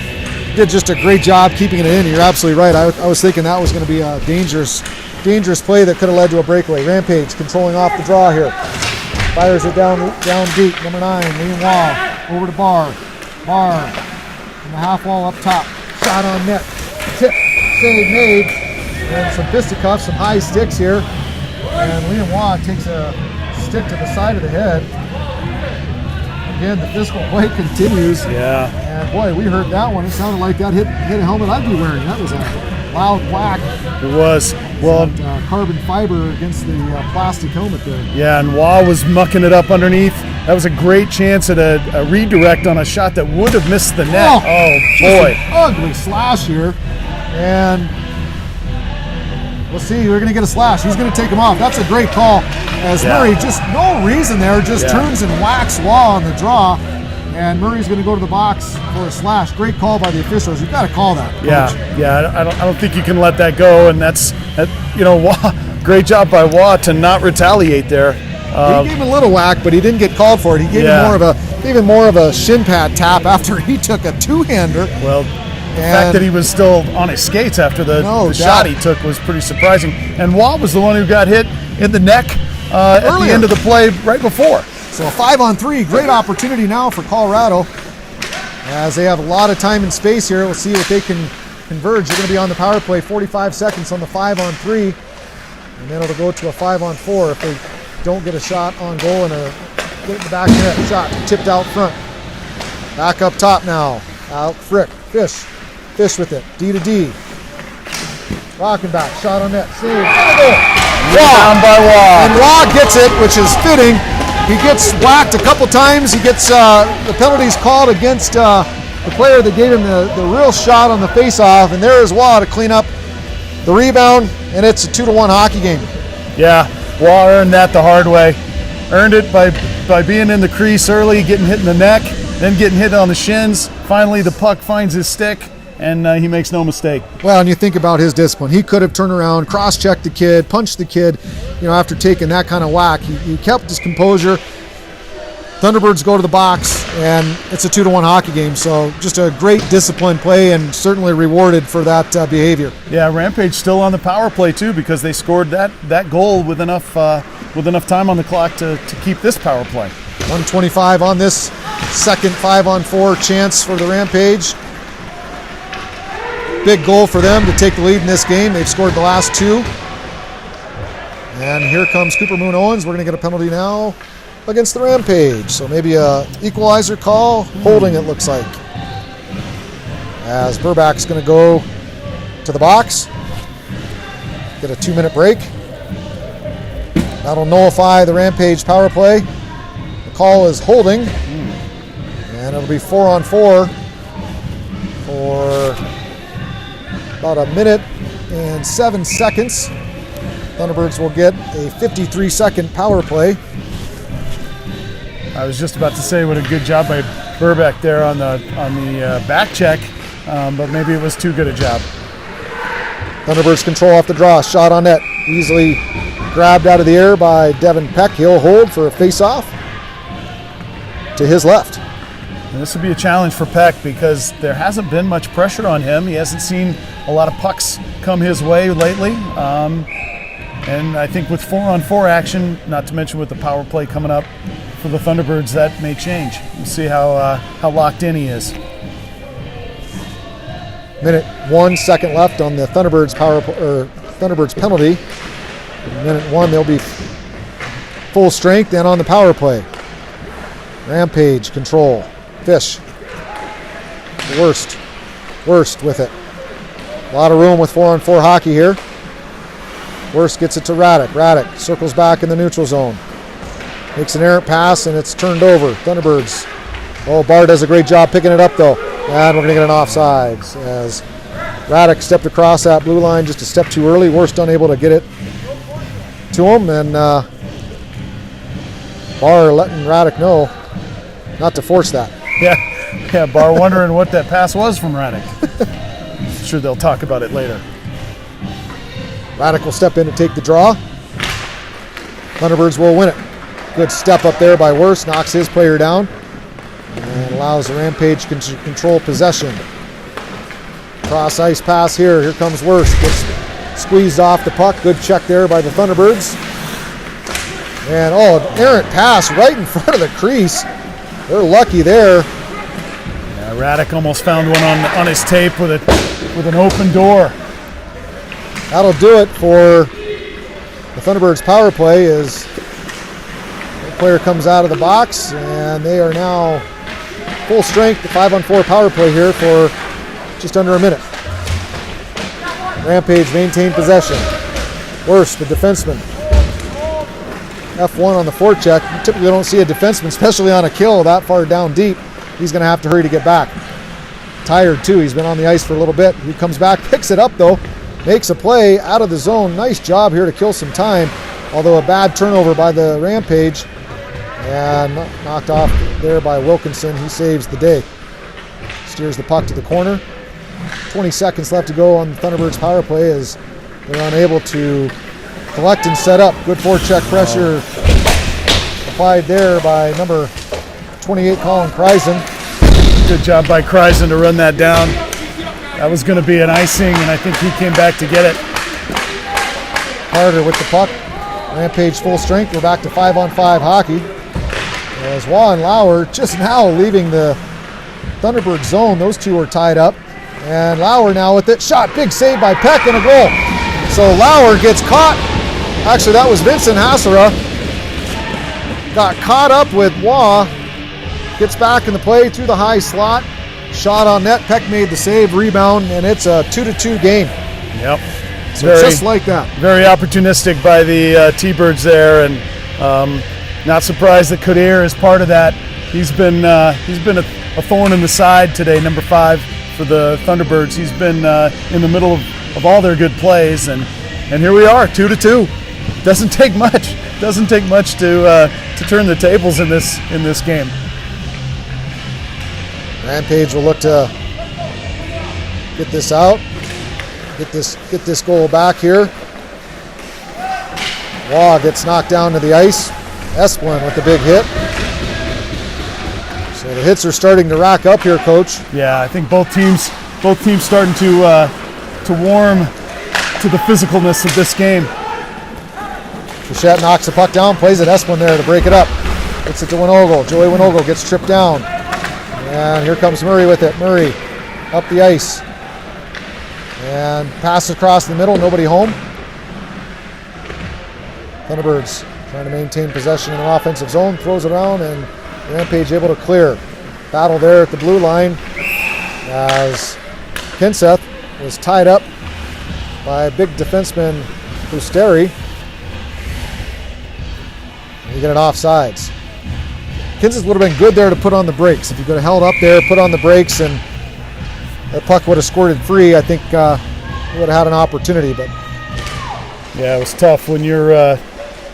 did just a great job keeping it in. You're absolutely right. I was thinking that was going to be a dangerous play that could have led to a breakaway. Rampage controlling off the draw here. Fires it down deep. Number 9, Liam Wall over to Barr. Barr in the half wall up top. Shot on net. Tip. Save made. And some fisticuffs, some high sticks here. And Liam Wall takes a stick to the side of the head. Again, the physical play continues. Yeah. And boy, we heard that one. It sounded like that hit a helmet I'd be wearing. That was a loud whack. It was. Well, that, carbon fiber against the plastic helmet there. Yeah, and Wah was mucking it up underneath. That was a great chance at a redirect on a shot that would have missed the net. Oh boy. Ugly slash here. And we'll see. We're going to get a slash. He's going to take him off. That's a great call. As Murray, just no reason there, just turns and whacks Wah on the draw. And Murray's going to go to the box for a slash. Great call by the officials. You've got to call that, Coach. Yeah. I don't think you can let that go. And that's Wah. Great job by Wah to not retaliate there. He gave him a little whack, but he didn't get called for it. He gave him more of a shin pad tap after he took a two-hander. Well, the fact that he was still on his skates after the shot he took was pretty surprising. And Wah was the one who got hit in the neck at the end of the play right before. So a 5-on-3, great opportunity now for Colorado as they have a lot of time and space here. We'll see what they can converge. They're going to be on the power play 45 seconds on the 5-on-3, and then it'll go to a 5-on-4 if they don't get a shot on goal and get it in the back of the net. Shot tipped out front. Back up top now. Out Frick. Fish with it. D to D. Rocking back. Shot on net. Save. Down by Wah. And Wah gets it, which is fitting. He gets whacked a couple times. He gets the penalties called against the player that gave him the real shot on the face-off, and there is Waugh to clean up the rebound, and it's a 2-1 hockey game. Yeah, Waugh earned that the hard way. Earned it by being in the crease early, getting hit in the neck, then getting hit on the shins. Finally, the puck finds his stick, and he makes no mistake. Well, and you think about his discipline. He could have turned around, cross-checked the kid, punched the kid, after taking that kind of whack. He kept his composure. Thunderbirds go to the box, and it's a 2-1 hockey game. So just a great disciplined play, and certainly rewarded for that behavior. Yeah, Rampage still on the power play too, because they scored that goal with enough time on the clock to keep this power play. 1:25 on this second 5-on-4 chance for the Rampage. Big goal for them to take the lead in this game. They've scored the last two. And here comes Cooper Moon Owens. We're going to get a penalty now against the Rampage. So maybe a equalizer call. Holding, it looks like. As Burbach's going to go to the box. Get a 2-minute break. That'll nullify the Rampage power play. The call is holding. And it'll be 4-on-4 for about a minute and 7 seconds. Thunderbirds will get a 53-second power play. I was just about to say what a good job by Burbach there on the back check, but maybe it was too good a job. Thunderbirds control off the draw. Shot on net. Easily grabbed out of the air by Devin Peck. He'll hold for a face-off to his left. And this will be a challenge for Peck because there hasn't been much pressure on him. He hasn't seen a lot of pucks come his way lately. And I think with 4-on-4 action, not to mention with the power play coming up for the Thunderbirds, that may change. We'll see how locked in he is. Minute 1 second left on the Thunderbirds Thunderbirds penalty. In minute 1, they'll be full strength and on the power play. Rampage control. Fish. Worst with it. A lot of room with 4-on-4 hockey here. Worst gets it to Radek. Radek circles back in the neutral zone. Makes an errant pass, and it's turned over. Thunderbirds. Oh, Barr does a great job picking it up, though. And we're going to get an offsides as Radek stepped across that blue line just a step too early. Worst unable to get it to him, and Barr letting Radek know not to force that. Yeah, Barr wondering what that pass was from Radek. I'm sure they'll talk about it later. Radek will step in to take the draw. Thunderbirds will win it. Good step up there by Worst, knocks his player down, and allows the Rampage to control possession. Cross ice pass here. Here comes Worst. Gets squeezed off the puck. Good check there by the Thunderbirds. And an errant pass right in front of the crease. They're lucky there. Yeah, Radek almost found one on his tape with an open door. That'll do it for the Thunderbirds power play as the player comes out of the box, and they are now full strength, the 5-on-4 power play here for just under a minute. Rampage maintain possession. Worst, the defenseman. F1 on the forecheck. You typically don't see a defenseman, especially on a kill that far down deep. He's going to have to hurry to get back. Tired too. He's been on the ice for a little bit. He comes back, picks it up though, makes a play out of the zone. Nice job here to kill some time. Although a bad turnover by the Rampage and knocked off there by Wilkinson. He saves the day. Steers the puck to the corner. 20 seconds left to go on the Thunderbirds power play as they're unable to collect and set up. Good forecheck pressure applied there by number 28, Colin Kreisen. Good job by Kreisen to run that down. That was going to be an icing, and I think he came back to get it. Carter with the puck. Rampage full strength. We're back to 5-on-5 hockey. As Waugh and Lauer just now leaving the Thunderbird zone. Those two are tied up. And Lauer now with it. Shot. Big save by Peck and a goal. So Lauer gets caught. Actually, that was Vincent Hassera. Got caught up with Waugh. Gets back in the play through the high slot. Shot on net. Peck made the save, rebound, and it's a 2-2 game. Yep. So just like that. Very opportunistic by the T-Birds there, and not surprised that Kadir is part of that He's been a thorn in the side today, number 5 for the Thunderbirds. He's been in the middle of all their good plays, and here we are, 2-2. Doesn't take much. Doesn't take much to turn the tables in this game. Rampage will look to get this out, get this goal back here. Waugh gets knocked down to the ice. Esplin with the big hit. So the hits are starting to rack up here, Coach. Yeah, I think both teams starting to warm to the physicalness of this game. Bichette knocks the puck down, plays it. Esplin there to break it up. Gets it to Winogle. Joey Winogle gets tripped down. And here comes Murray with it. Murray up the ice. And pass across the middle, nobody home. Thunderbirds trying to maintain possession in an offensive zone, throws it around, and Rampage able to clear. Battle there at the blue line as Kinseth was tied up by big defenseman Busteri. And you get an offsides. Kinseth would have been good there to put on the brakes. If he could have held up there, put on the brakes, and that puck would have squirted free, I think he would have had an opportunity. But yeah, it was tough when you're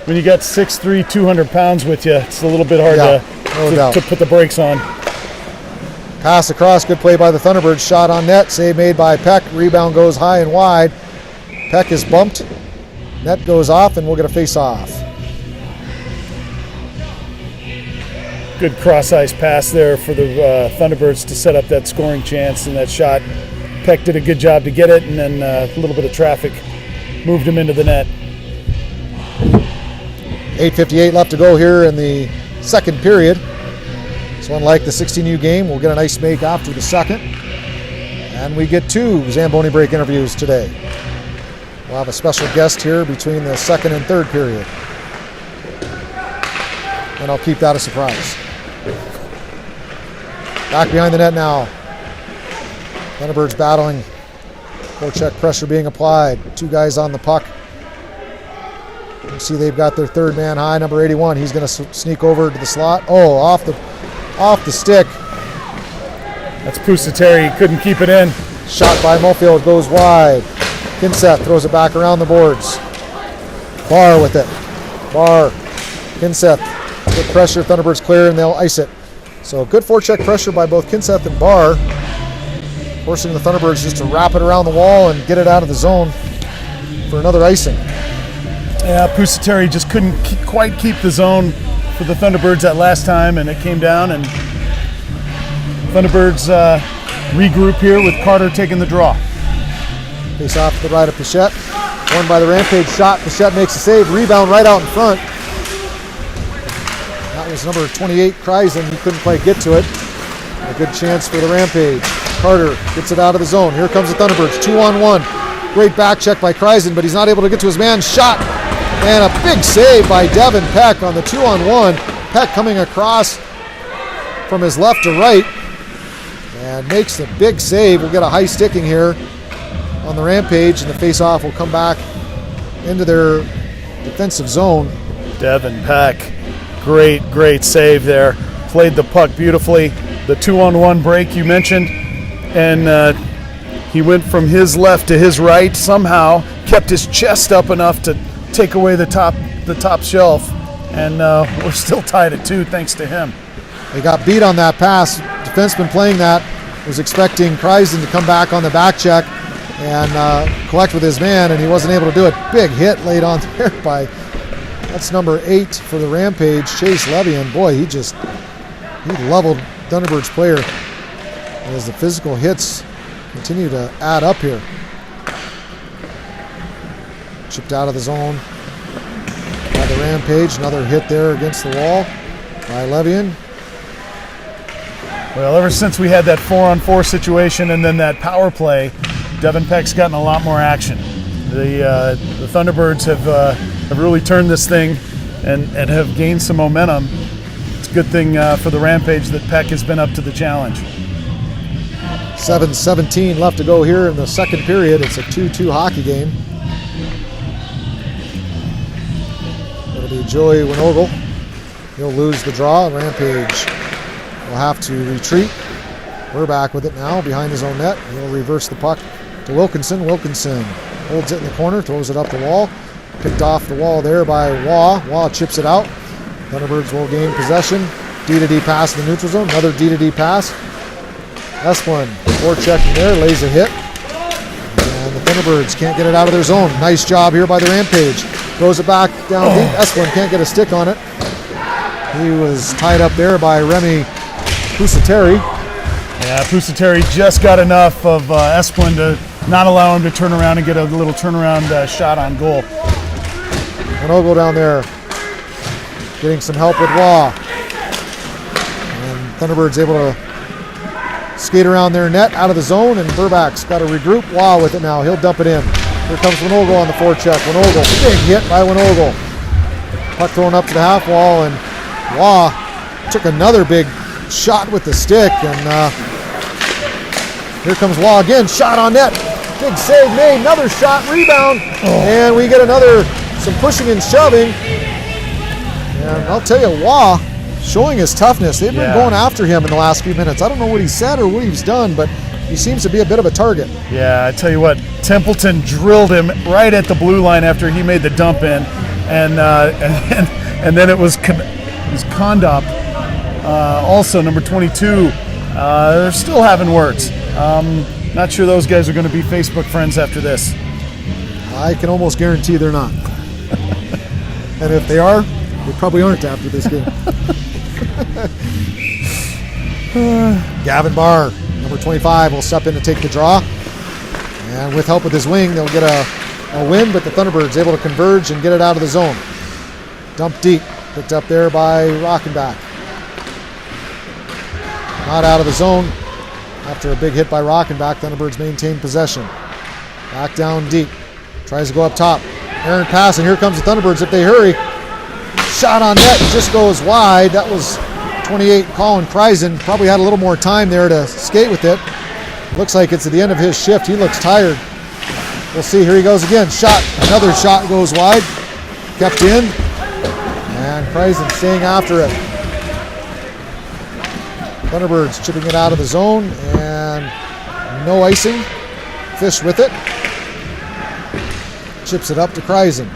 when you got 6'3", 200 pounds with you. It's a little bit hard to put the brakes on. Pass across, good play by the Thunderbirds. Shot on net, save made by Peck. Rebound goes high and wide. Peck is bumped. Net goes off, and we'll get a face-off. Good cross-ice pass there for the Thunderbirds to set up that scoring chance and that shot. Peck did a good job to get it, and then a little bit of traffic moved him into the net. 8:58 left to go here in the second period. So unlike the 16U game, we'll get an ice make after the second. And we get 2 Zamboni break interviews today. We'll have a special guest here between the second and third period. And I'll keep that a surprise. Back behind the net now. Thunderbirds battling. Forecheck pressure being applied. 2 guys on the puck. You see they've got their third man high, number 81. He's going to sneak over to the slot. Oh, off the stick. That's Pusateri. He couldn't keep it in. Shot by Mofield goes wide. Kinseth throws it back around the boards. Barr with it. Barr. Kinseth. Good pressure. Thunderbirds clear and they'll ice it. So good forecheck pressure by both Kinseth and Barr, forcing the Thunderbirds just to wrap it around the wall and get it out of the zone for another icing. Yeah, Pusateri just couldn't quite keep the zone for the Thunderbirds that last time, and it came down, and Thunderbirds regroup here with Carter taking the draw. Face off to the right of Pichette. Won by the Rampage shot. Pichette makes a save. Rebound right out in front. That was number 28, Kreisen. He couldn't quite get to it. A good chance for the Rampage. Carter gets it out of the zone. Here comes the Thunderbirds. 2-on-1. Great back check by Kreisen, but he's not able to get to his man. Shot. And a big save by Devin Peck on the 2-on-1. Peck coming across from his left to right and makes the big save. We'll get a high sticking here on the Rampage, and the face-off will come back into their defensive zone. Devin Peck, great save there. Played the puck beautifully. The 2-on-1 break you mentioned, and he went from his left to his right, somehow kept his chest up enough to take away the top shelf, and we're still tied at 2 thanks to him. They got beat on that pass. Defenseman playing that was expecting Kreisen to come back on the back check and collect with his man, and he wasn't able to do it. Big hit laid on there by, that's number 8 for the Rampage, Chase Levian. Boy, he leveled Thunderbirds player as the physical hits continue to add up here. Chipped out of the zone by the Rampage. Another hit there against the wall by Levian. Well, ever since we had that 4-on-4 situation and then that power play, Devin Peck's gotten a lot more action. The Thunderbirds have really turned this thing and have gained some momentum. It's a good thing for the Rampage that Peck has been up to the challenge. 7:17 left to go here in the second period. It's a 2-2 hockey game. It'll be Joey Winogle. He'll lose the draw. Rampage will have to retreat. Burbach with it now behind his own net. He'll reverse the puck to Wilkinson. Wilkinson holds it in the corner, throws it up the wall. Picked off the wall there by Waugh. Waugh chips it out. Thunderbirds will gain possession. D-to-D pass in the neutral zone. Another D-to-D pass. Esplin, forechecking there, lays a hit. And the Thunderbirds can't get it out of their zone. Nice job here by the Rampage. Throws it back down deep. Esplin can't get a stick on it. He was tied up there by Remy Pusateri. Yeah, Pusateri just got enough of Esplin to not allow him to turn around and get a little turnaround shot on goal. And Ogle down there getting some help with Waugh. And Thunderbirds able to skate around their net out of the zone, and Burbach's got to regroup. Waugh with it now. He'll dump it in. Here comes Winogle on the forecheck. Winogle, big hit by Winogle. Puck thrown up to the half wall, and Waugh took another big shot with the stick, and here comes Waugh again. Shot on net. Big save made. Another shot, rebound, and we get some pushing and shoving. And I'll tell you, Waugh showing his toughness. They've been going after him in the last few minutes. I don't know what he said or what he's done, but he seems to be a bit of a target. Yeah, I tell you what, Templeton drilled him right at the blue line after he made the dump in, and then it was Kondop, also number 22. They're still having words. Not sure those guys are going to be Facebook friends after this. I can almost guarantee they're not. And if they are, they probably aren't after this game. Gavin Barr, number 25, will step in to take the draw. And with help with his wing, they'll get a win, but the Thunderbirds able to converge and get it out of the zone. Dumped deep, picked up there by Rockenbach. Not out of the zone. After a big hit by Rockenbach, Thunderbirds maintain possession. Back down deep. Tries to go up top. Aaron pass, and here comes the Thunderbirds if they hurry. Shot on net, just goes wide. That was 28, Colin Kreisen. Probably had a little more time there to skate with it. Looks like it's at the end of his shift. He looks tired. We'll see. Here he goes again. Shot. Another shot goes wide. Kept in. And Kreisen staying after it. Thunderbirds chipping it out of the zone, and no icing. Fish with it. Chips it up to Kreisen.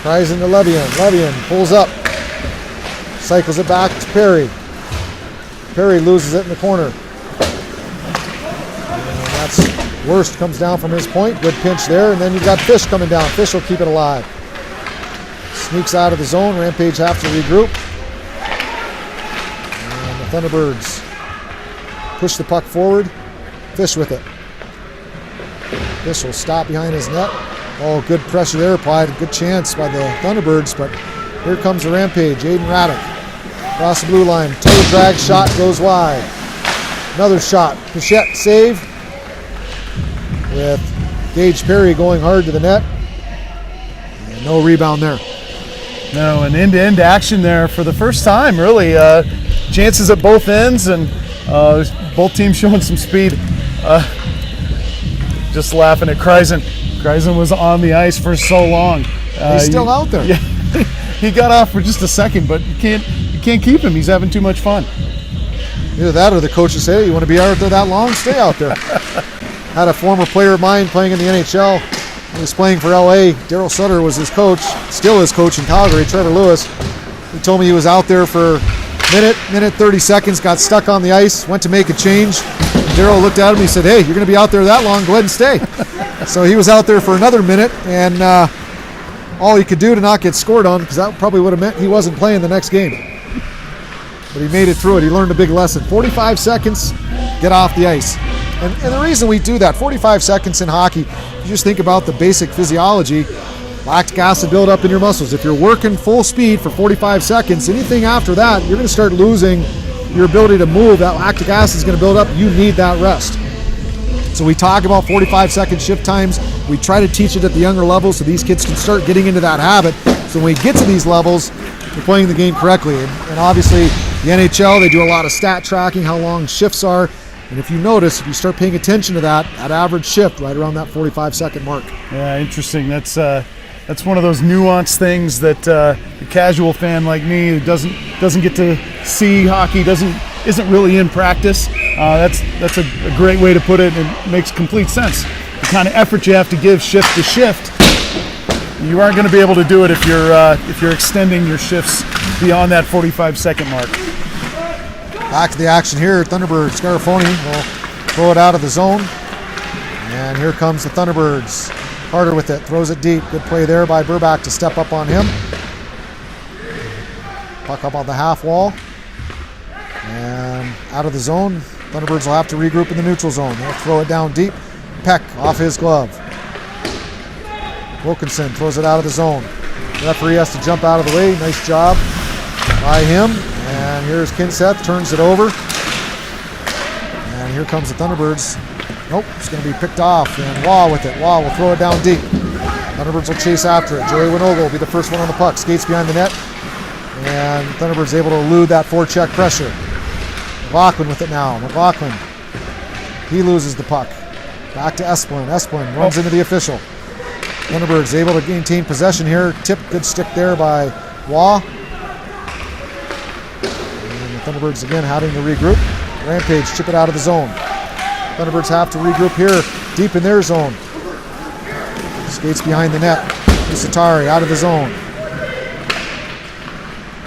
Kreisen to Levian. Levian pulls up. Cycles it back to Perry. Perry loses it in the corner. And that's worst, comes down from his point. Good pinch there, and then you've got Fish coming down. Fish will keep it alive. Sneaks out of the zone. Rampage have to regroup. And the Thunderbirds push the puck forward. Fish with it. Fish will stop behind his net. Oh, good pressure there applied. Good chance by the Thunderbirds, but here comes the Rampage. Aiden Raddick across the blue line. Toe drag shot goes wide. Another shot. Pichette save with Gage Perry going hard to the net. And no rebound there. No, an end-to-end action there for the first time, really. Chances at both ends, and both teams showing some speed. Just laughing at Kreisen. Kreisen was on the ice for so long. He's still out there. Yeah, he got off for just a second, but you can't keep him. He's having too much fun. Either that or the coaches say, you want to be out there that long? Stay out there. Had a former player of mine playing in the NHL. He was playing for LA. Daryl Sutter was his coach, still his coach in Calgary, Trevor Lewis. He told me he was out there for minute 30 seconds, got stuck on the ice, went to make a change. Daryl looked at him, he said, hey, you're going to be out there that long, go ahead and stay. So he was out there for another minute, and all he could do to not get scored on, because that probably would have meant he wasn't playing the next game. But he made it through it. He learned a big lesson. 45 seconds, get off the ice. And the reason we do that, 45 seconds in hockey, you just think about the basic physiology, lactic acid buildup in your muscles. If you're working full speed for 45 seconds, anything after that, you're going to start losing your ability to move. That lactic acid is going to build up. You need that rest. So we talk about 45-second shift times. We try to teach it at the younger levels so these kids can start getting into that habit. So when we get to these levels, we're playing the game correctly. And obviously, the NHL, they do a lot of stat tracking, how long shifts are. And if you notice, if you start paying attention to that average shift right around that 45-second mark. Yeah, interesting. That's That's one of those nuanced things that the casual fan like me who doesn't get to see hockey, isn't really in practice. That's a great way to put it, and it makes complete sense. The kind of effort you have to give shift to shift, you aren't going to be able to do it if you're extending your shifts beyond that 45-second mark. Back to the action here. Thunderbird Scarafoni will throw it out of the zone. And here comes the Thunderbirds. Carter with it, throws it deep. Good play there by Burbach to step up on him. Puck up on the half wall. And out of the zone. Thunderbirds will have to regroup in the neutral zone. They'll throw it down deep. Peck off his glove. Wilkinson throws it out of the zone. The referee has to jump out of the way. Nice job by him. And here's Kinseth, turns it over. And here comes the Thunderbirds. Nope, it's going to be picked off. And Waugh with it. Waugh will throw it down deep. Thunderbirds will chase after it. Joey Winogle will be the first one on the puck. Skates behind the net. And Thunderbirds able to elude that forecheck pressure. McLaughlin with it now. McLaughlin. He loses the puck. Back to Esplin. Esplin runs into the official. Thunderbirds able to maintain possession here. Tip, good stick there by Waugh. And the Thunderbirds again having to regroup. Rampage chip it out of the zone. Thunderbirds have to regroup here, deep in their zone. Skates behind the net. Usatari out of the zone.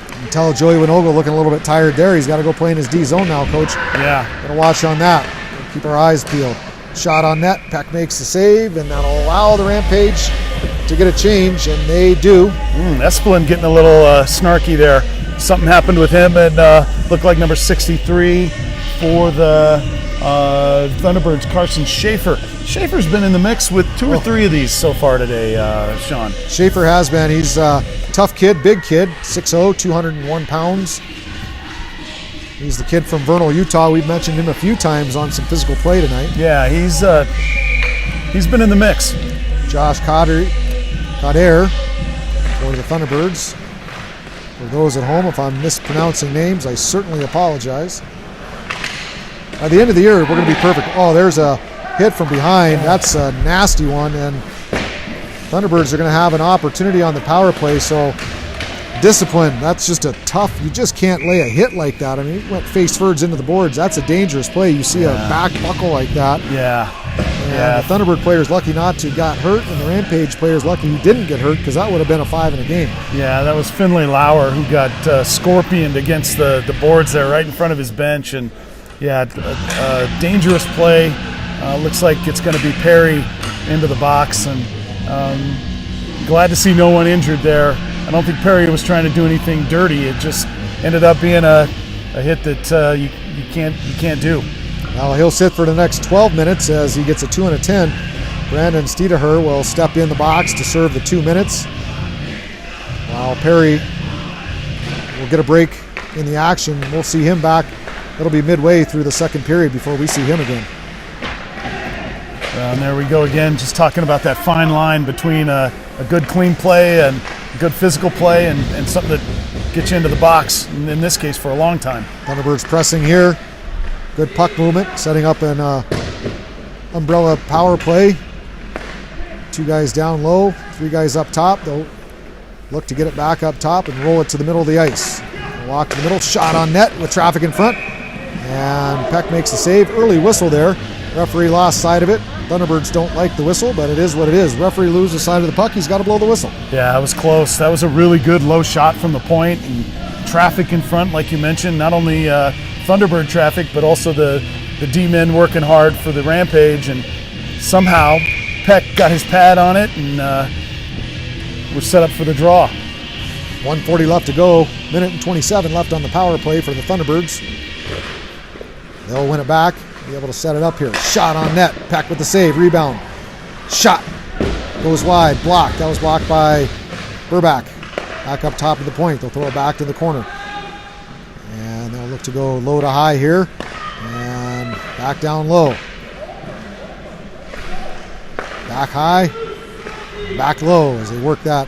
You can tell Joey Winogle looking a little bit tired there. He's got to go play in his D zone now, Coach. Yeah. Got to watch on that. Keep our eyes peeled. Shot on net. Peck makes the save, and that'll allow the Rampage to get a change, and they do. Esplin getting a little snarky there. Something happened with him, and looked like number 63 for the Thunderbirds, Carson Schaefer. Schaefer's been in the mix with 2 or 3 of these so far today, Sean. Schaefer has been. He's a tough kid, big kid, 6'0", 201 pounds. He's the kid from Vernal, Utah. We've mentioned him a few times on some physical play tonight. Yeah, he's been in the mix. Josh Coder for the Thunderbirds. For those at home, if I'm mispronouncing names, I certainly apologize. By the end of the year, we're going to be perfect. Oh, there's a hit from behind. That's a nasty one, and Thunderbirds are going to have an opportunity on the power play, so discipline, that's just a tough, you just can't lay a hit like that. I mean, he went face first into the boards. That's a dangerous play. You see a back buckle like that. Yeah. And the Thunderbird player's lucky not to got hurt, and the Rampage player's lucky he didn't get hurt, because that would have been a 5 in a game. Yeah, that was Finlay Lauer who got scorpioned against the boards there right in front of his bench. And yeah, a dangerous play. Looks like it's going to be Perry into the box, and glad to see no one injured there. I don't think Perry was trying to do anything dirty. It just ended up being a hit that you can't do. Now he'll sit for the next 12 minutes as he gets a 2 and a 10. Brandon Steederher will step in the box to serve the 2 minutes, while Perry will get a break in the action. We'll see him back. It'll be midway through the second period before we see him again. And there we go again, just talking about that fine line between a good clean play and good physical play and something that gets you into the box, in this case for a long time. Thunderbirds pressing here. Good puck movement, setting up an umbrella power play. 2 guys down low, 3 guys up top. They'll look to get it back up top and roll it to the middle of the ice. Walk to the middle, shot on net with traffic in front. And Peck makes the save. Early whistle there. Referee lost sight of it. Thunderbirds don't like the whistle, but it is what it is. Referee loses side of the puck, he's got to blow the whistle. Yeah, it was close. That was a really good low shot from the point, and traffic in front, like you mentioned, not only Thunderbird traffic, but also the D-men working hard for the Rampage, and somehow Peck got his pad on it, and we're set up for the draw. 1:40 left to go, minute and 27 left on the power play for the Thunderbirds. They'll win it back, be able to set it up here. Shot on net, Peck with the save, rebound. Shot, goes wide, blocked. That was blocked by Burbach. Back up top of the point, they'll throw it back to the corner. And they'll look to go low to high here, and back down low. Back high, back low as they work that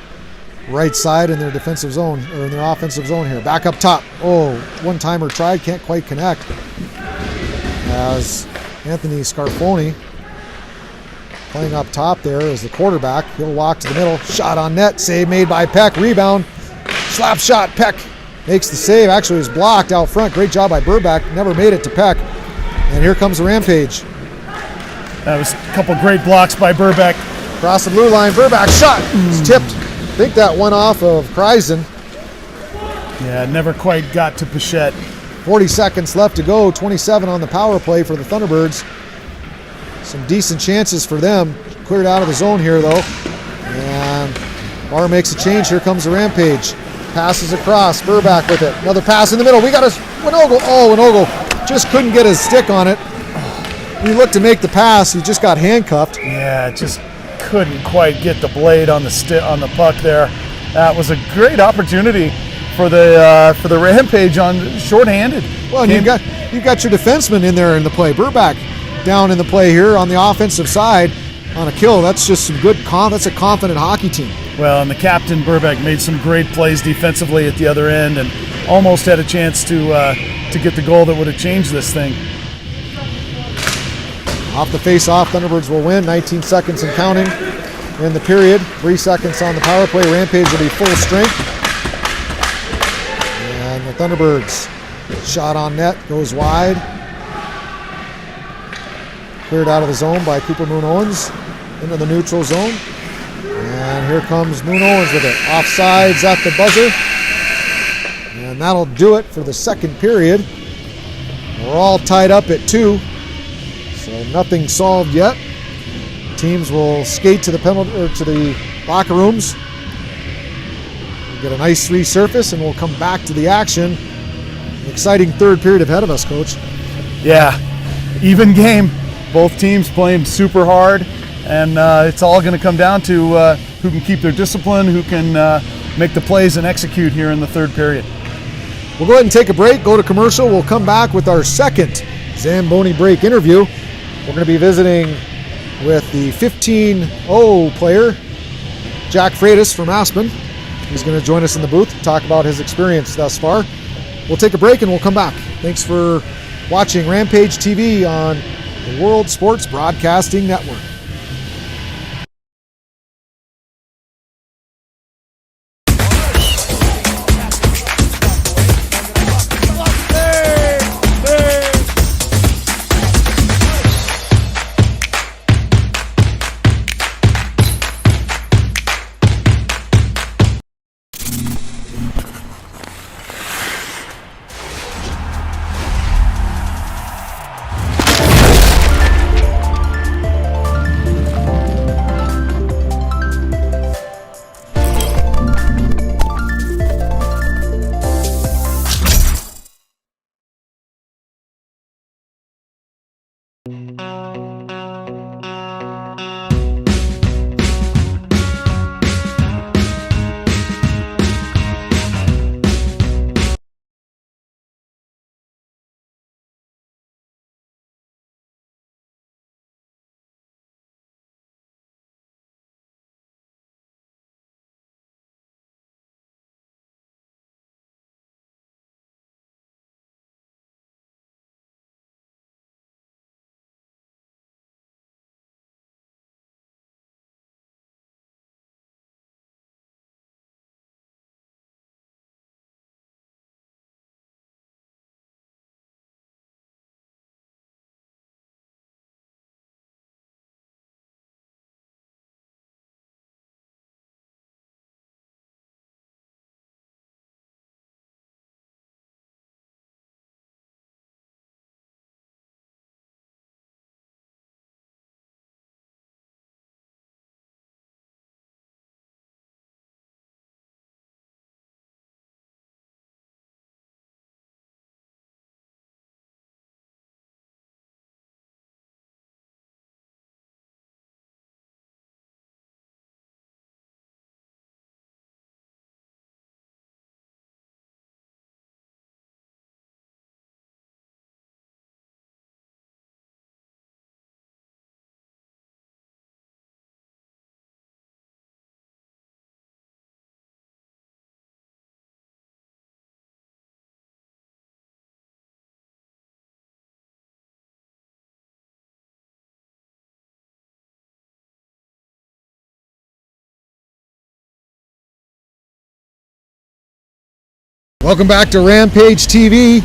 right side in their defensive zone, or in their offensive zone here. Back up top. Oh, one-timer tried, can't quite connect. As Anthony Scarfoni Playing up top there is the quarterback. He'll walk to the middle. Shot on net. Save made by Peck. Rebound. Slap shot. Peck makes the save. Actually, it was blocked out front. Great job by Burback. Never made it to Peck. And here comes the Rampage. That was a couple great blocks by Burback. Across the blue line. Burback shot. It's tipped. I think that went off of Kreisen. Yeah, never quite got to Pichette. 40 seconds left to go. 27 on the power play for the Thunderbirds. Some decent chances for them. Cleared out of the zone here, though. And Barr makes a change. Here comes the Rampage. Passes across. Burback with it. Another pass in the middle. We got a Winogle. Oh, Winogle just couldn't get his stick on it. He looked to make the pass. He just got handcuffed. Yeah, just couldn't quite get the blade on the puck there. That was a great opportunity for the Rampage on shorthanded. Well, and you've got your defenseman in there in the play. Burback down in the play here on the offensive side on a kill. That's just some good that's a confident hockey team. Well, and the captain Burback made some great plays defensively at the other end and almost had a chance to get the goal that would have changed this thing. Off the face-off, Thunderbirds will win. 19 seconds and counting in the period. 3 seconds on the power play. Rampage will be full strength. And the Thunderbirds shot on net goes wide. Cleared out of the zone by Cooper Moon Owens into the neutral zone. And here comes Moon Owens with it. Offsides at the buzzer. And that'll do it for the second period. We're all tied up at 2. So nothing solved yet. Teams will skate to the to the locker rooms. We'll get a nice resurface and we'll come back to the action. An exciting third period ahead of us, Coach. Yeah, even game. Both teams playing super hard, and it's all going to come down to who can keep their discipline, who can make the plays and execute here in the third period. We'll go ahead and take a break, go to commercial. We'll come back with our second Zamboni break interview. We're going to be visiting with the 15-0 player, Jack Freitas from Aspen. He's going to join us in the booth to talk about his experience thus far. We'll take a break and we'll come back. Thanks for watching Rampage TV on the World Sports Broadcasting Network. Welcome back to Rampage TV.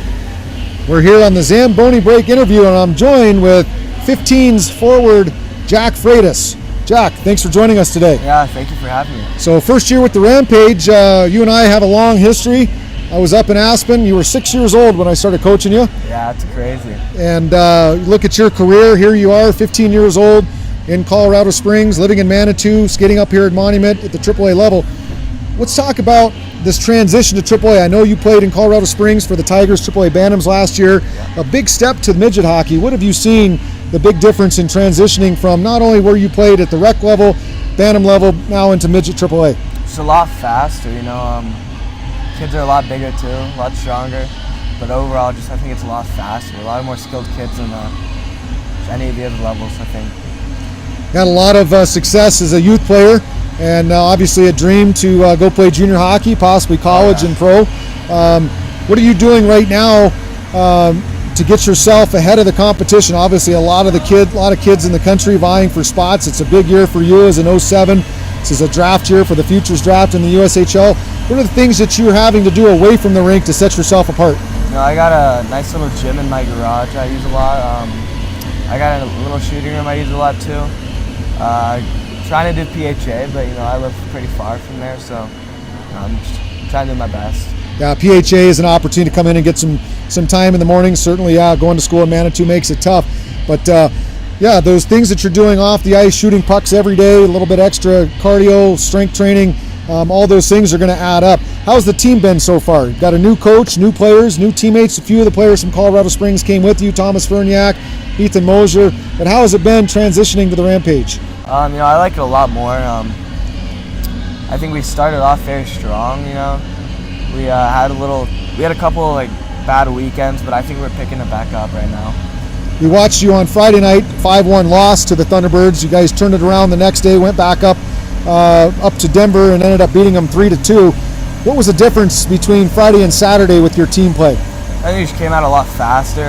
We're here on the Zamboni Break interview, and I'm joined with 15's forward Jack Freitas. Jack, thanks for joining us today. Yeah, thank you for having me. So first year with the Rampage, you and I have a long history. I was up in Aspen. You were 6 years old when I started coaching you. Yeah, it's crazy. And look at your career. Here you are, 15 years old in Colorado Springs, living in Manitou, skating up here at Monument at the AAA level. Let's talk about this transition to AAA. I know you played in Colorado Springs for the Tigers AAA Bantams last year. A big step to midget hockey. What have you seen the big difference in transitioning from not only where you played at the rec level, Bantam level, now into midget AAA? It's a lot faster, you know. Kids are a lot bigger too, a lot stronger. But overall, I think it's a lot faster. A lot more skilled kids than any of the other levels, I think. Had a lot of success as a youth player, and obviously a dream to go play junior hockey, possibly college and pro. What are you doing right now to get yourself ahead of the competition? Obviously, a lot of kids in the country vying for spots. It's a big year for you as an 07. This is a draft year for the Futures Draft in the USHL. What are the things that you're having to do away from the rink to set yourself apart? You know, I got a nice little gym in my garage I use a lot. I got a little shooting room I use a lot too. Trying to do PHA, but you know, I live pretty far from there, so I'm just trying to do my best. Yeah, PHA is an opportunity to come in and get some time in the morning. Certainly, going to school in Manitou makes it tough. But yeah, those things that you're doing off the ice, shooting pucks every day, a little bit extra cardio, strength training, all those things are going to add up. How's the team been so far? You've got a new coach, new players, new teammates. A few of the players from Colorado Springs came with you, Thomas Ferniak, Ethan Mosier. But how has it been transitioning to the Rampage? You know, I like it a lot more. I think we started off very strong, you know. We had a couple like bad weekends, but I think we're picking it back up right now. We watched you on Friday night, 5-1 loss to the Thunderbirds. You guys turned it around the next day, went back up to Denver and ended up beating them 3-2. What was the difference between Friday and Saturday with your team play? I think we just came out a lot faster.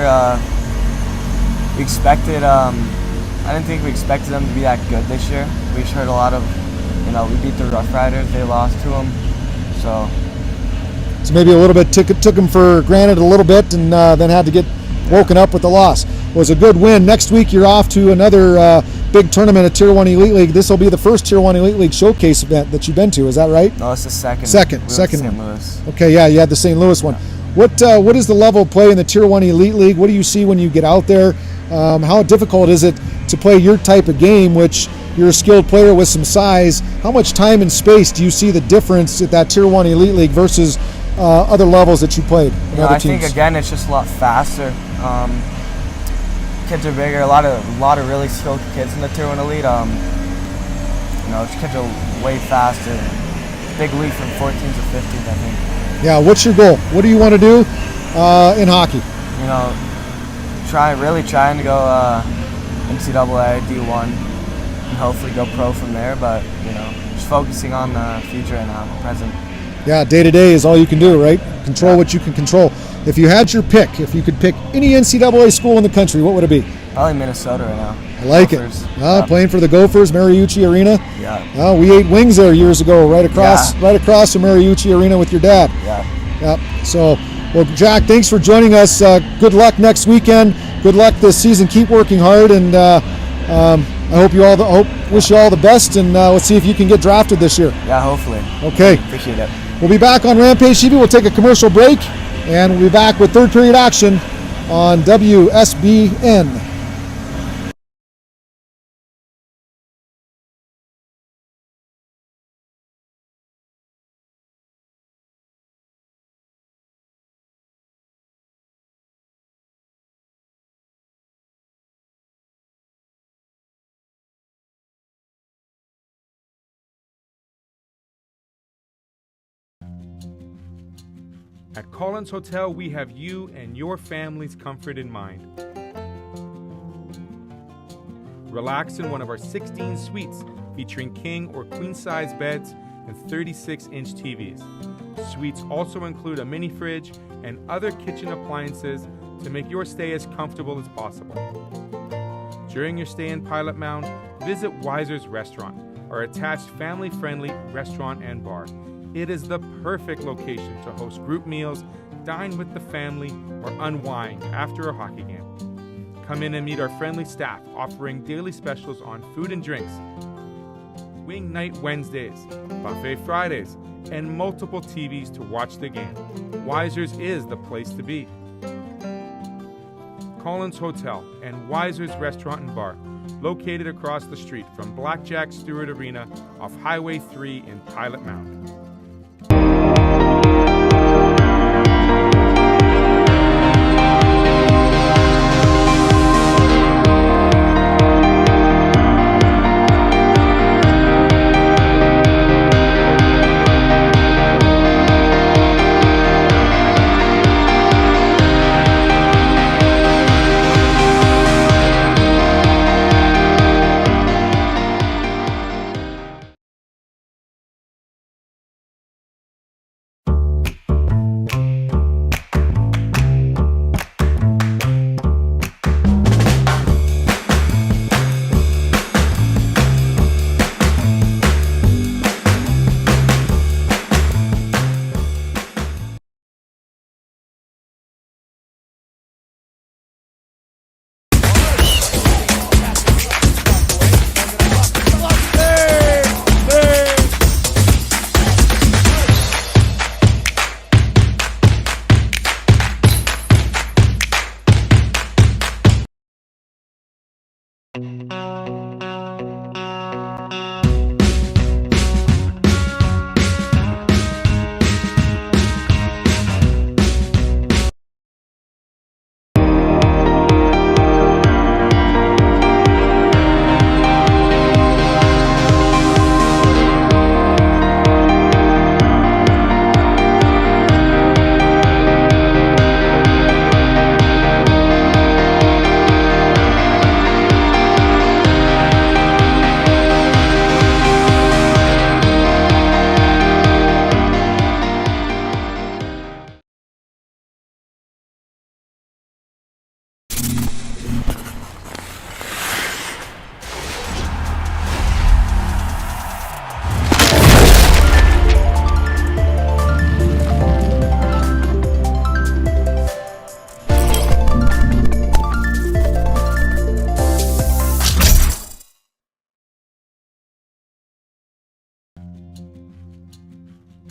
We expected, I didn't think we expected them to be that good this year. We just heard a lot of, you know, we beat the Rough Riders, they lost to them, so maybe a little bit took them for granted a little bit, and then had to get woken up with the loss. It was a good win. Next week you're off to another big tournament at Tier 1 Elite League. This will be the first Tier 1 Elite League showcase event that you've been to, is that right? No, it's the second. Second St. one. Louis. Okay, yeah, you had the St. Louis one. What is the level of play in the Tier 1 Elite League? What do you see when you get out there? How difficult is it to play your type of game, which you're a skilled player with some size? How much time and space do you see the difference at that Tier 1 Elite League versus other levels that you played in other teams? I think again it's just a lot faster. Kids are bigger. A lot of really skilled kids in the Tier 1 Elite. You know, kids are way faster. Big leap from 14 to 15, I think. Yeah. What's your goal? What do you want to do in hockey? You know, really trying to go NCAA D1 and hopefully go pro from there. But you know, just focusing on the future and present. Yeah, day to day is all you can do, right? Control what you can control. If you had your pick, if you could pick any NCAA school in the country, what would it be? Probably Minnesota right now. I like Gophers. it. Playing for the Gophers, Mariucci Arena. Yeah. We ate wings there years ago, right across from Mariucci Arena with your dad. Yeah. So, well, Jack, thanks for joining us. Good luck next weekend. Good luck this season. Keep working hard, and I wish you all the best. And let's see if you can get drafted this year. Yeah, hopefully. Okay. Appreciate it. We'll be back on Rampage TV. We'll take a commercial break, and we'll be back with third period action on WSBN. At Collins Hotel, we have you and your family's comfort in mind. Relax in one of our 16 suites featuring king or queen size beds and 36-inch TVs. Suites also include a mini fridge and other kitchen appliances to make your stay as comfortable as possible. During your stay in Pilot Mound, visit Weiser's Restaurant, our attached family-friendly restaurant and bar. It is the perfect location to host group meals, dine with the family, or unwind after a hockey game. Come in and meet our friendly staff offering daily specials on food and drinks, Wing Night Wednesdays, Buffet Fridays, and multiple TVs to watch the game. Wiser's is the place to be. Collins Hotel and Wiser's Restaurant and Bar, located across the street from Blackjack Stewart Arena off Highway 3 in Pilot Mound.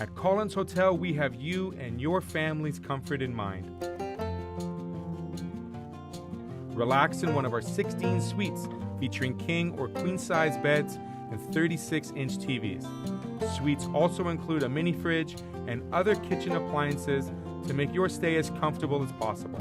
At Collins Hotel, we have you and your family's comfort in mind. Relax in one of our 16 suites featuring king or queen size beds and 36-inch TVs. Suites also include a mini fridge and other kitchen appliances to make your stay as comfortable as possible.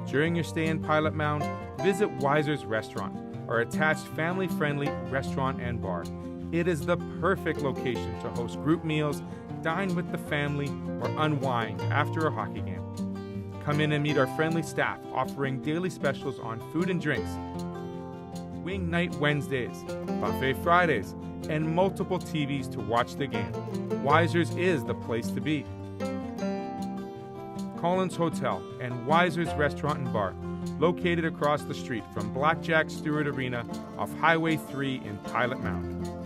During your stay in Pilot Mound, visit Wiser's Restaurant, our attached family-friendly restaurant and bar. It is the perfect location to host group meals, dine with the family, or unwind after a hockey game. Come in and meet our friendly staff offering daily specials on food and drinks, Wing Night Wednesdays, Buffet Fridays, and multiple TVs to watch the game. Wiser's is the place to be. Collins Hotel and Wiser's Restaurant and Bar, located across the street from Blackjack Stewart Arena off Highway 3 in Pilot Mound.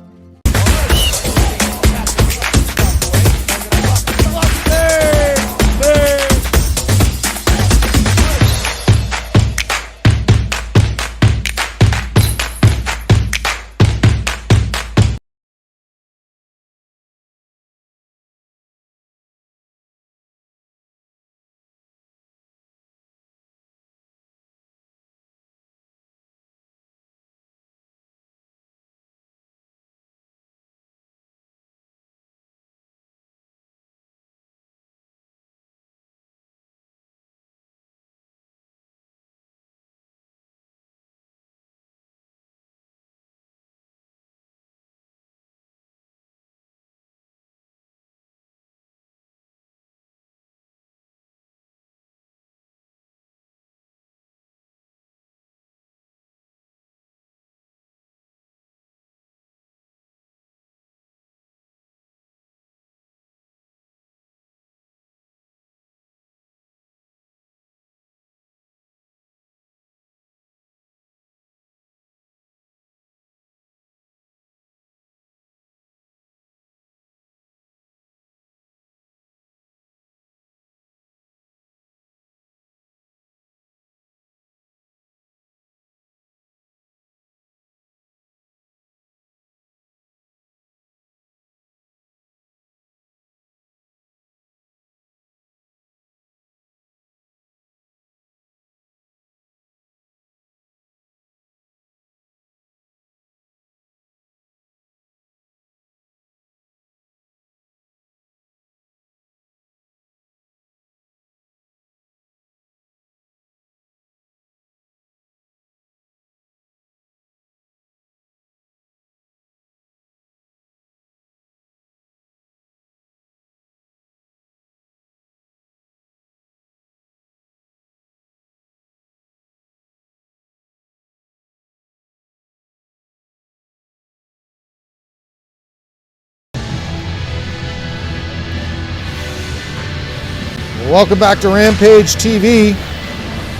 Welcome back to Rampage TV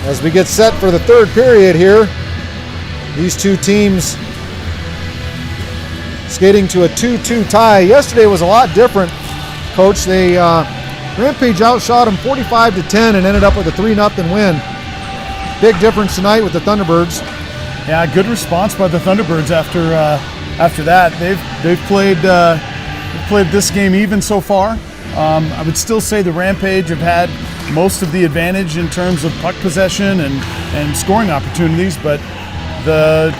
as we get set for the third period here. These two teams skating to a 2-2 tie. Yesterday was a lot different, Coach. They Rampage outshot them 45-10 and ended up with a 3-0 win. Big difference tonight with the Thunderbirds. Yeah, good response by the Thunderbirds after that. They've played this game even so far. I would still say the Rampage have had most of the advantage in terms of puck possession and scoring opportunities, but the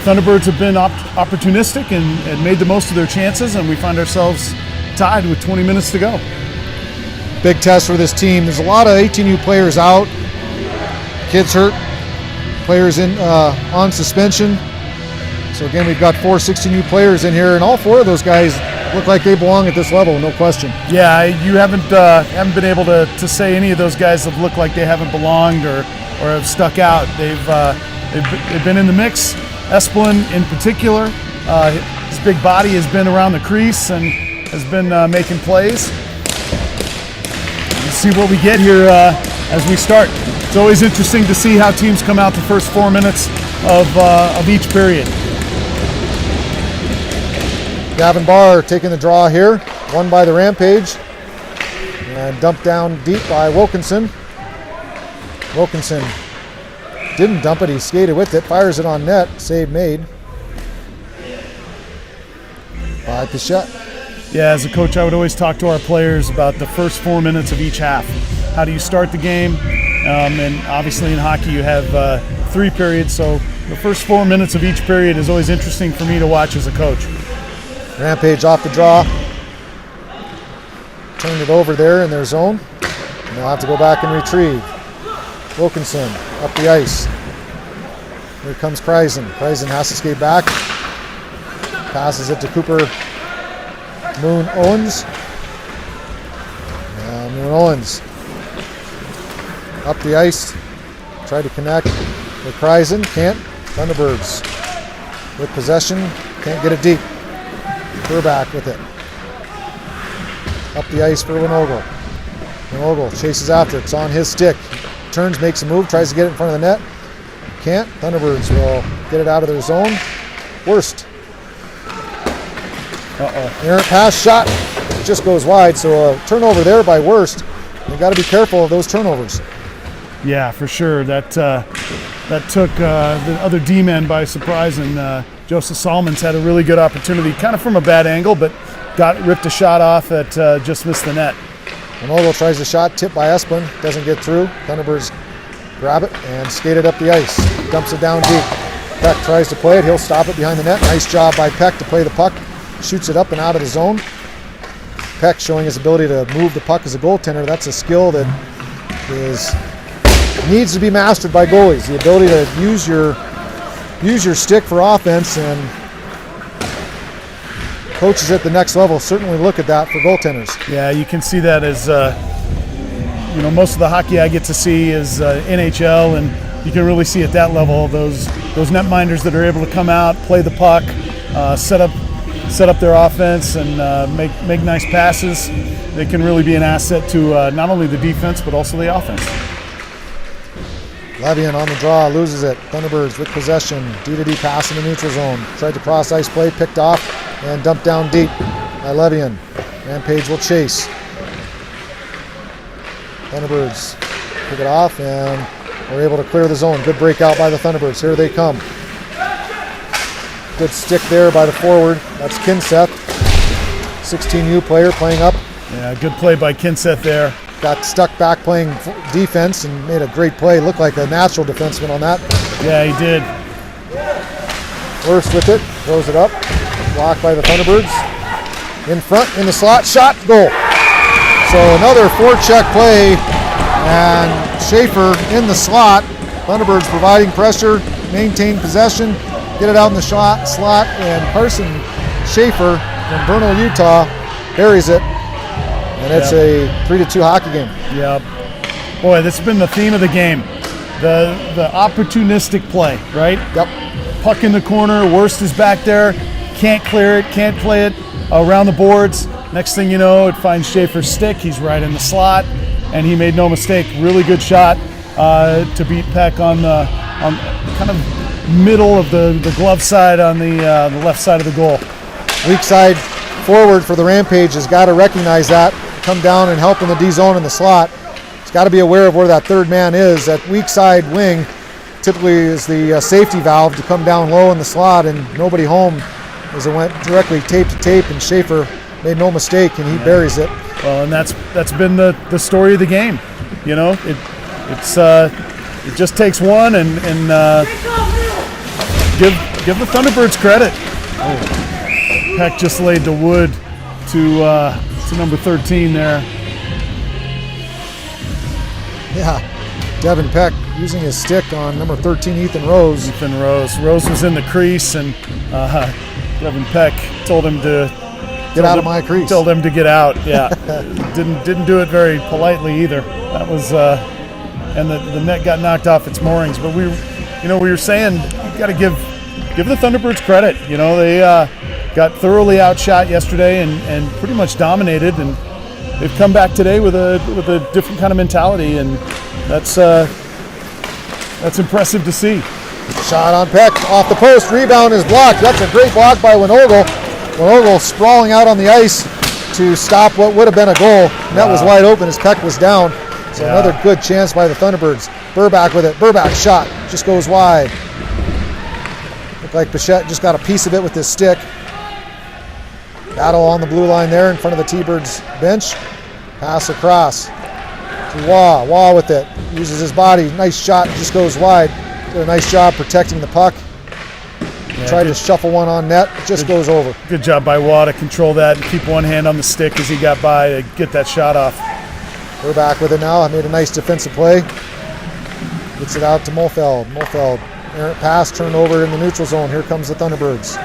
Thunderbirds have been opportunistic and made the most of their chances, and we find ourselves tied with 20 minutes to go. Big test for this team. There's a lot of 18U players out, kids hurt, players on suspension. So again, we've got 4 16U players in here, and all 4 of those guys look like they belong at this level, no question. Yeah, you haven't been able to say any of those guys have looked like they haven't belonged or have stuck out. They've been in the mix. Esplin in particular, his big body has been around the crease and has been making plays. Let's see what we get here as we start. It's always interesting to see how teams come out the first 4 minutes of each period. Gavin Barr taking the draw here, won by the Rampage, and dumped down deep by Wilkinson. Wilkinson didn't dump it, he skated with it, fires it on net, save made by Pichette. Yeah, as a coach, I would always talk to our players about the first 4 minutes of each half. How do you start the game? And obviously in hockey you have 3 periods, so the first 4 minutes of each period is always interesting for me to watch as a coach. Rampage off the draw. Turned it over there in their zone. And they'll have to go back and retrieve. Wilkinson up the ice. Here comes Kreisen. Kreisen has to skate back. Passes it to Cooper Moon Owens. Moon Owens up the ice. Tried to connect with Kreisen. Can't. Thunderbirds with possession. Can't get it deep. Burback with it. Up the ice for Winogle. Winogle chases after it. It's on his stick. Turns, makes a move, tries to get it in front of the net. Can't. Thunderbirds will get it out of their zone. Worst. Errant pass, shot. It just goes wide, so a turnover there by Worst. You've got to be careful of those turnovers. Yeah, for sure. That took the other D-men by surprise, and Joseph Solomons had a really good opportunity, kind of from a bad angle, but ripped a shot off that just missed the net. Winogle tries a shot, tipped by Esplin, doesn't get through. Thunderbirds grab it and skate it up the ice. Dumps it down deep. Peck tries to play it, he'll stop it behind the net. Nice job by Peck to play the puck. Shoots it up and out of the zone. Peck showing his ability to move the puck as a goaltender. That's a skill that needs to be mastered by goalies. The ability to use your stick for offense, and coaches at the next level certainly look at that for goaltenders. Yeah, you can see that as most of the hockey I get to see is NHL, and you can really see at that level those netminders that are able to come out, play the puck, set up their offense, and make nice passes. They can really be an asset to not only the defense but also the offense. Levian on the draw, loses it. Thunderbirds with possession. D-to-D pass in the neutral zone. Tried to cross ice play, picked off, and dumped down deep by Levian. Rampage will chase. Thunderbirds pick it off, and we're able to clear the zone. Good breakout by the Thunderbirds. Here they come. Good stick there by the forward. That's Kinseth, 16U player playing up. Yeah, good play by Kinseth there. Got stuck back playing defense and made a great play. Looked like a natural defenseman on that. Yeah, he did. Worst with it, throws it up. Blocked by the Thunderbirds. In front, in the slot, shot, goal. So another forecheck play, and Schaefer in the slot. Thunderbirds providing pressure, maintain possession, get it out in the slot, and Carson Schaefer from Vernal, Utah buries it. And it's a 3-2 hockey game. Yeah. Boy, this has been the theme of the game. The opportunistic play, right? Yep. Puck in the corner, Worst is back there, can't clear it, can't play it around the boards. Next thing you know, it finds Schaefer's stick, he's right in the slot, and he made no mistake. Really good shot to beat Peck on kind of middle of the glove side on the left side of the goal. Weak side forward for the Rampage has got to recognize that, come down and help in the D zone in the slot. He's got to be aware of where that third man is. That weak side wing typically is the safety valve to come down low in the slot, and nobody home as it went directly tape to tape, and Schaefer made no mistake and he buries it. Well, and that's been the story of the game. You know, it just takes one, and give the Thunderbirds credit. Peck just laid the wood to number 13 there. Yeah, Devin Peck using his stick on number 13, Ethan Rose. Rose was in the crease, and Devin Peck told him to get out of my crease. Told him to get out. Yeah, didn't do it very politely either. That was and the net got knocked off its moorings. But we were saying you got to give the Thunderbirds credit. You know, they got thoroughly outshot yesterday and pretty much dominated, and they've come back today with a different kind of mentality, and that's impressive to see. Shot on Peck, off the post, rebound is blocked. That's a great block by Winogle. Winogle sprawling out on the ice to stop what would have been a goal. Net was wide open as Peck was down. So another good chance by the Thunderbirds. Burback with it. Burback shot, just goes wide. Looked like Bichette just got a piece of it with his stick. Battle on the blue line there in front of the T-Birds bench. Pass across to Waugh. Waugh with it. Uses his body. Nice shot. Just goes wide. Did a nice job protecting the puck. Tried to shuffle one on net. It just goes over. Good job by Waugh to control that and keep one hand on the stick as he got by to get that shot off. We're back with it now. Made a nice defensive play. Gets it out to Mulfeld. Mulfeld. Errant pass turned over in the neutral zone. Here comes the Thunderbirds.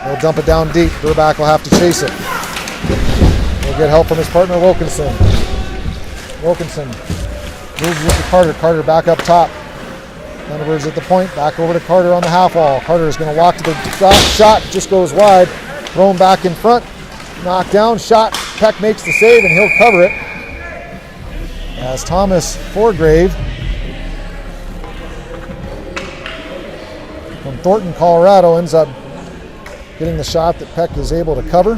They'll dump it down deep. Burback will have to chase it. He'll get help from his partner Wilkinson. Wilkinson moves with to Carter. Carter back up top. Thunderbirds at the point. Back over to Carter on the half wall. Carter is going to walk to the shot. Just goes wide. Thrown back in front. Knocked down. Shot. Peck makes the save and he'll cover it. As Thomas Forgrave from Thornton, Colorado, ends up getting the shot that Peck is able to cover.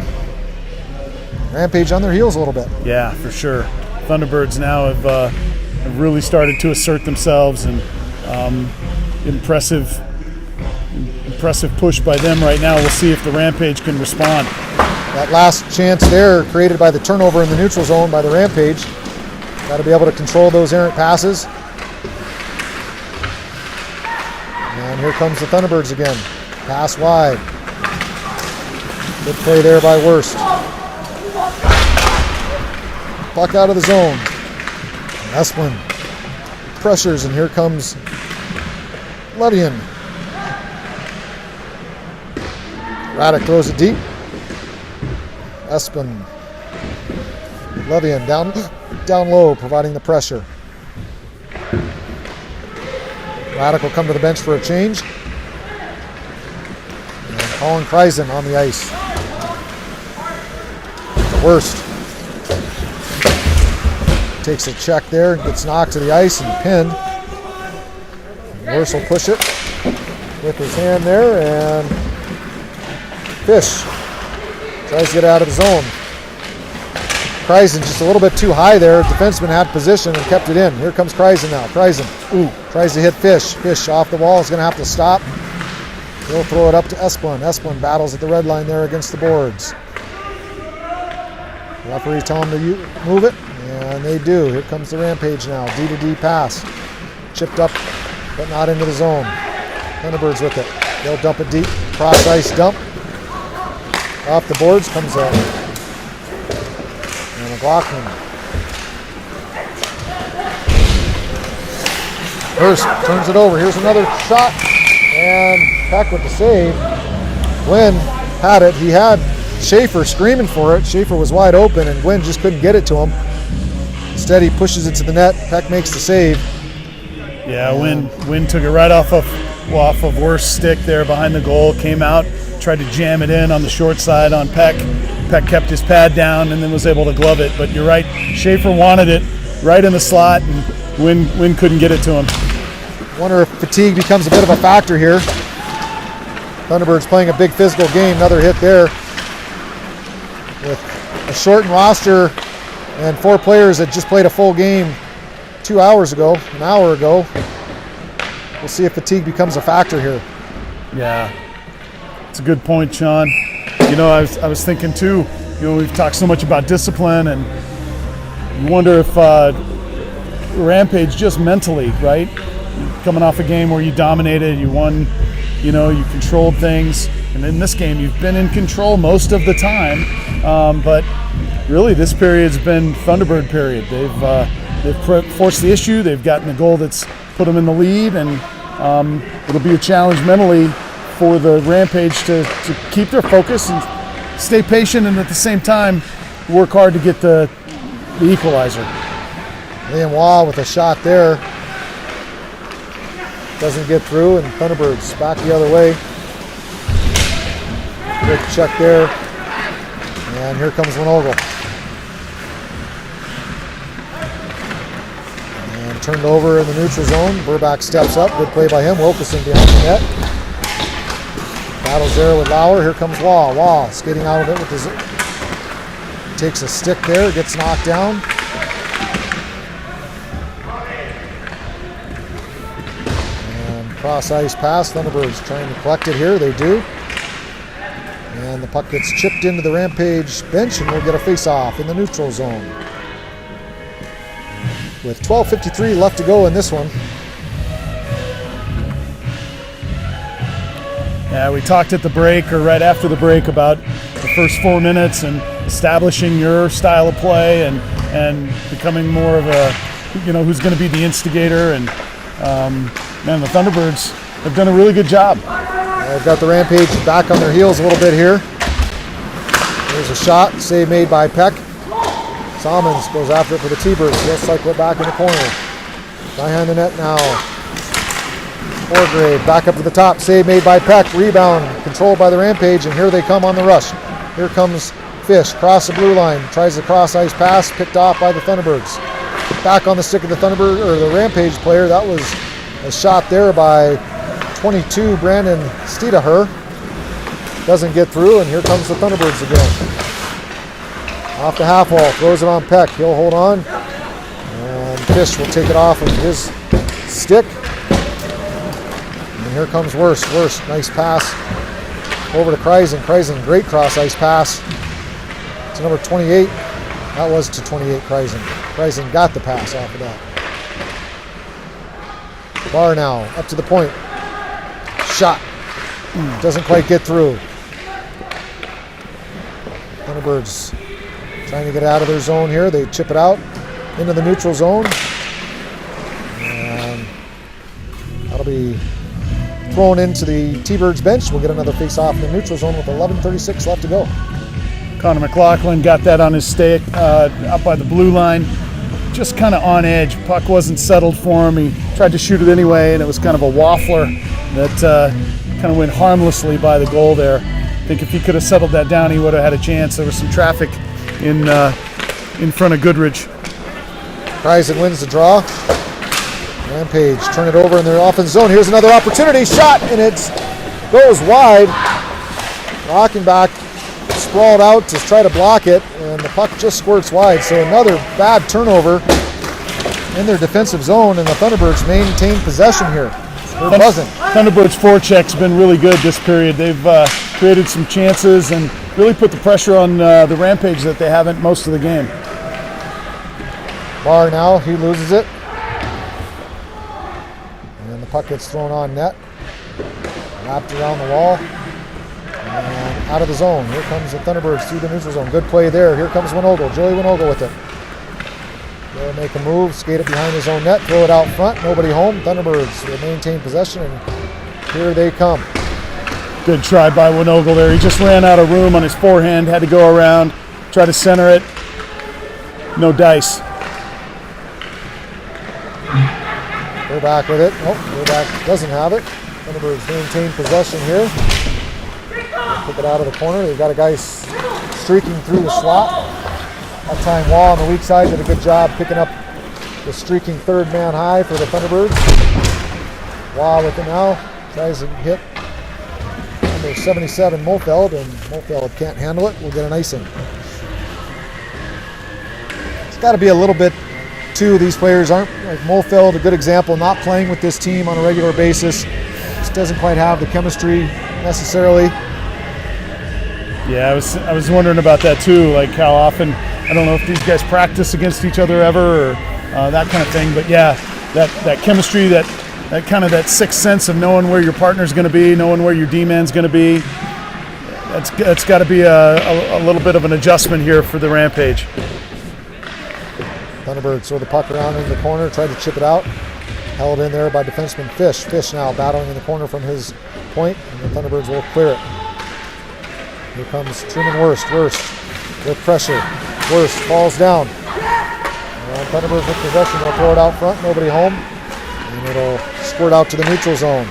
Rampage on their heels a little bit. Yeah, for sure. Thunderbirds now have really started to assert themselves, and impressive push by them right now. We'll see if the Rampage can respond. That last chance there created by the turnover in the neutral zone by the Rampage. Got to be able to control those errant passes. And here comes the Thunderbirds again. Pass wide. Good play there by Worst. Puck out of the zone. Esplin pressures, and here comes Levian. Radek throws it deep. Esplin. Levian down low, providing the pressure. Radek will come to the bench for a change. And Colin Kreisen on the ice. Worst. Takes a check there and gets knocked to the ice and pinned. Worst will push it with his hand there, and Fish tries to get out of the zone. Kreisen just a little bit too high there. Defenseman had position and kept it in. Here comes Kreisen now. Kreisen tries to hit Fish. Fish off the wall is going to have to stop. He'll throw it up to Esplin. Esplin battles at the red line there against the boards. Referees tell him to move it, and they do. Here comes the Rampage now. D to D pass. Chipped up, but not into the zone. Thunderbirds with it. They'll dump it deep. Cross ice dump. Off the boards comes a McLaughlin. Hurst turns it over. Here's another shot. And Peck with the save. Gwynn had it. He had Schaefer screaming for it. Schaefer was wide open, and Gwynn just couldn't get it to him. Instead, he pushes it to the net. Peck makes the save. Yeah, Wynn took it right off of Worst's stick there behind the goal. Came out, tried to jam it in on the short side on Peck. Peck kept his pad down and then was able to glove it. But you're right, Schaefer wanted it. right in the slot, and Wynn couldn't get it to him. Wonder if fatigue becomes a bit of a factor here. Thunderbirds playing a big physical game. Another hit there. With a shortened roster and 4 players that just played a full game 2 hours ago, an hour ago. We'll see if fatigue becomes a factor here. Yeah, it's a good point, Sean. You know, I was thinking too, you know, we've talked so much about discipline, and you wonder if Rampage just mentally, right? Coming off a game where you dominated, you won, you know, you controlled things. And in this game, you've been in control most of the time. But really, this period's been Thunderbird period. They've forced the issue. They've gotten a goal that's put them in the lead, and it'll be a challenge mentally for the Rampage to keep their focus and stay patient, and at the same time work hard to get the equalizer. Liam Waugh with a shot there. Doesn't get through, and Thunderbirds back the other way. Good check there. And here comes Winogle. And turned over in the neutral zone. Burbach steps up. Good play by him. Wilkerson behind the net. Battles there with Lauer. Here comes Waugh. Waugh skating out of it with his... Takes a stick there. Gets knocked down. And cross ice pass. Thunderbirds trying to collect it here. They do. And the puck gets chipped into the Rampage bench, and we'll get a face-off in the neutral zone. With 12:53 left to go in this one. Yeah, we talked at the break, or right after the break, about the first 4 minutes and establishing your style of play and becoming more of a, you know, who's going to be the instigator. And man, the Thunderbirds have done a really good job. They've got the Rampage back on their heels a little bit here. There's a shot, save made by Peck. Salmons goes after it for the T-Birds. He'll cycle it back in the corner. Behind the net now. Orgrave back up to the top, save made by Peck. Rebound controlled by the Rampage, and here they come on the rush. Here comes Fish, cross the blue line, tries the cross ice pass, picked off by the Thunderbirds. Back on the stick of the Thunderbird, or the Rampage player. That was a shot there by 22, Brandon Stedaher. Doesn't get through, and here comes the Thunderbirds again. Off the half wall, throws it on Peck. He'll hold on, and Fish will take it off of his stick. And here comes Wurst. Nice pass over to Kreisen. Kreisen, great cross ice pass to number 28. That was to 28, Kreisen. Kreisen got the pass off of that. Barr now, up to the point. Shot. Doesn't quite get through. Thunderbirds trying to get out of their zone here. They chip it out into the neutral zone. And that'll be thrown into the T-Birds bench. We'll get another face-off in the neutral zone with 11:36 left to go. Connor McLaughlin got that on his stick up by the blue line. Just kind of on edge. Puck wasn't settled for him. He tried to shoot it anyway, and it was kind of a waffler that kind of went harmlessly by the goal there. I think if he could have settled that down, he would have had a chance. There was some traffic in front of Goodrich. Kreisen wins the draw. Rampage turn it over in their offense zone. Here's another opportunity. Shot, and it goes wide. Rockenbach sprawled out to try to block it, and the puck just squirts wide. So another bad turnover in their defensive zone, and the Thunderbirds maintain possession here. They're buzzing. Thunderbirds' forecheck's been really good this period. They've created some chances and really put the pressure on the Rampage that they haven't most of the game. Barr now, he loses it. And the puck gets thrown on net. Wrapped around the wall. And out of the zone. Here comes the Thunderbirds through the neutral zone. Good play there. Here comes Winogle. Joey Winogle with it. They'll make a move, skate it behind his own net, throw it out front. Nobody home. Thunderbirds will maintain possession, and here they come. Good try by Winogle there. He just ran out of room on his forehand, had to go around, try to center it. No dice. They're back with it. Nope, Burbach doesn't have it. Thunderbirds maintain possession here. Pick it out of the corner. They've got a guy streaking through the slot. That time Waugh on the weak side did a good job picking up the streaking third man high for the Thunderbirds. Wow with it now. Tries to hit number 77 Mofeld, and Mofeld can't handle it. We'll get an icing. It's got to be a little bit too. These players aren't, like Mofeld, a good example, not playing with this team on a regular basis. Just doesn't quite have the chemistry necessarily. Yeah, I was wondering about that too, like how often, I don't know if these guys practice against each other ever or that kind of thing, but yeah, that chemistry, that kind of that sixth sense of knowing where your partner's going to be, knowing where your D-man's going to be, that's got to be a little bit of an adjustment here for the Rampage. Thunderbirds throw the puck around in the corner, try to chip it out. Held in there by defenseman Fish. Fish now battling in the corner from his point, and the Thunderbirds will clear it. Here comes Truman Wurst. Wurst with pressure. Wurst falls down. And Thunderbirds with possession. They'll throw it out front. Nobody home. And it'll squirt out to the neutral zone.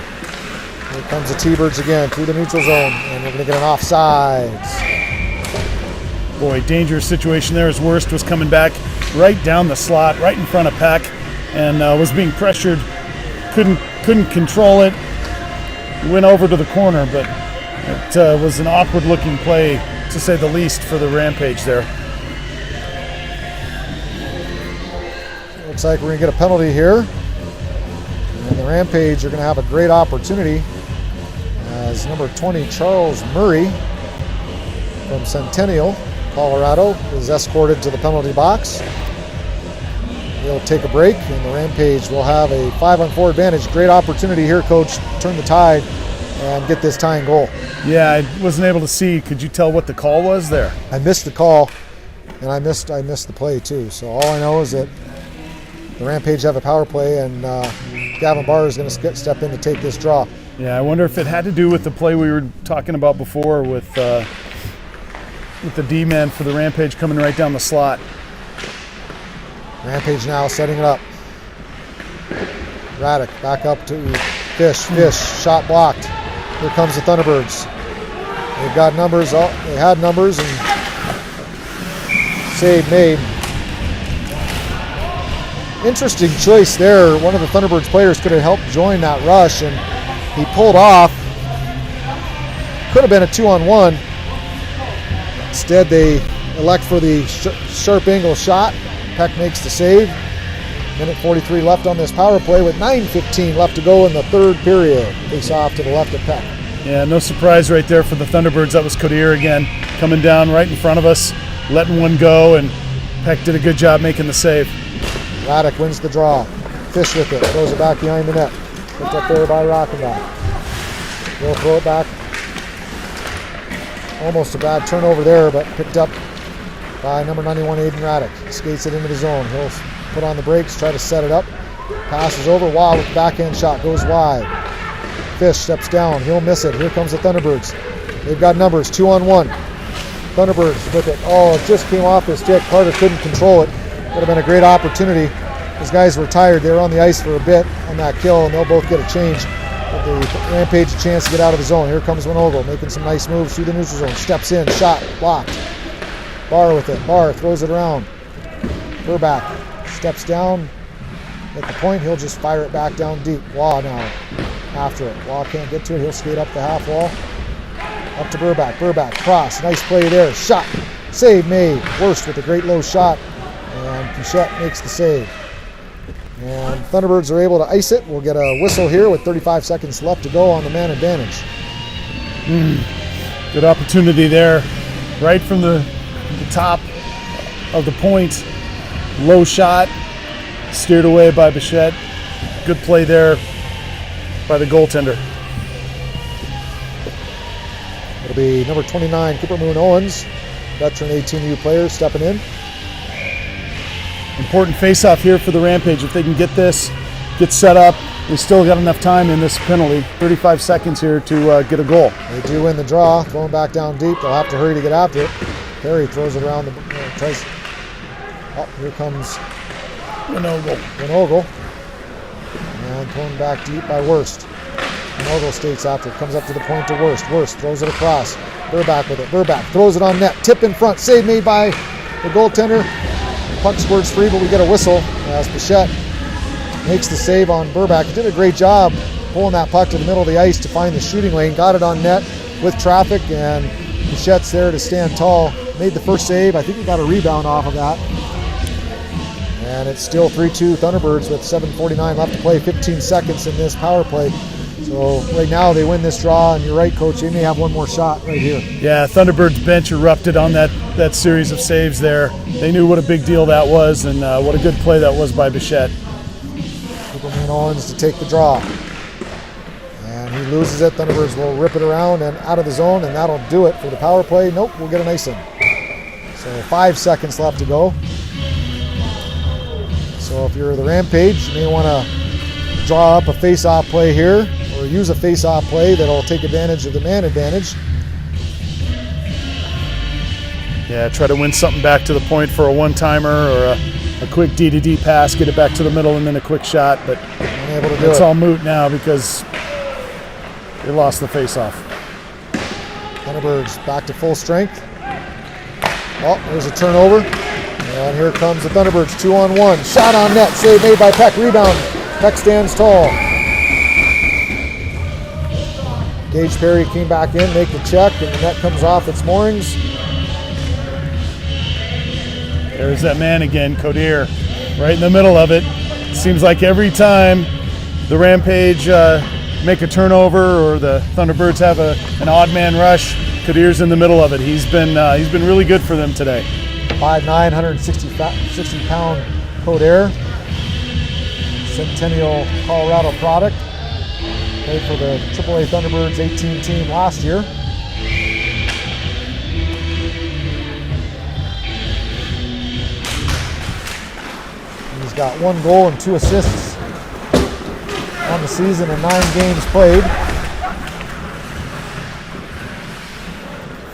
Here comes the T-Birds again through the neutral zone. And we're going to get an offsides. Boy, dangerous situation there as Wurst was coming back right down the slot, right in front of Peck, and was being pressured. Couldn't control it. Went over to the corner, but it was an awkward-looking play, to say the least, for the Rampage there. Looks like we're going to get a penalty here. And the Rampage are going to have a great opportunity as number 20, Charles Murray from Centennial, Colorado, is escorted to the penalty box. He'll take a break, and the Rampage will have a 5-on-4 advantage. Great opportunity here, Coach. Turn the tide and get this tying goal. Yeah, I wasn't able to see. Could you tell what the call was there? I missed the call, and I missed the play too. So all I know is that the Rampage have a power play, and Gavin Barr is going to step in to take this draw. Yeah, I wonder if it had to do with the play we were talking about before with the D-man for the Rampage coming right down the slot. Rampage now setting it up. Radek back up to Fish. Fish, shot blocked. Here comes the Thunderbirds. They've got numbers. They had numbers, and save made. Interesting choice there. One of the Thunderbirds players could have helped join that rush, and he pulled off. Could have been a 2-on-1. Instead, they elect for the sharp angle shot. Peck makes the save. Minute 43 left on this power play with 9:15 left to go in the third period. Face off to the left of Peck. Yeah, no surprise right there for the Thunderbirds. That was Codir again, coming down right in front of us, letting one go, and Peck did a good job making the save. Radek wins the draw. Fish with it, throws it back behind the net. Picked up there by Rockenbach. He'll throw it back. Almost a bad turnover there, but picked up by number 91, Aiden Radek. Skates it into the zone. He'll put on the brakes, try to set it up. Passes over. Wow with the backhand shot. Goes wide. Fish steps down. He'll miss it. Here comes the Thunderbirds. They've got numbers. 2-on-1. Thunderbirds with it. Oh, it just came off his stick. Carter couldn't control it. Would have been a great opportunity. These guys were tired. They were on the ice for a bit on that kill, and they'll both get a change. But the Rampage a chance to get out of the zone. Here comes Winogle, making some nice moves through the neutral zone. Steps in. Shot. Blocked. Barr with it. Barr throws it around. Burback steps down at the point. He'll just fire it back down deep. Waugh now after it. Waugh can't get to it. He'll skate up the half wall. Up to Burback. Burback cross. Nice play there. Shot. Save made. Wurst with a great low shot. And Pichette makes the save. And Thunderbirds are able to ice it. We'll get a whistle here with 35 seconds left to go on the man advantage. Good opportunity there. Right from the top of the point. Low shot. Steered away by Bichette. Good play there by the goaltender. It'll be number 29, Cooper Moon Owens, veteran 18U player, stepping in. Important face-off here for the Rampage. If they can get this, get set up, they still got enough time in this penalty. 35 seconds here to get a goal. They do win the draw, going back down deep. They'll have to hurry to get after it. Perry throws it around the tries. Oh, here comes Winogle. And thrown back deep by Wurst. Winogle skates after it, comes up to the point to Wurst. Wurst throws it across. Burback with it. Burback throws it on net. Tip in front. Save made by the goaltender. puck squirts free, but we get a whistle as Bichette makes the save on Burback. He did a great job pulling that puck to the middle of the ice to find the shooting lane, got it on net with traffic, and Bichette's there to stand tall. Made the first save. I think he got a rebound off of that. And it's still 3-2 Thunderbirds with 7:49 left to play, 15 seconds in this power play. So right now they win this draw, and you're right, Coach, they may have one more shot right here. Yeah, Thunderbirds bench erupted on that series of saves there. They knew what a big deal that was, and what a good play that was by Bichette. Superman Owens to take the draw. And he loses it. Thunderbirds will rip it around and out of the zone, and that'll do it for the power play. Nope, we'll get an icing. So 5 seconds left to go. So if you're the Rampage, you may want to draw up a face-off play here, or use a face-off play that'll take advantage of the man advantage. Yeah, try to win something back to the point for a one-timer or a quick D-to-D pass, get it back to the middle, and then a quick shot. But Unable to do it's it. all moot now because they lost the face-off. Thunderbirds back to full strength. Oh, there's a turnover. And here comes the Thunderbirds, 2-on-1. Shot on net, save made by Peck, rebound. Peck stands tall. Gage Perry came back in, make the check, and the net comes off its moorings. There's that man again, Codir, right in the middle of it. Seems like every time the Rampage make a turnover or the Thunderbirds have an odd man rush, Codir's in the middle of it. He's been really good for them today. 5'9", 160-pound Coder. Centennial Colorado product. Played for the AAA Thunderbirds 18 team last year. He's got 1 goal and 2 assists on the season and 9 games played.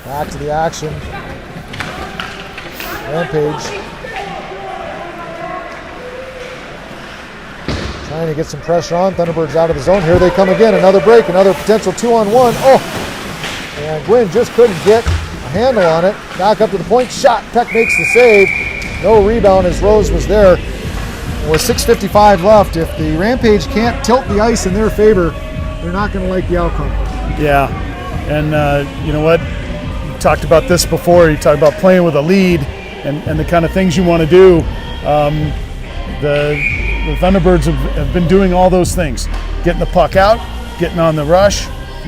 Back to the action. Rampage trying to get some pressure on. Thunderbirds out of the zone. Here they come again. Another break, another potential 2-on-1. Oh! And Gwynn just couldn't get a handle on it. Back up to the point. Shot. Peck makes the save. No rebound as Rose was there. With 6:55 left, if the Rampage can't tilt the ice in their favor, they're not going to like the outcome. Yeah, and you know what? You talked about this before. You talked about playing with a lead and the kind of things you want to do. The Thunderbirds have been doing all those things. Getting the puck out, getting on the rush,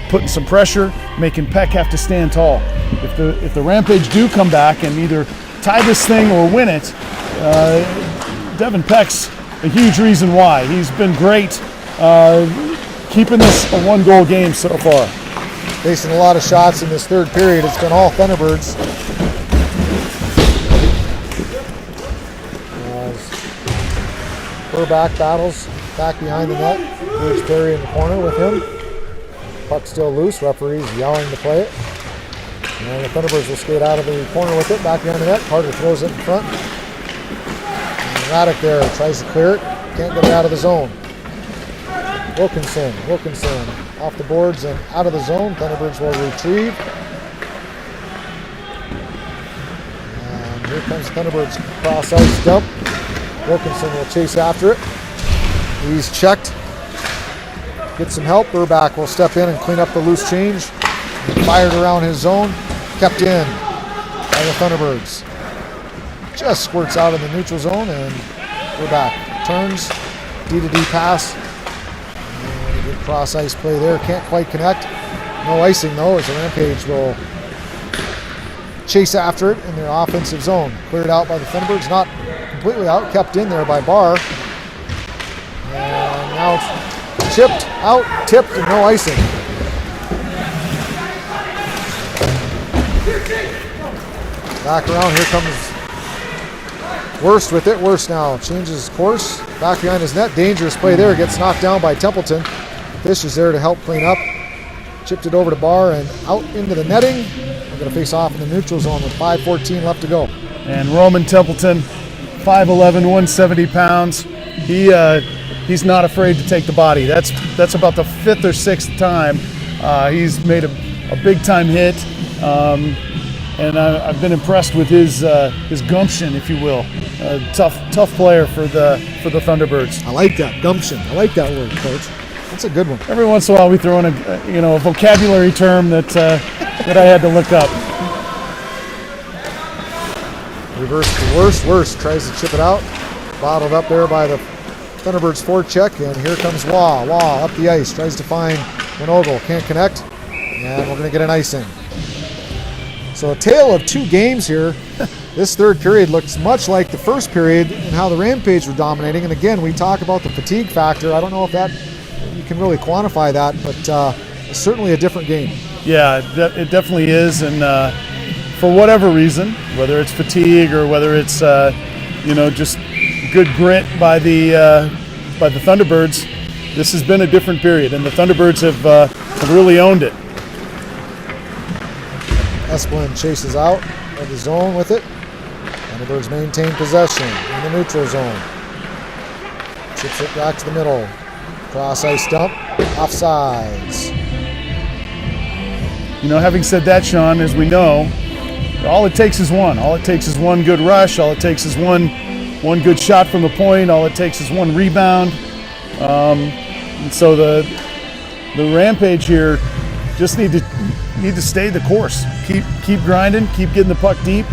putting some pressure, making Peck have to stand tall. If the Rampage do come back and either tie this thing or win it, Devin Peck's a huge reason why. He's been great keeping this a 1-goal game so far. Facing a lot of shots in this third period. It's been all Thunderbirds. Burback battles back behind the net. Gage Perry in the corner with him. Puck still loose. Referees yelling to play it. And the Thunderbirds will skate out of the corner with it. Back behind the net. Carter throws it in front. And Raddick there tries to clear it. Can't get it out of the zone. Wilkinson off the boards and out of the zone. Thunderbirds will retrieve. And here comes Thunderbirds cross ice dump. Wilkinson will chase after it. He's checked. Get some help. Burback will step in and clean up the loose change. Fired around his zone. Kept in by the Thunderbirds. Just squirts out in the neutral zone, and Burback turns. D-to-D pass. And a good cross ice play there. Can't quite connect. No icing though, as the Rampage will chase after it in their offensive zone. Cleared out by the Thunderbirds. Not completely out, kept in there by Barr. And now it's chipped out, tipped, and no icing. Back around, here comes Worst with it. Worst now changes course. Back behind his net, dangerous play there, gets knocked down by Templeton. Fish is there to help clean up. Chipped it over to Barr and out into the netting. We're going to face off in the neutral zone with 5:14 left to go. And Roman Templeton, 5'11", 170 pounds. He's not afraid to take the body. That's about the 5th or 6th time he's made a big time hit, and I've been impressed with his gumption, if you will. tough player for the Thunderbirds. I like that, gumption. I like that word, Coach. That's a good one. Every once in a while, we throw in a vocabulary term that I had to look up. Reverse to worst. Worst tries to chip it out. Bottled up there by the Thunderbirds forecheck, and here comes Waugh. Waugh up the ice, tries to find Winogle. Can't connect, and we're going to get an icing. So a tale of two games here. This third period looks much like the first period and how the Rampage were dominating. And again, we talk about the fatigue factor. I don't know if that you can really quantify that, but it's certainly a different game. Yeah, it definitely is, and for whatever reason, whether it's fatigue or whether it's just good grit by the Thunderbirds, this has been a different period, and the Thunderbirds have really owned it. Esplin chases out of the zone with it. Thunderbirds maintain possession in the neutral zone. Chips it back to the middle. Cross ice dump. Offsides. Having said that, Sean, as we know, all it takes is one. All it takes is one good rush. All it takes is one good shot from the point. All it takes is one rebound. And so the Rampage here just need to stay the course. Keep grinding. Keep getting the puck deep.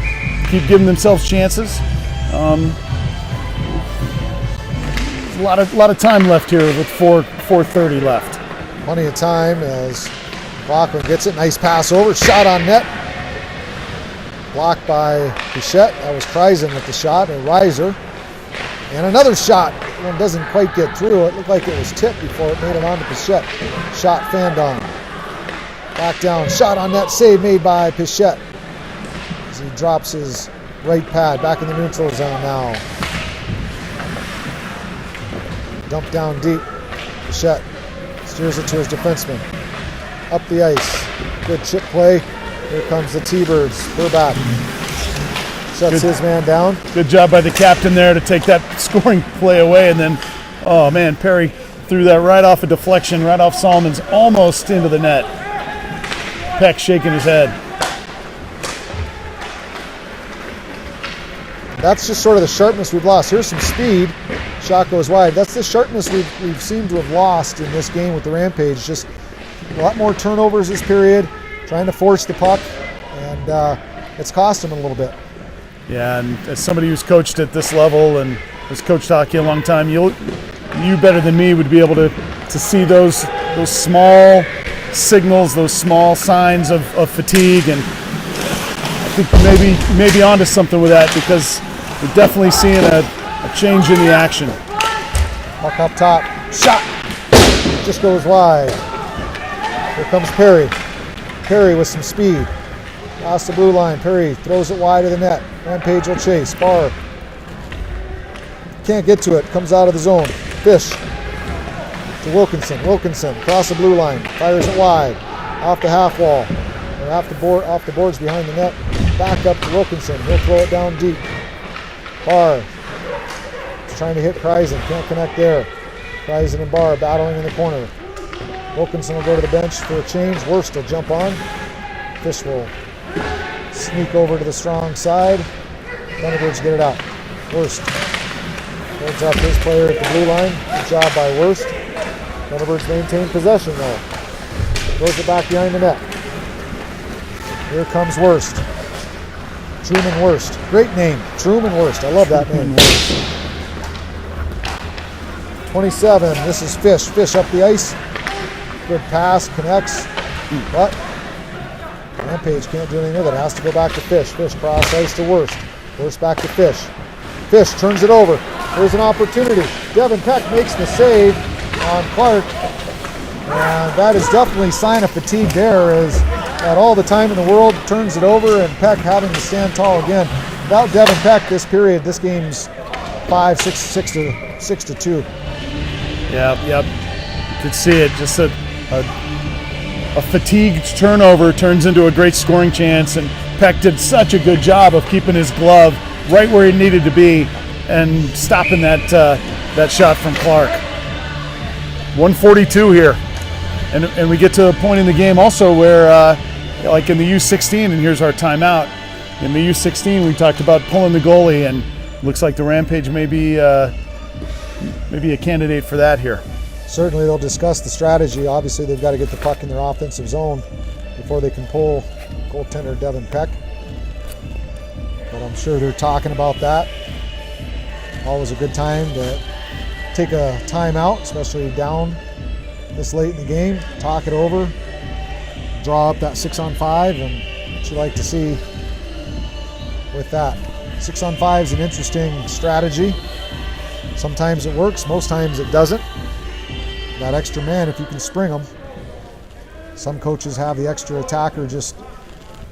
Keep giving themselves chances. A lot of time left here with 4:30 left. Plenty of time as Bachman gets it. Nice pass over. Shot on net. Blocked by Pichette. That was Kreisen with the shot. And Reiser. And another shot. One doesn't quite get through. It looked like it was tipped before it made it on to Pichette. Shot fanned on. Back down. Shot on net. Save made by Pichette. As he drops his right pad. Back in the neutral zone now. Dump down deep. Pichette steers it to his defenseman. Up the ice. Good chip play. Here comes the T-Birds. Burback shuts his man down. Good job by the captain there to take that scoring play away. And then, oh man, Perry threw that right off a deflection, right off Solomon's, almost into the net. Peck shaking his head. That's just sort of the sharpness we've lost. Here's some speed. Shot goes wide. That's the sharpness we've seemed to have lost in this game with the Rampage. Just a lot more turnovers this period, trying to force the puck, and it's cost them a little bit. Yeah, and as somebody who's coached at this level and has coached hockey a long time, you better than me would be able to see those small signals, those small signs of fatigue, and I think maybe onto something with that, because we're definitely seeing a change in the action. Puck up top. Shot! Just goes wide. Here comes Perry. Perry with some speed. Across the blue line. Perry throws it wide of the net. Rampage will chase. Barr can't get to it. Comes out of the zone. Fish to Wilkinson. Wilkinson across the blue line. Fires it wide. Off the half wall. Or off the boards behind the net. Back up to Wilkinson. He'll throw it down deep. Barr trying to hit Kreisen. Can't connect there. Kreisen and Barr battling in the corner. Wilkinson will go to the bench for a change. Worst will jump on. Fish will sneak over to the strong side. Thunderbirds get it out. Worst holds up his player at the blue line. Good job by Worst. Thunderbirds maintain possession though. Throws it back behind the net. Here comes Worst. Truman Worst. Great name. Truman Worst. I love that name. 27. This is Fish. Fish up the ice. Good pass. Connects. But Rampage can't do anything with it. Has to go back to Fish. Fish cross ice to Worst. Worst back to Fish. Fish turns it over. There's an opportunity. Devin Peck makes the save on Clark. And that is definitely a sign of fatigue there, as at all the time in the world turns it over, and Peck having to stand tall again. Without Devin Peck this period, this game's 6-2. Yep. You could see it. Just a fatigued turnover turns into a great scoring chance, and Peck did such a good job of keeping his glove right where he needed to be and stopping that shot from Clark. 1:42 here, and we get to a point in the game also where, like in the U16, and here's our timeout. In the U16, we talked about pulling the goalie, and looks like the Rampage may be a candidate for that here. Certainly they'll discuss the strategy. Obviously they've got to get the puck in their offensive zone before they can pull goaltender Devin Peck. But I'm sure they're talking about that. Always a good time to take a timeout, especially down this late in the game, talk it over, draw up that 6-on-5, and what you like to see with that. 6-on-5 is an interesting strategy. Sometimes it works, most times it doesn't. That extra man, if you can spring them. Some coaches have the extra attacker just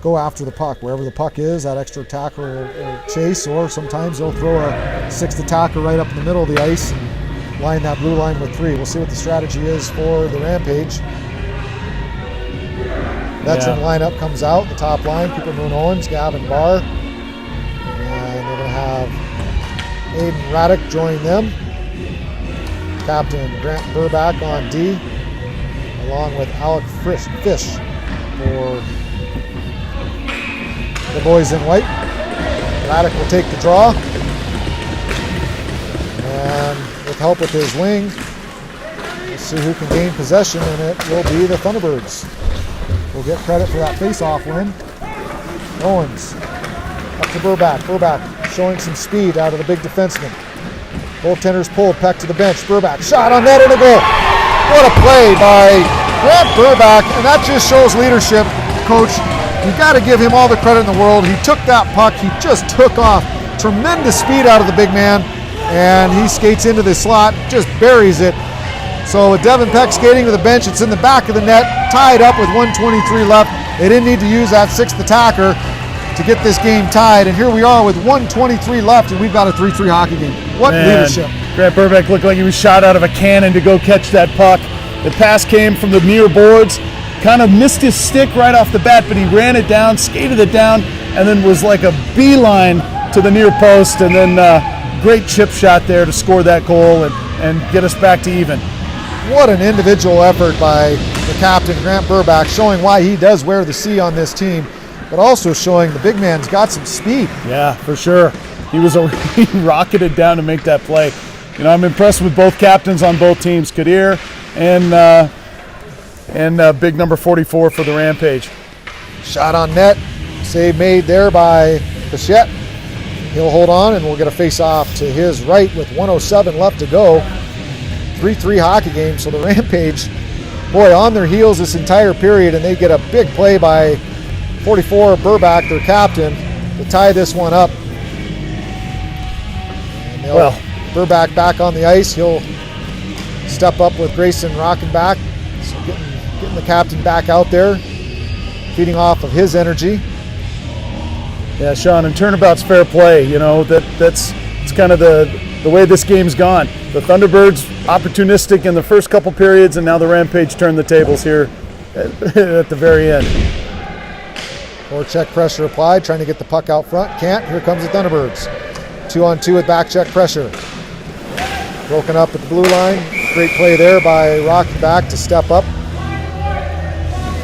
go after the puck. Wherever the puck is, that extra attacker will chase, or sometimes they'll throw a sixth attacker right up in the middle of the ice and line that blue line with 3. We'll see what the strategy is for the Rampage. Veteran lineup comes out, the top line, Cooper Moon Owens, Gavin Barr, and they're going to have Aiden Raddick join them. Captain Grant Burback on D, along with Alec Fish for the boys in white. Raddick will take the draw, and with help with his wing, we'll see who can gain possession, and it will be the Thunderbirds. We'll get credit for that face-off win. Owens up to Burback. Burback showing some speed out of the big defenseman. Goaltenders pulled, Peck to the bench. Burback shot on net and a goal. What a play by Grant Burback, and that just shows leadership, Coach. You got to give him all the credit in the world. He took that puck, he just took off. Tremendous speed out of the big man, and he skates into the slot, just buries it. So with Devin Peck skating to the bench, it's in the back of the net, tied up with 1:23 left. They didn't need to use that sixth attacker to get this game tied, and here we are with 1:23 left, and we've got a 3-3 hockey game. What leadership. Grant Burback looked like he was shot out of a cannon to go catch that puck. The pass came from the near boards, kind of missed his stick right off the bat, but he ran it down, skated it down, and then was like a beeline to the near post, and then great chip shot there to score that goal and get us back to even. What an individual effort by the captain, Grant Burback, showing why he does wear the C on this team, but also showing the big man's got some speed. Yeah, for sure. He rocketed down to make that play. You know, I'm impressed with both captains on both teams, Kadir and big number 44 for the Rampage. Shot on net, save made there by Bichette. He'll hold on, and we'll get a face-off to his right with 1:07 left to go. 3-3 hockey game, so the Rampage, boy, on their heels this entire period, and they get a big play by 44 Burback, their captain, to tie this one up. Well, Burback back on the ice. He'll step up with Grayson Rockenbach, so getting the captain back out there, feeding off of his energy. Yeah, Sean, and turnabout's fair play. You know, that's kind of the way this game's gone. The Thunderbirds opportunistic in the first couple periods, and now the Rampage turned the tables here at the very end. Or check pressure applied, trying to get the puck out front. Can't. Here comes the Thunderbirds. 2-on-2 with back check pressure. Broken up at the blue line. Great play there by Rockenbach to step up.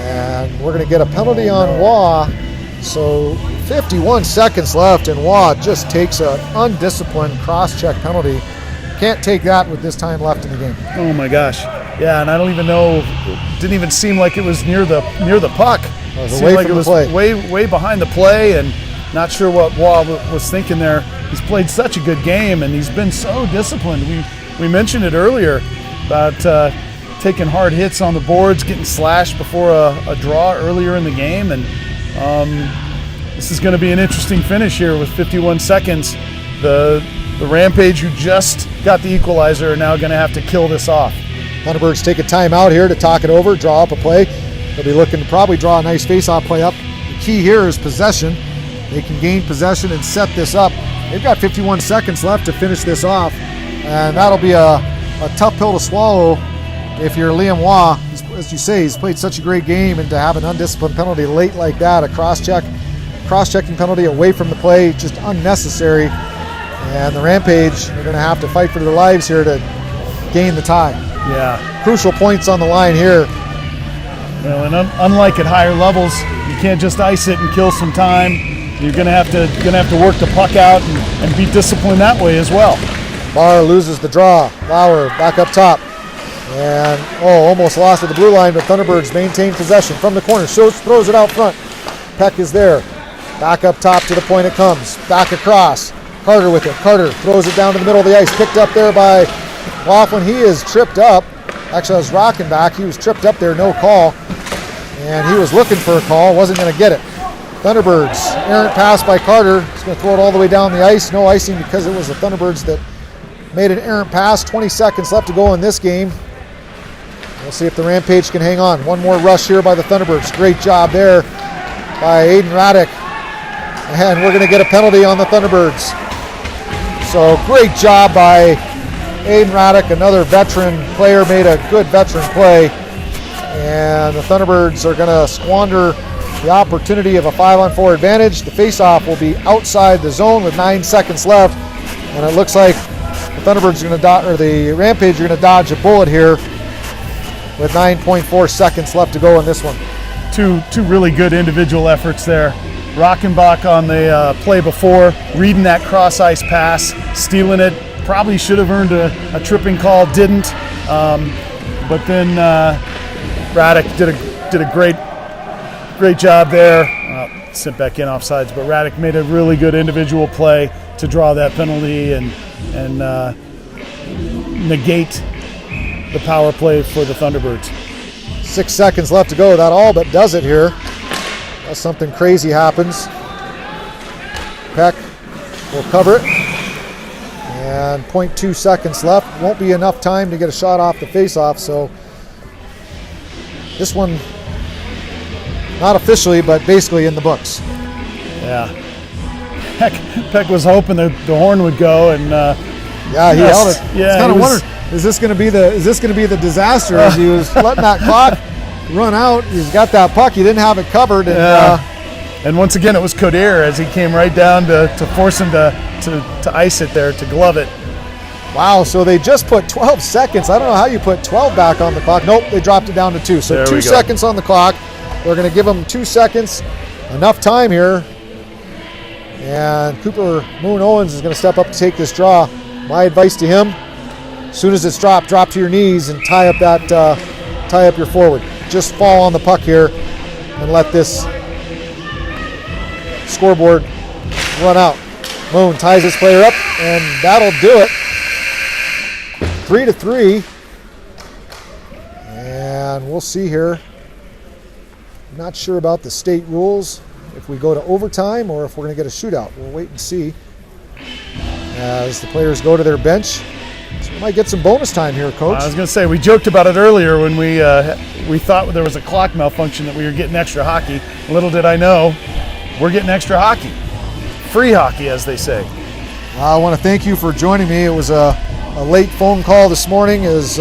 And we're going to get a penalty on Waugh. So 51 seconds left, and Waugh just takes an undisciplined cross-check penalty. Can't take that with this time left in the game. Oh my gosh. Yeah, and I don't even know, it didn't even seem like it was near the puck. It seemed like it was way behind the play, and not sure what Waugh was thinking there. He's played such a good game, and he's been so disciplined. We mentioned it earlier about taking hard hits on the boards, getting slashed before a draw earlier in the game, and this is going to be an interesting finish here with 51 seconds. The Rampage, who just got the equalizer, are now going to have to kill this off. Thunderbirds take a timeout here to talk it over, draw up a play. They'll be looking to probably draw a nice face-off play up. The key here is possession. They can gain possession and set this up. They've got 51 seconds left to finish this off, and that'll be a tough pill to swallow if you're Liam Waugh. As you say, he's played such a great game, and to have an undisciplined penalty late like that, a cross-checking penalty away from the play, just unnecessary. And the Rampage are going to have to fight for their lives here to gain the tie. Yeah. Crucial points on the line here. Well, and unlike at higher levels, you can't just ice it and kill some time. you're gonna have to work the puck out and be disciplined that way as well. Barr loses the draw. Lauer back up top. And, almost lost at the blue line, but Thunderbirds maintain possession from the corner. Throws it out front. Peck is there. Back up top to the point it comes. Back across. Carter with it. Carter throws it down to the middle of the ice. Picked up there by Laughlin. He is tripped up. Actually, I was rocking back. He was tripped up there, no call. And he was looking for a call, wasn't going to get it. Thunderbirds, errant pass by Carter. He's going to throw it all the way down the ice. No icing because it was the Thunderbirds that made an errant pass. 20 seconds left to go in this game. We'll see if the Rampage can hang on. One more rush here by the Thunderbirds. Great job there by Aiden Raddick. And we're going to get a penalty on the Thunderbirds. So great job by Aiden Raddick. Another veteran player made a good veteran play. And the Thunderbirds are going to squander the opportunity of a 5-on-4 advantage. The face-off will be outside the zone with 9 seconds left. And it looks like the Thunderbirds are going to or the Rampage are going to dodge a bullet here with 9.4 seconds left to go in this one. Two really good individual efforts there. Rockenbach on the play before, reading that cross-ice pass, stealing it. Probably should have earned a tripping call, didn't. But then Raddick did a great job there. Sent back in offsides, but Raddick made a really good individual play to draw that penalty and negate the power play for the Thunderbirds. 6 seconds left to go. That all but does it here. Unless something crazy happens. Peck will cover it. And 0.2 seconds left. Won't be enough time to get a shot off the face-off, so this one not officially, but basically in the books. Yeah. Peck was hoping the horn would go, and he held it. Yeah, kind of wondered, is this going to be the disaster as he was letting that clock run out? He's got that puck. He didn't have it covered. And, and once again, it was Coder as he came right down to force him to ice it there, to glove it. Wow, so they just put 12 seconds. I don't know how you put 12 back on the clock. Nope, they dropped it down to 2. So 2 seconds on the clock. They're going to give them 2 seconds. Enough time here. And Cooper Moon Owens is going to step up to take this draw. My advice to him, as soon as it's dropped, drop to your knees and tie up your forward. Just fall on the puck here and let this scoreboard run out. Moon ties his player up, and that'll do it. 3-3. And we'll see here. Not sure about the state rules, if we go to overtime or if we're going to get a shootout. We'll wait and see as the players go to their bench. So we might get some bonus time here, Coach. I was going to say, we joked about it earlier when we thought there was a clock malfunction that we were getting extra hockey. Little did I know, we're getting extra hockey. Free hockey, as they say. I want to thank you for joining me. It was a late phone call this morning as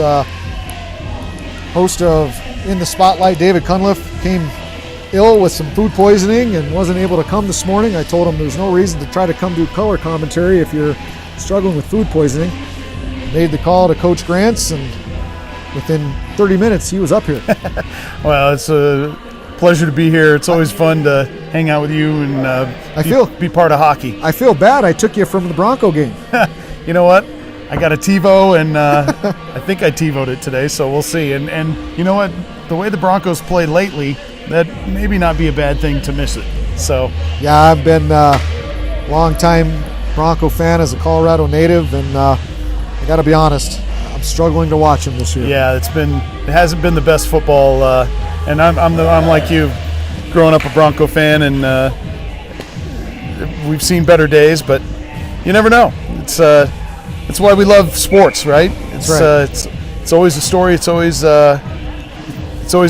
host of In the Spotlight, David Cunliffe, came ill with some food poisoning and wasn't able to come this morning. I told him there's no reason to try to come do color commentary if you're struggling with food poisoning. Made the call to Coach Grants, and within 30 minutes he was up here. Well, it's a pleasure to be here. It's always fun to hang out with you and be part of hockey. I feel bad I took you from the Bronco game. You know what? I got a TiVo, and I think I TiVo'd it today, so we'll see. And you know what? The way the Broncos played lately, that maybe not be a bad thing to miss it. So yeah, I've been a long-time Bronco fan as a Colorado native, and I got to be honest, I'm struggling to watch them this year. Yeah, it hasn't been the best football, and I'm like you, growing up a Bronco fan, and we've seen better days, but you never know. It's why we love sports, right? It's always a story. It's always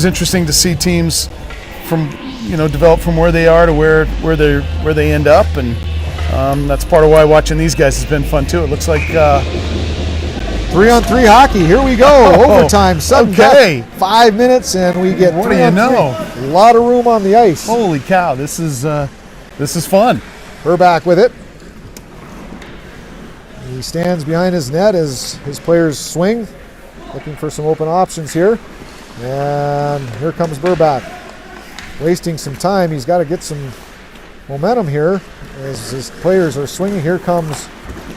interesting to see teams develop from where they are to where they end up, and that's part of why watching these guys has been fun too. It looks like 3-on-3 hocky. Here we go. Overtime. Okay. 5 minutes, and we get. What do you know? A lot of room on the ice. Holy cow! This is fun. Herback with it. He stands behind his net as his players swing, looking for some open options here. And here comes Burback. Wasting some time. He's got to get some momentum here as his players are swinging. Here comes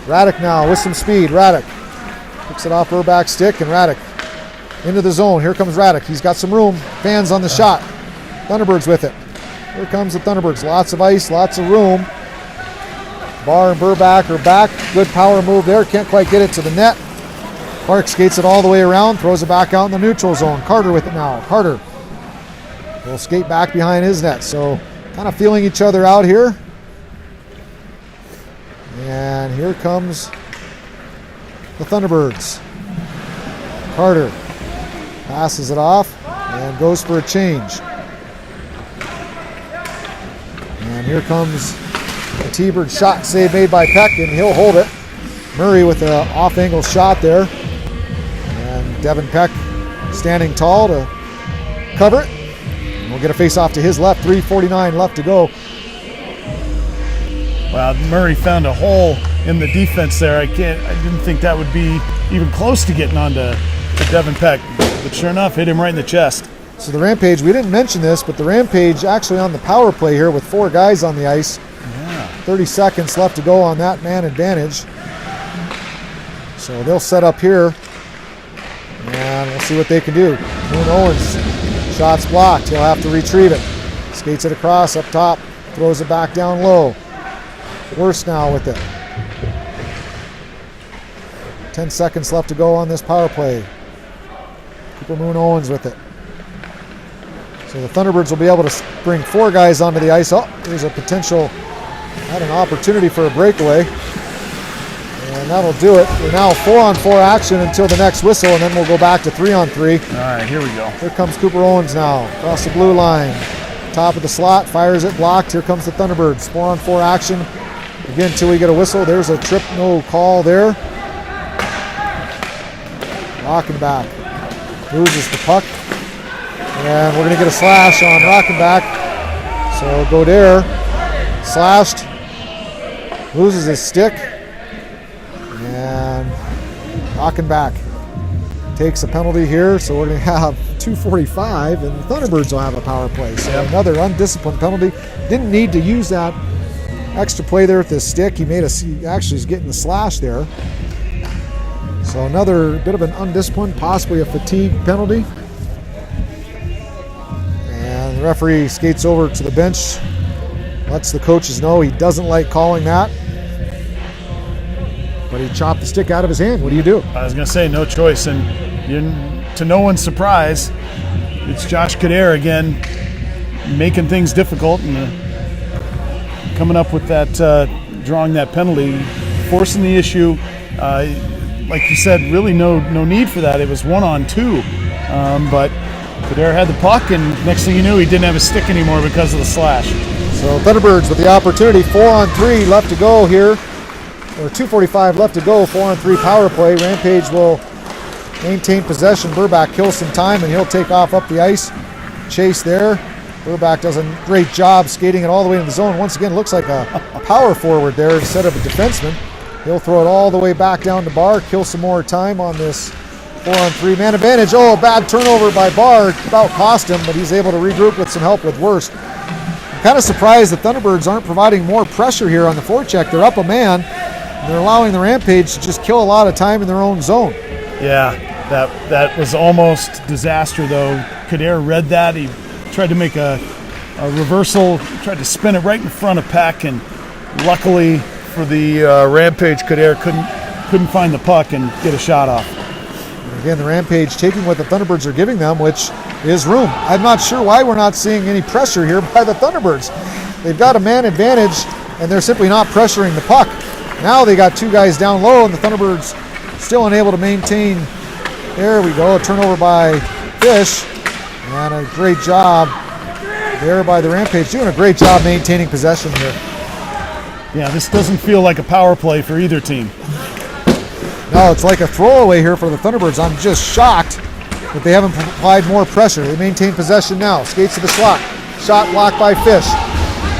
Radek now with some speed. Radek picks it off Burbach's stick, and Radek into the zone. Here comes Radek. He's got some room. Fans on the shot. Thunderbirds with it. Here comes the Thunderbirds. Lots of ice, lots of room. Barr and Burbach are back. Good power move there. Can't quite get it to the net. Clark skates it all the way around, throws it back out in the neutral zone. Carter with it now. Carter will skate back behind his net. So kind of feeling each other out here. And here comes the Thunderbirds. Carter passes it off and goes for a change. And here comes the T-Bird shot save made by Peck, and he'll hold it. Murray with an off-angle shot there. And Devin Peck standing tall to cover it. And we'll get a face-off to his left. 3:49 left to go. Wow, Murray found a hole in the defense there. I didn't think that would be even close to getting onto Devin Peck. But sure enough, hit him right in the chest. So the Rampage, we didn't mention this, but the Rampage actually on the power play here with 4 guys on the ice. Yeah. 30 seconds left to go on that man advantage. So they'll set up here, and we'll see what they can do. Moon Owens, shot's blocked. He'll have to retrieve it. Skates it across up top, throws it back down low. Worse now with it. 10 seconds left to go on this power play. Cooper Moon Owens with it. So the Thunderbirds will be able to bring 4 guys onto the ice. Oh, there's a potential, had an opportunity for a breakaway. And that'll do it. We're now 4-on-4 action until the next whistle, and then we'll go back to 3-on-3. All right, here we go. Here comes Cooper Owens now, across the blue line. Top of the slot, fires it, blocked. Here comes the Thunderbirds. 4-on-4 action. Again, until we get a whistle. There's a trip, no call there. Rockenbach loses the puck. And we're going to get a slash on Rockenbach. So Godere slashed, loses his stick. And Rockenbach takes a penalty here. So we're going to have 2:45, and the Thunderbirds will have a power play. So another undisciplined penalty. Didn't need to use that extra play there with his stick. He actually is getting the slash there. So another bit of an undisciplined, possibly a fatigue penalty. And the referee skates over to the bench, lets the coaches know he doesn't like calling that. But he chopped the stick out of his hand. What do you do? I was going to say no choice, and to no one's surprise, it's Josh Kader again making things difficult and coming up with that, drawing that penalty, forcing the issue. Like you said, really no need for that. It was 1-on-2, but Kader had the puck, and next thing you knew, he didn't have his stick anymore because of the slash. So Thunderbirds with the opportunity, 4-on-3 left to go here, or 2:45 left to go, 4-on-3 power play. Rampage will maintain possession. Burbach kills some time, and he'll take off up the ice. Chase there. Burbach does a great job skating it all the way into the zone. Once again, looks like a power forward there instead of a defenseman. He'll throw it all the way back down to Barr, kill some more time on this 4-on-3 man advantage. Oh, a bad turnover by Barr, about cost him, but he's able to regroup with some help with Worst. I'm kind of surprised the Thunderbirds aren't providing more pressure here on the forecheck. They're up a man, and they're allowing the Rampage to just kill a lot of time in their own zone. Yeah, that was almost disaster though. Kader read that. He tried to make a reversal, tried to spin it right in front of Peck, and luckily for the Rampage, Kader couldn't find the puck and get a shot off. And again, the Rampage taking what the Thunderbirds are giving them, which is room. I'm not sure why we're not seeing any pressure here by the Thunderbirds. They've got a man advantage, and they're simply not pressuring the puck. Now they got 2 guys down low, and the Thunderbirds still unable to maintain. There we go, a turnover by Fish, and a great job there by the Rampage, doing a great job maintaining possession here. Yeah, this doesn't feel like a power play for either team. No, it's like a throwaway here for the Thunderbirds. I'm just shocked that they haven't applied more pressure. They maintain possession now. Skates to the slot. Shot blocked by Fish.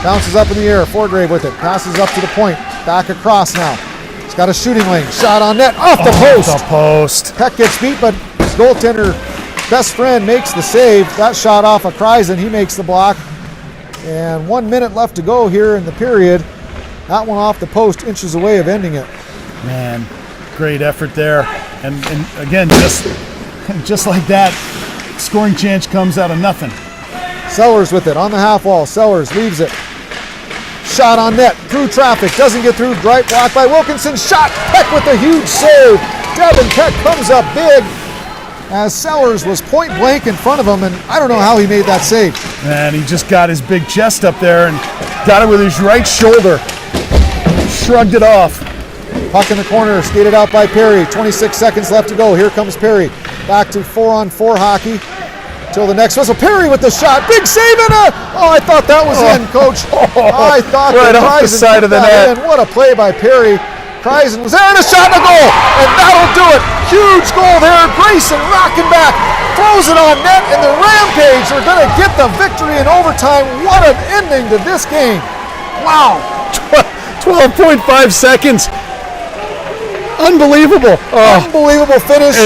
Bounces up in the air. Forgrave with it. Passes up to the point. Back across now. He's got a shooting lane. Shot on net. Off the post. The post. Peck gets beat, but his goaltender, best friend, makes the save. That shot off of Kreisen. He makes the block. And 1 minute left to go here in the period. That one off the post, inches away of ending it. Man, great effort there. And again, just like that, scoring chance comes out of nothing. Sellers with it on the half wall. Sellers leaves it. Shot on net, through traffic, doesn't get through. Right block by Wilkinson. Shot, Peck with a huge save. Devin Peck comes up big as Sellers was point blank in front of him, and I don't know how he made that save. And he just got his big chest up there and got it with his right shoulder. Shrugged it off. Puck in the corner, skated out by Perry. 26 seconds left to go. Here comes Perry. Back to 4-on-4 hockey. Till the next whistle. Perry with the shot. Big save and I thought that was in, Coach. I thought right that off the Kreisen side of the net. in. What a play by Perry. Kreisen was there and a shot and a goal. And that'll do it. Huge goal there. Grayson rocking back. Throws it on net, and the Rampage are going to get the victory in overtime. What an ending to this game. Wow. 12.5 seconds. Unbelievable. Unbelievable finish.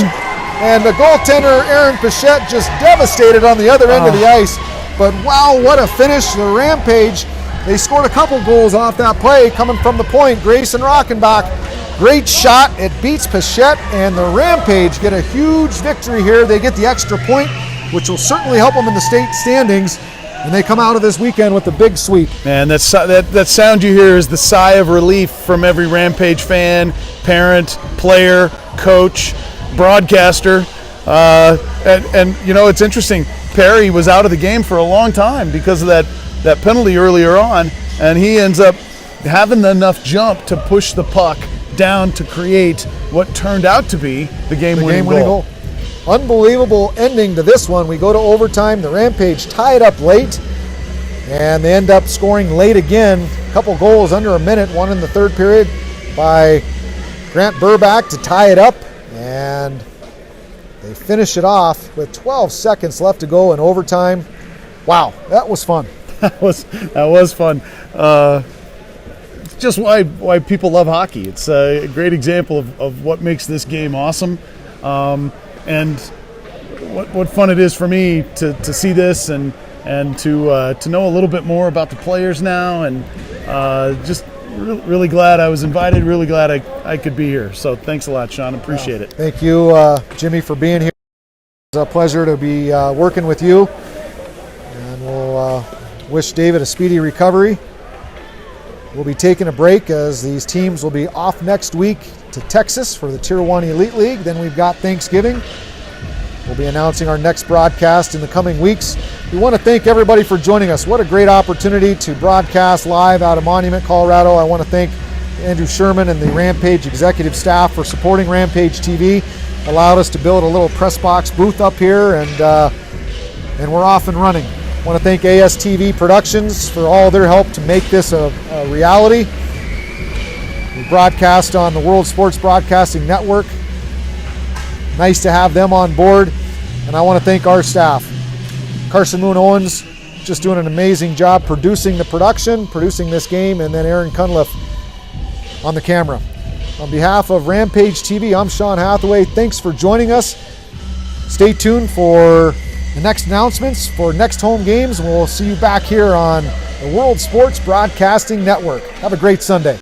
And the goaltender, Aaron Pichette, just devastated on the other end of the ice. But wow, what a finish. The Rampage, they scored a couple goals off that play coming from the point. Grayson Rockenbach, great shot. It beats Pichette, and the Rampage get a huge victory here. They get the extra point, which will certainly help them in the state standings. And they come out of this weekend with a big sweep. Man, that sound you hear is the sigh of relief from every Rampage fan, parent, player, coach, broadcaster. And you know, it's interesting. Perry was out of the game for a long time because of that penalty earlier on, and he ends up having enough jump to push the puck down to create what turned out to be the game-winning goal. Unbelievable ending to this one. We go to overtime. The Rampage tie it up late, and they end up scoring late again. A couple goals under a minute, one in the third period by Grant Burbach to tie it up, and they finish it off with 12 seconds left to go in overtime. Wow, that was fun. That was fun. Just why people love hockey. It's a great example of what makes this game awesome. And what fun it is for me to see this and to know a little bit more about the players now, and just really glad I was invited, really glad I could be here. So thanks a lot, Sean. Appreciate it. Thank you, Jimmy, for being here. It's a pleasure to be working with you, and we'll wish David a speedy recovery. We'll be taking a break as these teams will be off next week to Texas for the Tier 1 Elite League. Then we've got Thanksgiving. We'll be announcing our next broadcast in the coming weeks. We want to thank everybody for joining us. What a great opportunity to broadcast live out of Monument, Colorado. I want to thank Andrew Sherman and the Rampage executive staff for supporting Rampage TV. Allowed us to build a little press box booth up here, and we're off and running. I want to thank ASTV Productions for all their help to make this a reality. We broadcast on the World Sports Broadcasting Network. Nice to have them on board. And I want to thank our staff. Carson Moon Owens just doing an amazing job producing the production, producing this game, and then Aaron Cunliffe on the camera. On behalf of Rampage TV, I'm Sean Hathaway. Thanks for joining us. Stay tuned for the next announcements for next home games, and we'll see you back here on the World Sports Broadcasting Network. Have a great Sunday.